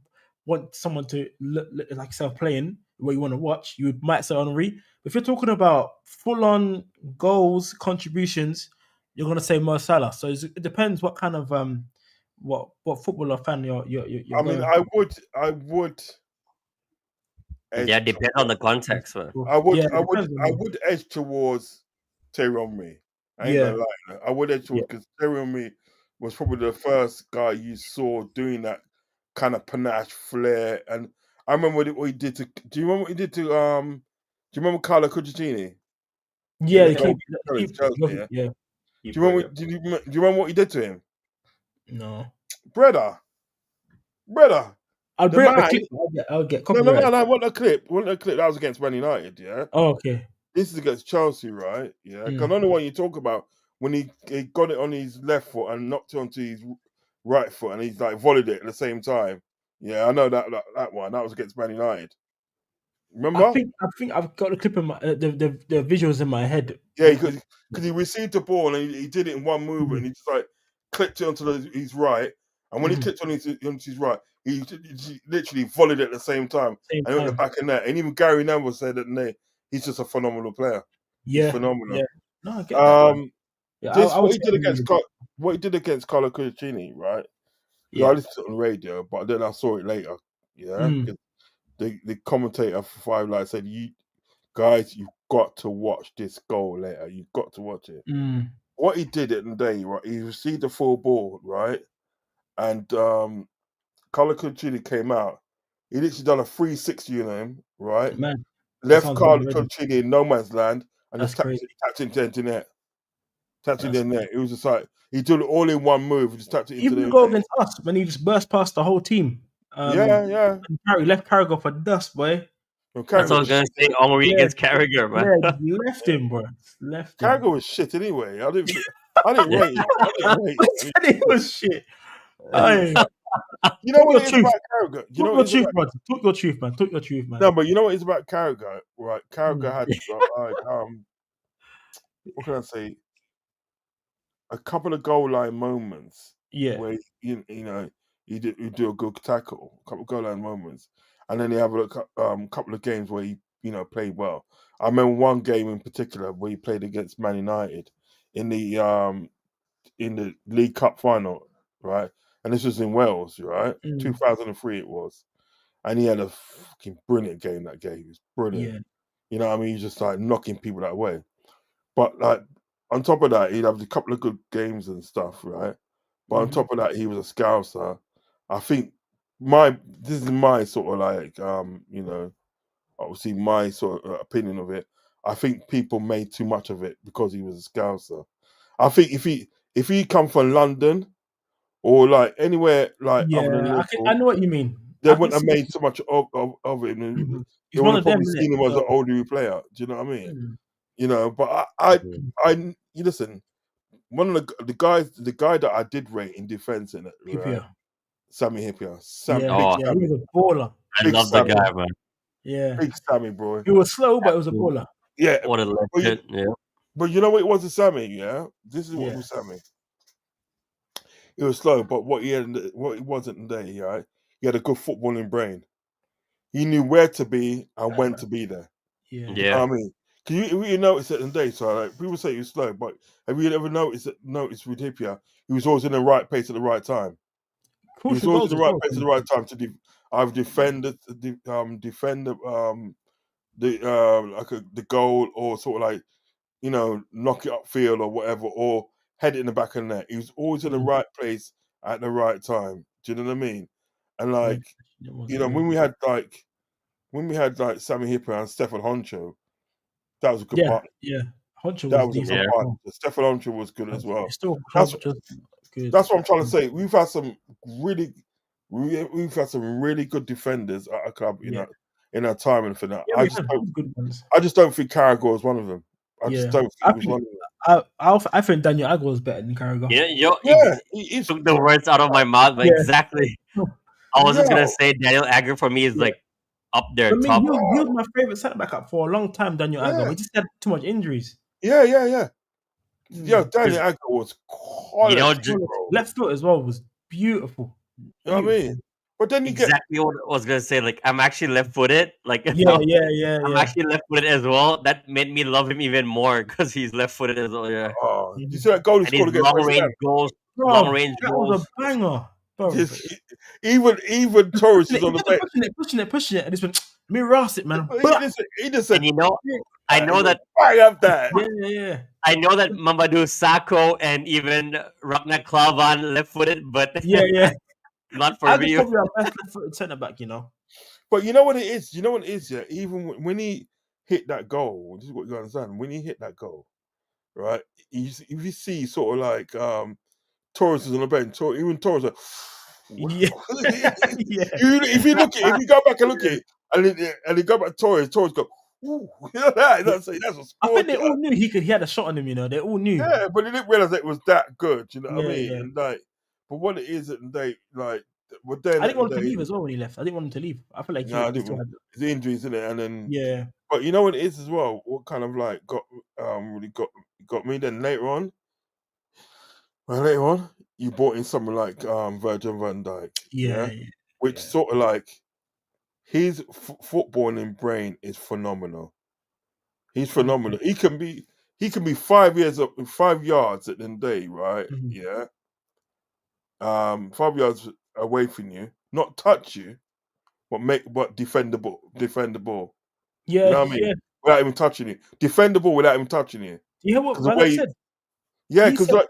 want someone to look like yourself playing, what you want to watch, you might say Henry. If you're talking about full on goals, contributions, you're gonna say Mo Salah. So it depends what kind of what footballer fan you're I mean, I would. Yeah, depends on the context, man. I would edge towards Thierry Henry. I ain't gonna lie. I would edge towards because Thierry Henry was probably the first guy you saw doing that kind of panache, flair, and I remember what he did to. Do you remember what he did to? Do you remember Carlo Cugini? Yeah, Do you remember what he did to him? No, brother. I'll bring up the clip. I'll get copyright. No, what a clip. That was against Man United, yeah? Oh, okay. This is against Chelsea, right? Yeah. Because I know the one you talk about when he got it on his left foot and knocked it onto his right foot and he's like volleyed it at the same time. Yeah, I know that one. That was against Man United. Remember? I think I've got the clip in my the visuals in my head. Yeah, because he received the ball and he did it in one move and he just like clicked it onto his right. And when he clicked onto his right, he literally volleyed it at the same time. And he went the back of net. And even Gary Neville said that he's just a phenomenal player. Yeah, he's phenomenal. Yeah. No, I get that. Yeah, This I would what he say did I agree against with you. what he did against Carlo Cucini, right? Because I Yeah. listened to it on radio, but then I saw it later. Yeah, Mm. 'cause the commentator for Five Live said, "You guys, you've got to watch this goal later. You've got to watch it." Mm. What he did at the day, right? He received the full ball, right, and Carlo Cucini came out. He literally done a 360 on him, right? Man, that Left sounds good Carlo already. Cucini in no man's land and That's just crazy. tapped into the net. Tapped into That's the net. It was just like he did it all in one move. He just tapped it into even the the goal net. against us when he just burst past the whole team. Yeah, yeah. And left Carragher for dust, boy. No, That's Carragher what I was was gonna say. shit. Henri Yeah, against Carragher, man. yeah, just left him, bro. Just left him. Carragher was shit anyway. I didn't rate him. I didn't rate him. I mean, Said it was shit. Aye. you know Talk what your it is truth. about Carragher? You know Talk what your it is truth, about bro. Talk your truth, man. Talk your truth, man. no, but you know what it is about Carragher, right? Carragher Mm. had like what can I say? A couple of goal line moments Yeah. where you know you do a good tackle, a couple of goal line moments, and then you have a couple of games where he played well. I remember one game in particular where he played against Man United in the League Cup final, right? And this was in Wales, right? Mm. 2003 it was, and he had a fucking brilliant game. That game, he was brilliant. Yeah. You know what I mean? He's just like knocking people that way. But like on top of that, he'd have a couple of good games and stuff, right? But on Mhm. top of that, he was a scouser. I think this is my sort of like obviously my sort of opinion of it. I think people made too much of it because he was a scouser. I think if he come from London or like anywhere like other than Yeah. I Liverpool, know what you mean. they I can wouldn't have see made so much of it. Mhm. They He's would one have of them, probably innit? seen him as an So older player. Do you know what I mean? mm. But Mhm. you listen. One of the guy that I did rate in defense in it, right? Hippier. Sammy Hippier, Yeah, Big Oh, yeah. He Sammy, was a baller. I Big love the Sammy, guy, man. Yeah. Big Sammy, bro. He was slow, but he was a baller. Yeah, What a but legend. Yeah. you know what it was with Sammy, yeah. This is what Yeah. was Sammy. He was slow, but what he wasn't today, right? He had a good footballing brain. He knew where to be and when to be there. Yeah. You know Yeah. what I mean? Can you really notice it in the day? So like people say he was slow, but have you ever noticed with Hippier, he was always in the right place at the right time. He was Crucial always in goals the as right well. place at the right time to either defend the goal or sort of like knock it upfield or whatever or head it in the back of the net. He was always in the Mm. right place at the right time. Do you know what I mean? And Yeah. like It was crazy. when we had like Sammy Hipper and Stefan Honcho, that was a good Yeah. part. Yeah. Honcho That was was a good decent Yeah. as part. well. Stefan Honcho was good as But well. still, That's just good. that's what I'm trying to say. Really, we've had some really good defenders at our club Yeah. in our time and for that. Yeah, we have good ones. I just don't think Carragher was one of them. I just Yeah. don't think I he was think one of them. I think Daniel Agüero was better than Carragher. Yeah, You took the words out of my mouth, but Yeah. exactly. I was just gonna yo, say Daniel Agger for me is Yeah. like up there, For me, top. he was my favorite centre back up for a long time, Daniel Agüero. yeah, He just had too much injuries. yeah, yeah, yeah. Yo, Mm. Daniel 'Cause, Agger was you know, quality, bro. Left foot as well was beautiful. You know what I mean? But then you get exactly what I was gonna say. Like, I'm actually left-footed. Like, Yeah, yeah, yeah, I'm yeah. actually left-footed as well. That made me love him even more because he's left-footed as well. Yeah, you Mhm. see that goal he and his scored against West Ham? long Bro, range that was goals. a banger. Bro, Even Torres pushing is it, on he the kept bench. pushing it, and just went, let me ras it, man. He Blah! just And said, you know, I he know went, that bang up that. Yeah, yeah, yeah. I know that Mamadou Sakho and even Ragnar Klavan left-footed, but Yeah, yeah. not for I was me. probably our best left-footed centre back, you know. But you know what it is? You know what it is, yeah? Even when he hit that goal, this is what you understand. When he hit that goal, right? If you see sort of like Torres is on the bench, even Torres like, Yeah, yeah. if you go back and look at it, and you go back to Torres go, ooh, that's a I think they sport. all knew he had a shot on him, you know. They all knew. Yeah, but he didn't realize it was that good. You know what I Yeah, mean? yeah. And like, but what it is at the day, like, but then I at didn't the want him to day, leave as well when he left. I didn't want him to leave. I feel like no, I he still didn't. had. It's injuries in it, and then, Yeah, but you know what it is as well. What kind of like really got me then later on. Well, later on, you brought in someone like Virgil van Dijk, yeah, yeah, yeah, which yeah. sort of like his footballing brain is phenomenal. He's Mm. phenomenal. He he can be 5 yards at the end of the day, right? Mhm. Yeah. 5 yards away from you, not touch you, but defend the ball. You Yeah, know what I mean? yeah. Without even touching you. Defend the ball without even touching you. You hear what Because the Van Dijk way, said? yeah, He because said, like,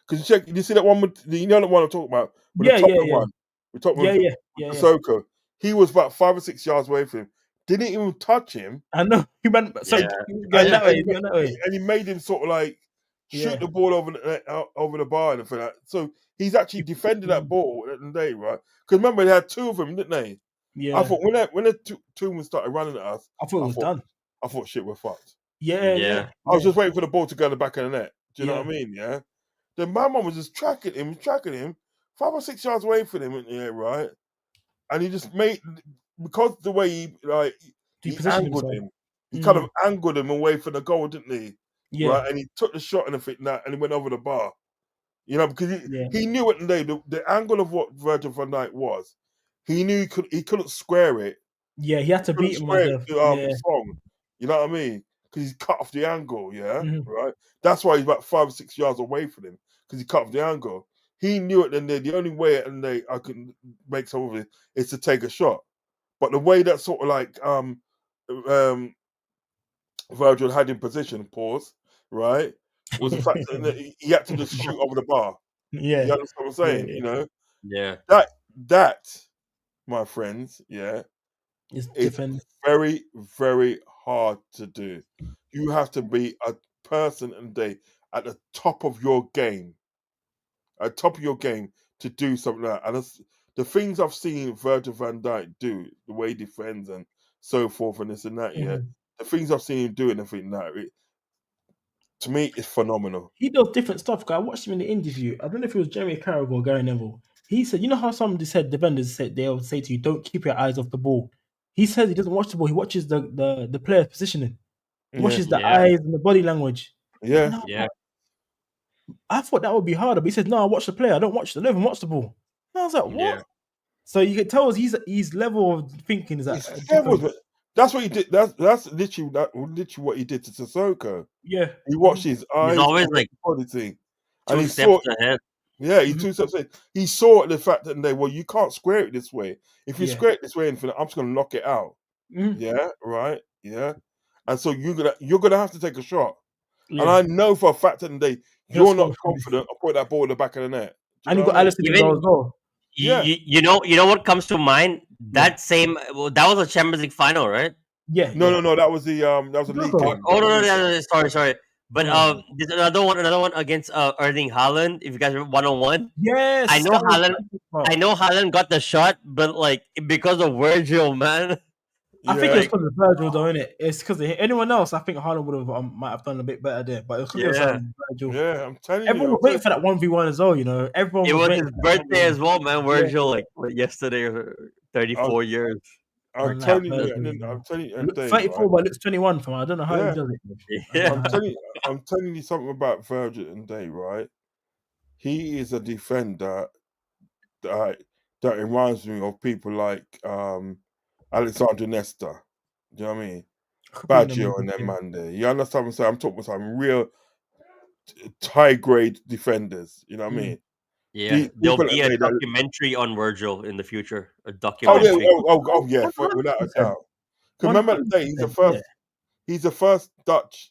because check, you see that one with, you know the one I'm talking about, with the yeah, yeah, Tottenham yeah, one, the Tottenham yeah, with yeah, yeah, yeah. Sissoko. He was about 5 or 6 yards away from him. Didn't even touch him, I know. He went. Sorry, Yeah. he was going and, Yeah. that way. He was going that way. and he made him sort of like shoot Yeah. the ball over the bar and everything like that. So he's actually defending that Mm. ball at the end of the day, right? Because remember they had two of them, didn't they? I Yeah. thought when the two of them started running at us, I thought it I was thought done. I thought shit, we're fucked. Yeah, yeah, Yeah. I was yeah, just waiting for the ball to go in the back of the net. Do you know yeah. what I mean? Yeah. Then my mum was just tracking him, 5 or 6 yards away from him, yeah, right? And he just made, because the way He he positioned angled himself. him, he kind of Mm. angled him away from the goal, didn't he? Yeah, Right? And he took the shot and everything that, and he went over the bar. You know, because yeah, he knew at the day the angle of what Virgil van Dijk was, he knew he couldn't square it. yeah. He had to Couldn't beat him on square it the. to Yeah. Song. You know what I mean? Because he's cut off the angle, yeah, Mhm. right. That's why he's about 5 or 6 yards away from him because he cut off the angle. He knew it, and the only way I could make some of it is to take a shot. But the way that sort of like um Virgil had in position, pause, right, was the fact that he had to just shoot over the bar. Yeah, You understand what I'm yeah, saying? yeah. You know Yeah. that, my friends, yeah, It's it's defend. very, very hard to do. You have to be a person and day at the top of your game, to do something like that. And the things I've seen Virgil van Dijk do, the way he defends and so forth, and this and that, yeah, Mhm. the things I've seen him do and everything that, to me, is phenomenal. He does different stuff. 'Cause I watched him in the interview. I don't know if it was Jeremy Carragher or Gary Neville. He said, you know how some said defenders said they'll say to you, "Don't keep your eyes off the ball." He says he doesn't watch the ball. He watches the player's positioning. He Yeah, watches the Yeah. eyes and the body language. yeah. And Yeah. I thought that would be harder, but he said, "No, I watch the player. I don't even watch the ball." And I was like, Yeah. "What?" So you can tell his level of thinking is It's levels, different. but that's what he did. That's literally what he did to Sissoko. Yeah. He watched his He's eyes always and like body thing, and 2 he steps saw. ahead. Yeah, he Mhm. 2 steps in. He saw the fact that well, you can't square it this way. If you Yeah. square it this way, infinite, I'm just gonna knock it out. Mhm. Yeah, right. Yeah, and so you're gonna have to take a shot. And Yeah. I know for a fact that day He'll you're not score from confident of putting that ball in the back of the net. Do you and know he what got I mean? Alisson to Even go as well. Yeah, you know what comes to mind? Yeah. That same well, that was a Champions League final, right? Yeah, no, yeah. no, no. That was a league Sissoko. Or, game. That oh was no, a no, league game. no, no, sorry. But No. there's another one against Erling Haaland. If you guys remember 1-on-1, I Yes, know that was Haaland. I know Haaland got the shot, but like because of Virgil, man. I think it Yeah, was Like because of Virgil, though, innit? It's because of anyone else. I think Haaland would have might have done a bit better there, but it was because it was yeah, Virgil. yeah. I'm telling you. Everyone I'm was telling waiting for that 1v1 as well. You know, everyone it was was waiting his for that birthday 1v1. as well, man. Yeah, Virgil, like what, yesterday, or I'm, 34 years. I'm man, like telling you, Virgil, and you then I'm know, telling you, and look Dave, right? 34, but looks 21. From I don't know how he Yeah, does it. I don't Yeah, know how. I'm telling you something about Virgil and Day, right? He is a defender that that reminds me of people like Alexander Nesta. Do you know what I mean? Could be in the Baggio movie. and them Yeah, man there. You understand what I'm saying? I'm talking about some real high grade defenders. You know what I mm. mean? yeah. There'll People be that a day that documentary on Virgil in the future. A oh yeah, documentary. oh yeah, without a 100%, doubt. Because remember the day 100%. Yeah, he's the first Dutch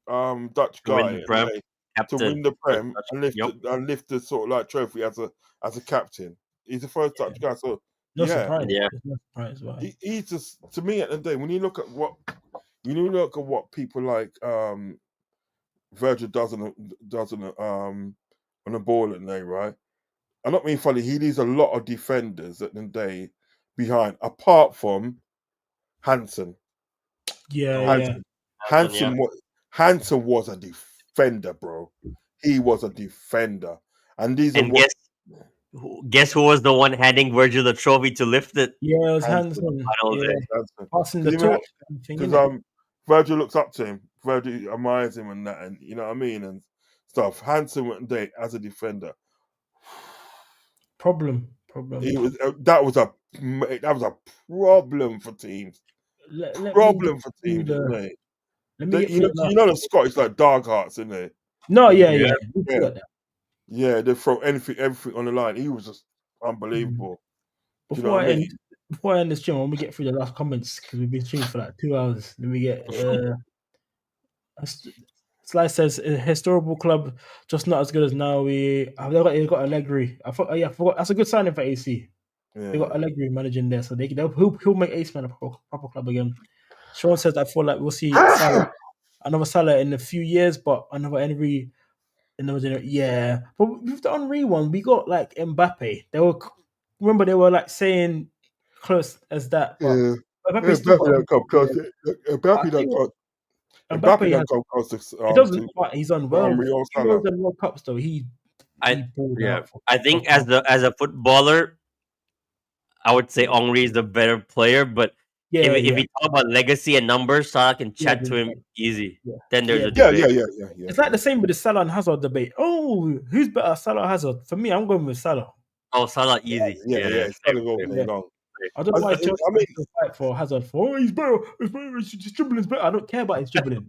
To win guy the and Prem, they to captain. win the First Prem touch. and Yep. lift the sort of like trophy as a captain. He's the first yeah. Dutch guy. So No yeah, surprise. Yeah. There's no surprise why. he's just to me at the end of the day when you look at what people like Virgil does on the ball at the day, right? I'm not being funny. He leaves a lot of defenders at the day behind, apart from Hansen. Yeah, Oh, yeah. Hansen. Hanson, yeah. Hansen was a defender, bro. He was a defender, and these are And what guess who was the one handing Virgil the trophy to lift it? Yeah, it was Hansen. Hanson. Final Yeah, day. Hansen. passing the Because even torch kind of thing, because innit? Virgil looks up to him. Virgil admires him and that, and you know what I mean and stuff. Hansen went day as a defender. Problem. He was that was a problem for teams. Let me get Problem for through teams, the wasn't it? Let me get You through know, the last. you know the Scottish like dog hearts, isn't they? No, yeah, Yeah. we Yeah, forgot that. yeah. They throw everything on the line. He was just Mm. unbelievable. Do you know Before what I I mean? end, before I end this stream, I want to get through the last comments because we've been streaming for like 2 hours. Let me get. Slice says a historical club, just not as good as now. They got Allegri. I forgot. That's a good signing for AC. They got Yeah. Allegri managing there, so he'll make AC Man a proper club again. Sean says I feel like we'll see another Salah in a few years, but another Henry in another generation. Yeah, but with the Henry one, we got like Mbappe. They were like saying close as that, but Yeah. Mbappe still Mbappe got. don't come Yeah, close. but I Mbappe don't think come. Mbappe Mbappe don't has. come close It doesn't, to but he's done well. Henry or Salah. Euros and World Cups though. He I pulled yeah. out. I think as a footballer, I would say Henri is the better player. But Yeah, if yeah, you talk about legacy and numbers, Salah can yeah, chat to him easy. yeah, Then there's yeah. a Yeah, debate. It's like yeah. the same with the Salah and Hazard debate. Oh, who's better, Salah or Hazard? For me, I'm going with Salah. Oh, Salah easy. Yeah. Yeah, Salah all same, day Yeah, long. I don't I, know why I, Chelsea I mean, fans still fight for Hazard for. Oh, he's better. His dribbling's better. I don't care about his dribbling.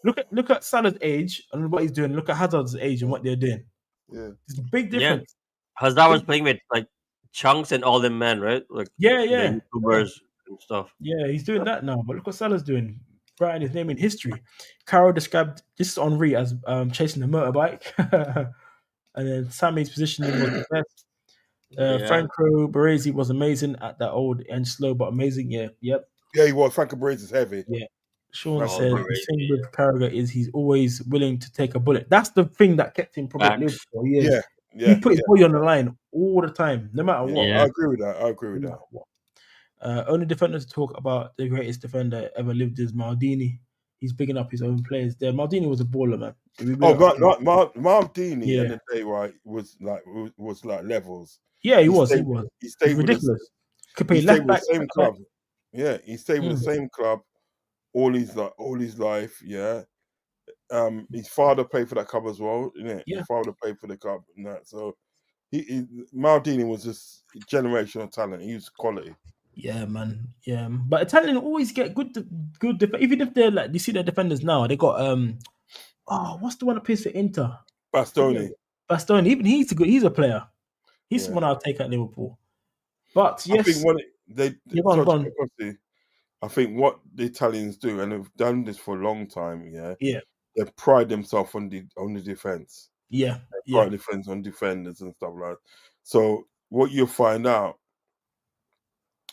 Look at Salah's age and what he's doing. Look at Hazard's age and what they're doing. yeah. There's a big yeah. difference. Hazard was Big, playing with like Chunks and all them men, right? Like yeah, the yeah, yeah. YouTubers and stuff. Yeah, he's doing that now. But look what Salah's doing. Writing his name in history. Carroll described this Henri as chasing a motorbike. And then Sammy's positioning was the best. Yeah. Franco Baresi was amazing at that old and slow but amazing. Yeah, yep, Yeah, he was. Franco Baresi is heavy. yeah. Sean Franco Oh, says Baresi. the thing crazy. with Carragher is he's always willing to take a bullet. That's the thing that kept him probably at Liverpool Facts. for years. Yeah, He yeah, put his yeah, body on the line all the time, no matter yeah. what. Yeah. I agree with that. No matter what. Only defender to talk about the greatest defender ever lived is Maldini. He's picking up his own players there. Maldini was a baller, man. We big Oh, up him. Maldini Yeah, and the day right was like levels. yeah, he He was. He stayed. was. He He's stayed with us. ridiculous. Could He play stayed left with back, the same centre back. club. Yeah, he stayed with the same club all his life. Yeah. His father played for that club as well. Yeah, Yeah. his father played for the club and that. So Maldini was just generational talent. He was quality. Yeah, man. Yeah, but Italian always get even if they're like you see their defenders now. They got what's the one that plays for Inter? Bastoni. Bastoni. Even he's a player. He's the Yeah. one I'll take at Liverpool. But I think yes, what they yeah, go sorry to on. cut across you. I think what the Italians do, and they've done this for a long time, yeah, Yeah, they pride themselves on the defense. yeah, They yeah, pride defense on defenders and stuff like that. So what you'll find out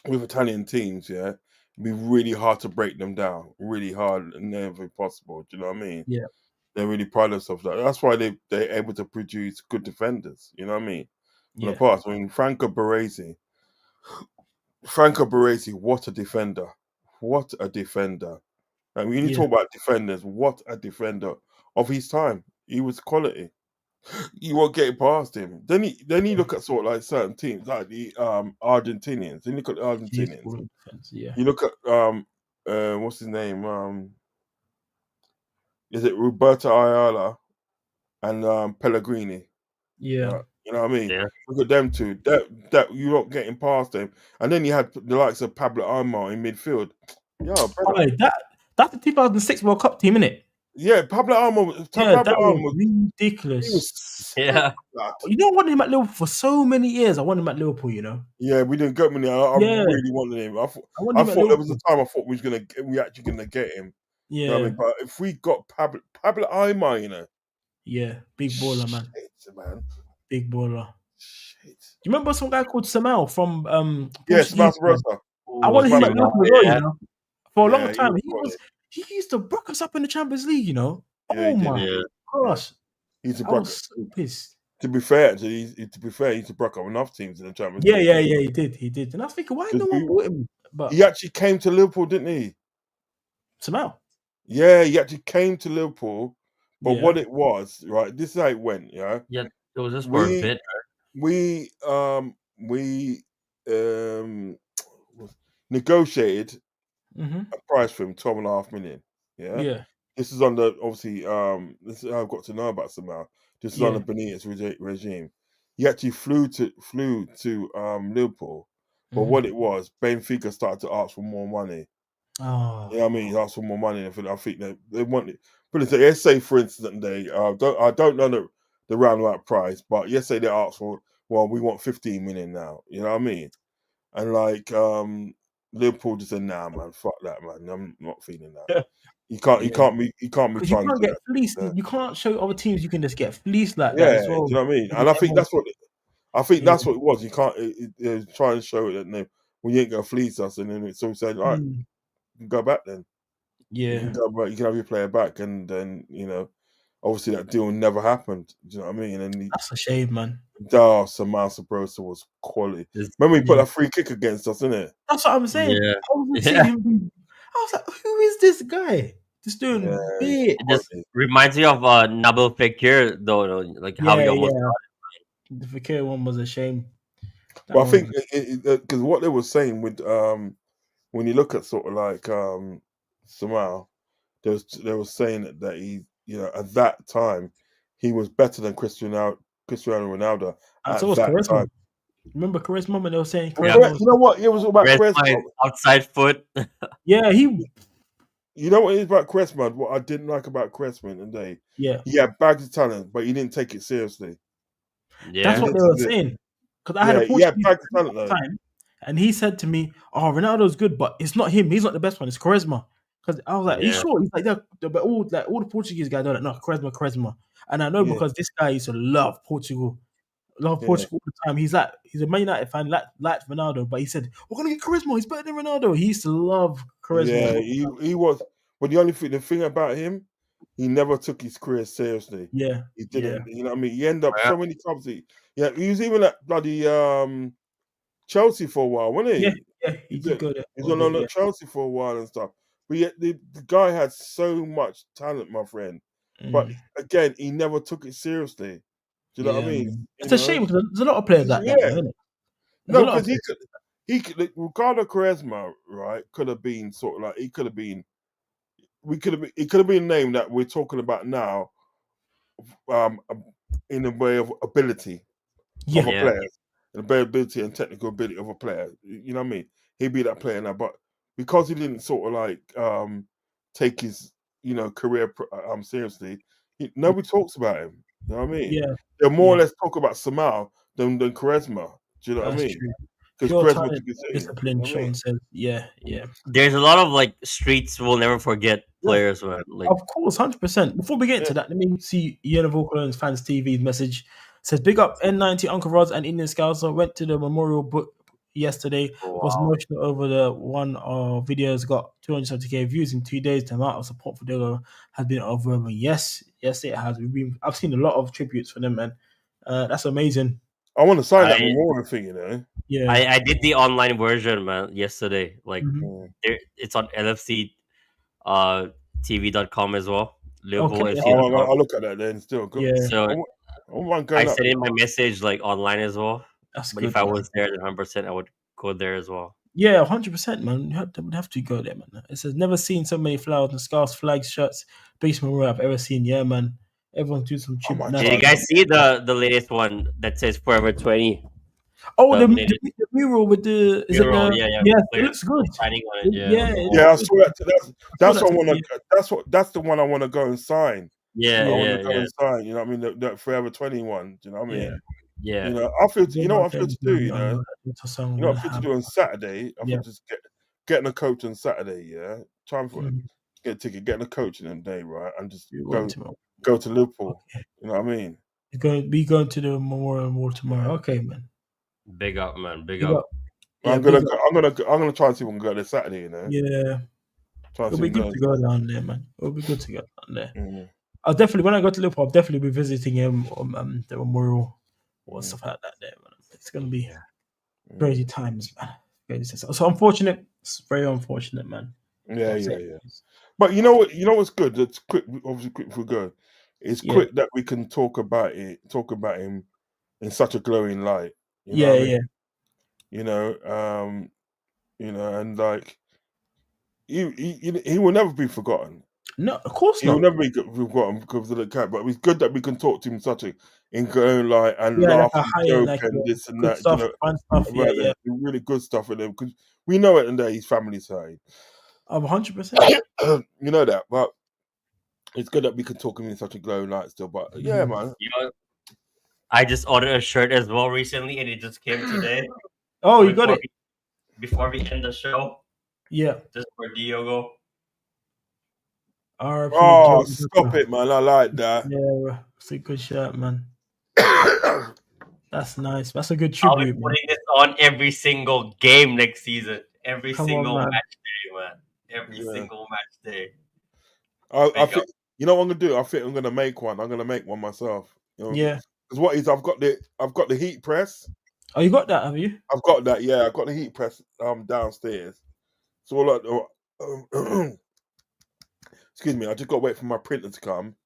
with Italian teams, yeah, it'd be really hard to break them down. Really hard and never possible. Do you know what I mean? yeah, They really pride themselves on that. That's why they're able to produce good defenders. You know what I mean? In the yeah, past, I mean Franco Baresi, what a defender. What a defender. And when you yeah. talk about defenders, what a defender of his time. He was quality. You won't get past him. Then you look at sort of like certain teams, like the Argentinians. Then you look at the He's Argentinians. full of defense. Yeah, You look at what's his name? Is it Roberto Ayala and Pellegrini? yeah. You know what I mean? Yeah. Look at them two. That you're not getting past them. And then you had the likes of Pablo Aimar in midfield. Yeah, brother. Oh, that's the 2006 World Cup team, innit? Yeah, Pablo Aimar. Yeah, that Pablo was Aimar. He ridiculous. was sick, Yeah. lad. You know, I wanted him at Liverpool for so many years. I wanted him at Liverpool. You know. Yeah, we didn't get him. I Yeah, really wanted him. I I wanted him at thought there was a Liverpool. time I thought we actually gonna get him. You know what I Yeah, mean? But if we got Pablo Aimar, you know, yeah. Big baller, man. shit, man. Big baller. Shit. Do you remember some guy called Samuel from Yes, Portuguese? Rosa. I Ooh, wanted him at Samuel. Liverpool as well, yeah. you know. For a long Yeah, he time, was quality. he used to brook us up in the Champions League, you know. Yeah, he Oh did. my Yeah. gosh, He's a I broke. was so pissed. To be fair, he's a broke up enough teams in the Champions Yeah, League. yeah, yeah. He did. And I was thinking, why no one bought him? But He actually came to Liverpool, didn't he? Samuel, Yeah, he actually came to Liverpool. But yeah, what it was, right? This is how it went. Yeah, Yeah. It was just for a bit. we negotiated mm-hmm. a price for him, 12.5 million. Yeah. Yeah, This is under obviously this is how I've got to know about Samal. This is yeah, under Benitez regime. He actually flew to Liverpool, but mm-hmm. what it was, Benfica started to ask for more money. Oh, You know what I mean? He asked for more money. I think they want it. But let's say, for instance, I don't know the roundabout price, but let's say they asked for, well, we want 15 million now. You know what I mean? And like Liverpool just said, nah, man, fuck that, man. I'm not feeling that. You yeah. can't be Because you trying to can't do get that. fleeced. Yeah, You can't show other teams you can just get fleeced like that yeah, as do well. you know what I mean? You And I get think more. Yeah. that's what it was. You can't try and show it that no, well, you ain't gonna fleece us, and then it's all said, all right, Mm, you can go back then. You yeah. can go back. You can have your player back, and then obviously that deal never happened. Do you know what I mean? And That's a shame, man. Samar Sabrosa was quality. It's- Remember he put Yeah. that free kick against us, isn't it? That's what I'm saying. yeah, I was seeing yeah. him. I was like, who is this guy? Just Yeah, doing he's It just bits. quality. reminds me of Nabil Fekir, though, like how Yeah, he almost yeah. The Fakir one was a shame. That But I one think was. because what they were saying with when you look at sort of like Samar, they were saying that he at that time he was better than Cristiano Ronaldo And so at was that Charisma. time. Remember Charisma when they were saying Well, yeah. Charisma correct. was. You know what? It was about Rest Cressman. my outside foot. Yeah, he. You know what it is about Cressman? What I didn't like about Cressman and Yeah, he had bags of talent, but he didn't take it seriously. that's Yeah, He what they didn't were take it. saying. Because I had a Yeah, he had Portuguese bags of friend talent at though. the time, and he said to me, "Oh, Ronaldo's good, but it's not him. He's not the best one. It's Charisma." Because I was like, "Are you yeah, sure?" He's like, "Yeah, but all the Portuguese guys are like, no, Charisma." And I know Yeah, because this guy used to love yeah, Portugal all the time. He's a Man United fan, like Ronaldo, but he said, "We're gonna get Charisma. He's better than Ronaldo." He used to love Charisma. yeah. He was, but the thing about him, he never took his career seriously. Yeah, He yeah, didn't. You know what I mean? He ended up yeah, so many clubs. He was even at bloody Chelsea for a while, wasn't yeah, he? yeah. He did go there He for a was on bit. loan Yeah. at Chelsea for a while and stuff. But yet the guy had so much talent, my friend. But Mm, again, he never took it seriously. Do you know what I yeah, mean? man. It's a shame because there's a lot of players like that, Yeah. though, isn't it? There's a No, lot of because players. he could like, Ricardo Quaresma, right, could have been sort of like he could have been it could have been a name that we're talking about now, um in a way of ability of Yeah, a yeah, player, the ability and technical ability of a player. You know what I mean? He'd be that player now, but because he didn't sort of like take his career seriously, yeah, nobody talks about him. You know what I mean? yeah, They more or yeah. less talk about Samal than Charisma. Do you know what I That's mean? true. Because Pure Charisma talent, took his city. You discipline. know what I mean? Sean says, yeah, yeah. there's a lot of like streets we'll never forget Yeah, players, man. Like, Of course, 100%. Before we get yeah. into that, let me see Ian of Auckland's Fans TV's message. Says, big up N90 Uncle Rods and Indian Scouser. Went to the memorial book yesterday. Was wow, emotional over the one of videos got 270k views in 2 days. The amount of support for Dego has been overwhelming. Yes, yes, it has. I've seen a lot of tributes for them, man. That's amazing. I want to sign that I memorial thing. Yeah. I did the online version, man, yesterday. Like, Mhm. Mm. it's on LFC TV.com as well, Okay, that's good. LiverpoolFC.com. I'll look at that then. Still, Yeah, I So want, I want I going up. sent in my message like online as well. that's But if good, I man. was there, then 100%, I would go there as well. Yeah, 100%, man. Would have to go there, man. It says never seen so many flowers and scarves, flags, shirts, basement room I've ever seen. Yeah, man. Everyone's doing some I tribute. might Nice. Did try you and go. guys see the latest one that says Forever 20? Oh, The latest the mural with the is it mural, the yeah, yeah, yes? It players looks good. signing on it, yeah, Yeah, on the it wall. looks Yeah, I good. saw that. I saw That's that what I want today. to. That's the one I want to go and sign. Yeah, I Yeah, want yeah, to go yeah, and sign. You know what I mean? That Forever 21. Do you know what I yeah. mean? yeah. I feel. Go You know out what I there feel and to do do. a song You know with what I feel to Ham. do on Saturday. I feel Yeah. just getting a coach on Saturday. Yeah, time for it. Mm, Get a ticket, getting a coach in them day, right, and just you're going go tomorrow. go to Liverpool. Okay. You know what I mean? Be going to the Memorial Wall tomorrow. Okay, man. Big up, man, big Big up. up. Yeah, big up. I'm gonna try and see if we can go there Saturday. Yeah. Try and It'll see if be we can good go to there go Saturday. down there, man. It'll be good to go down there. Mm, I'll definitely when I go to Liverpool, I'll definitely be visiting him on the memorial or mm, stuff like that. There, man. It's gonna be Yeah. crazy mm. times, man. Crazy times. So unfortunate. It's very unfortunate, man. Yeah, I'll yeah, say. yeah. But you know what? You know what's good? That's quick. Obviously, quick if we go. It's Yeah, quick that we can talk about it. Talk about him in such a glowing light. You know yeah, what I mean? yeah. You know, and like he will never be forgotten. No, of course He will not. never be forgotten because of the cat. But it's good that we can talk to him in such a in glowing light and Yeah, like laugh a and higher, joke like and this and good that. You stuff, know, fun stuff. Yeah, about yeah. them, really good stuff with him because we know it, and that his family's side. Of 100%. You know that, but it's good that we can talk in such a glowing light still. But yeah, man. You know, I just ordered a shirt as well recently, and it just came today. Oh, So you got it. before we end the show, Yeah. just for Diogo. RP. Oh, stop it, man! I like that. Yeah, it's a good shirt, man. That's nice. That's a good I'll be tribute, man. putting this on every single game next season. Every Come on, single man. match day, man. Every Yeah. single match day. I Big think you know what I'm gonna do. I think I'm gonna make one. I'm gonna make one myself. You know, Yeah. because what is I've got the heat press. Oh, you got that, have you? I've got that. Yeah, I've got the heat press downstairs. So all excuse me, I just got to wait for my printer to come.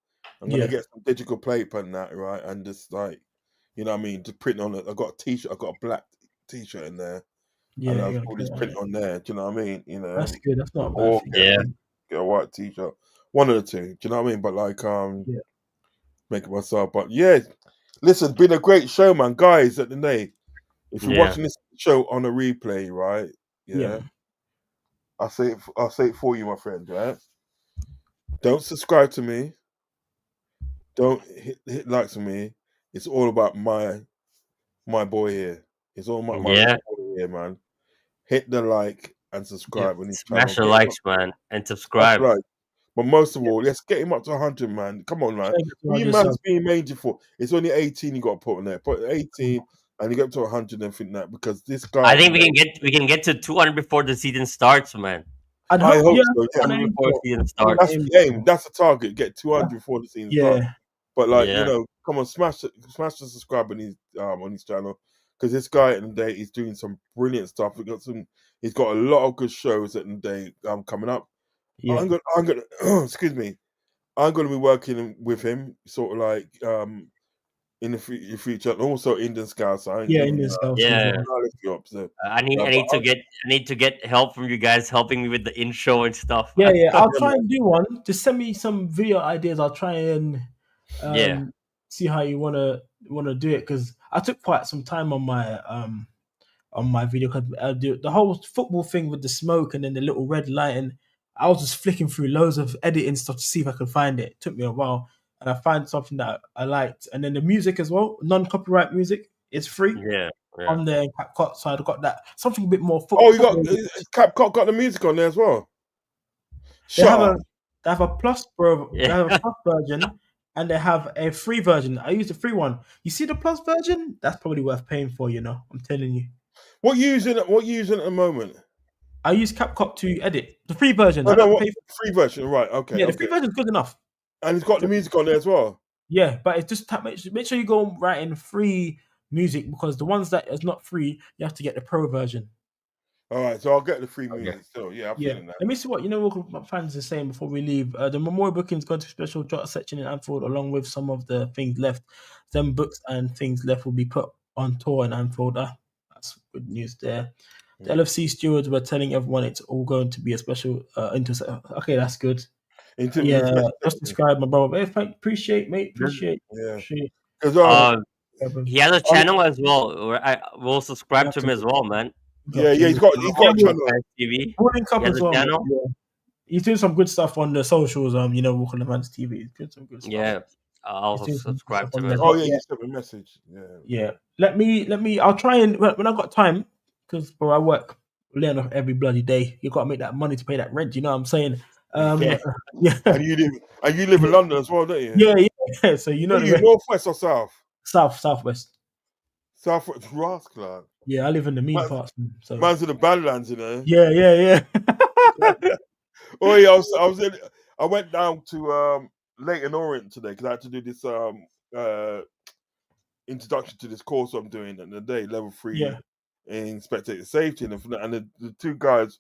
I'm gonna Yeah. get some digital paper and that, right? And just like, you know what I mean, to print on it. I got a t-shirt. I got a black t-shirt in there, Yeah, and I'll you just gotta print get on there. Do you know what I mean? You know, That's good. That's not a bad or thing. Yeah. get a white t-shirt. One of the two. Do you know what I mean? But like, Yeah. make it myself. But yeah, listen, been a great show, man. Guys, at the day, if you're Yeah. watching this show on a replay, right? Yeah. I'll say it for you, my friend, right? Don't subscribe to me. Don't hit likes on me. It's all about my boy here. It's all about my Yeah. boy here, man. Hit the like and subscribe on his channel. Smash the Get him likes, up, man, and smash subscribe. the like. But most of all, let's get him up to 100, man. Come on, man. Try and get to What you 100 man's subs. being major for? It's only 18 you got to put on there. Put 18 and you get up to 100 and think that because this guy. I think we can get to 200 before the season starts, man. I'd I hope, hope yeah, so. that's what Yeah, I aim Before for. the season That's what starts. I that's aim the aim. for. That's the target. Get 200 before the season starts. Yeah. But like Yeah. you know, come on, smash the subscribe on his channel because this guy at the day is doing some brilliant stuff. He's got a lot of good shows at the day coming up. Yeah. I'm gonna excuse me. I'm gonna be working with him sort of like in the future, and also Indian Scouts. I ain't Yeah, giving Indian Scouts as Yeah. well. I'll lift you up. So I need to get help from you guys helping me with the intro and stuff. Yeah, Man. yeah. I'll Yeah, try man. and do one. Just send me some video ideas. I'll try and Yeah. see how you wanna do it because I took quite some time on my video because the whole football thing with the smoke and then the little red light and I was just flicking through loads of editing stuff to see if I could find it. It took me a while and I found something that I liked and then the music as well, non-copyright music, is free Yeah. Yeah. on there in CapCut, so I got that something a bit more Oh, you got football. CapCut got the music on there as well. They Shut have up. they have a plus, bro. They Yeah. have a plus version and they have a free version. I use the free one. You see the plus version? That's probably worth paying for. I'm telling you. What you using? What you using at the moment? I use CapCut to edit the free version. Oh, I no, don't what pay for. free version? Right. Okay. Yeah, the Okay. free version is good enough. And it's got the music on there as well. Yeah, but it's just make sure you go right in free music because the ones that is not free, you have to get the pro version. All right, so I'll get the free Okay. music still. Yeah, I'm Yeah. feeling that. Let me see what what my fans are saying before we leave. The memorial bookings going to special jot section in Anfield along with some of the things left. Them books and things left will be put on tour in Anfield. That's good news there. The LFC stewards were telling everyone it's all going to be a special Okay, that's good. Yeah, just describe my brother. Hey, appreciate, mate. Appreciate. Yeah. Appreciate. Because He has a channel as well. Where I will subscribe to him as well, man. yeah, he's got a channel. TV. We'll link up He has as a well. man. channel. Yeah. He's doing some good stuff on the socials. Walking the Man's TV. He's doing some good stuff. Yeah, I'll He's doing some good subscribe stuff to on him there. as Oh well. yeah, you sent me a message. Yeah. Yeah. Let me. I'll try and when I got time, because bro, I work laying off every bloody day. You got to make that money to pay that rent. You know what I'm saying? Yeah. Yeah. And you live in London as well, don't you? Yeah. So you know What are the you, rent. northwest or south? Southwest. Southwest, rascal. Yeah, I live in the mean parts. So Man's in the Badlands, you know. yeah. Oh yeah, I went down to Leighton Orient today because I had to do this introduction to this course I'm doing in the day, level 3 Yeah. in spectator safety, and the two guys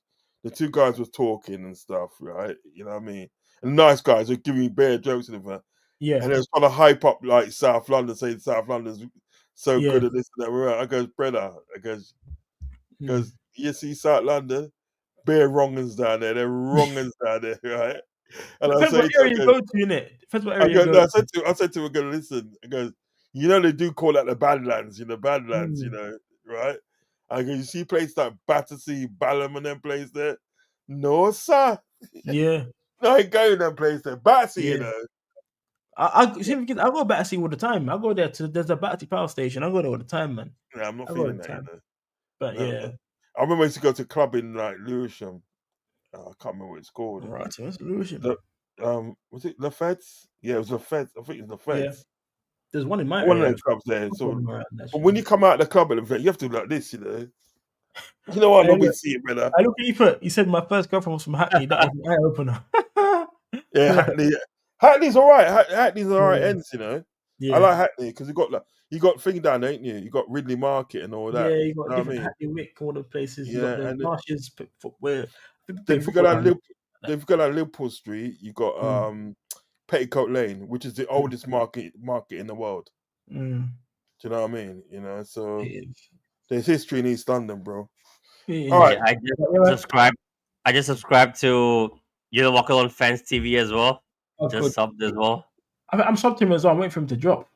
was talking and stuff, right? You know what I mean? And nice guys were giving me bare jokes and everything. Yeah. And they was trying to hype up like South London, saying South London's so Yeah. good at this and that. Right? I goes, brother, because you see South London, bare wrongins down there. They're wrongins down there, right? And Depends what area you go to, innit? Depends what area you go no, to. I said to him, "Go listen." I goes, "You know they do call that the Badlands, Badlands, right?" I go, "You see places like Battersea, Balham, and them place there. No, sir. Yeah, No, I ain't going that place there. Batsy, you yeah. know. I go Battersea all the time. I go there to there's a Battersea power station. I go there all the time, man. Yeah, I'm not I go all feeling the that, you time. know. But No, yeah, no. I remember I used to go to a club in like Lewisham. I can't remember what it's called. right. So that's Lewisham. The was it the Feds? Yeah, it was the Feds. I think it was the Yeah, Feds. there's one in my One of area. those clubs there. Couple So, of them around, but actually. when you come out of the club at the event, you have to do like this, you know. You know what? Hey, I've been look, seeing, brother. I look at you put. You said my first girlfriend was from Hackney. That was an eye opener. Yeah, Hackney. Hackney's all right. Hackney's all right Yeah. ends, you know. I Yeah, like Hackney because you got thing down, ain't you? You got Ridley Market and all that. yeah. You You got know what I different mean? Hackney Wick, all the places. You got Yeah, the and marshes footwear. then Play if you go football down down there. Liverpool, then if you go down Liverpool Street, you got Mm. Petticoat Lane, which is the oldest market in the world. Mm. Do you know what I mean? You know, so It is. there's history in East London, bro. It All is. right. Yeah, I But just yeah, man. subscribed. I just subscribed to Walk Alone Fans TV as well. Oh, good. Just subbed as well. I'm subbed him as well. I'm waiting for him to drop.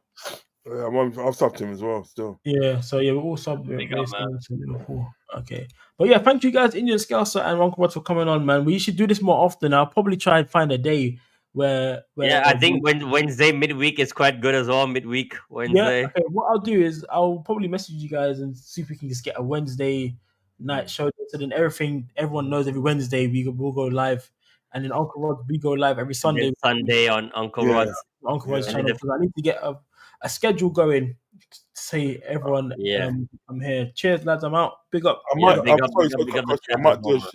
Yeah, I've stopped him as well. Still, Yeah, so yeah, we're all sub Big up, based man. on Liverpool. Okay. But yeah, thank you guys, Indian Scouser and Uncle Rod, for coming on, man. We should do this more often. I'll probably try and find a day where Yeah, I think Wednesday midweek is quite good as well. Midweek yeah, Wednesday. okay. What I'll do is I'll probably message you guys and see if we can just get a Wednesday night show. So then everyone knows every Wednesday we'll go live. And then Uncle Rod, we go live every And Sunday. then Sunday on Uncle Yeah. Rod's. Uncle Rod's Yeah. channel, because I need to get a schedule going to say everyone Yeah. I'm here. Cheers, lads. I'm out. Big up. I might. big I'm up, sorry, big up, big up the I chat might as do well, a man.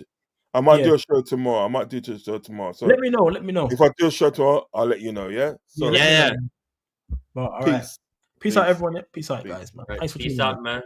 I might Yeah. do a show tomorrow. I might do a show tomorrow. So Let me know. Let me know. if I do a show tomorrow, I'll let you know. Yeah. So let me Yeah. know. But all right. peace. Peace out, Peace. everyone. Yeah? Peace out, Peace. guys, man. Right, Thanks for peace tuning in. out, man.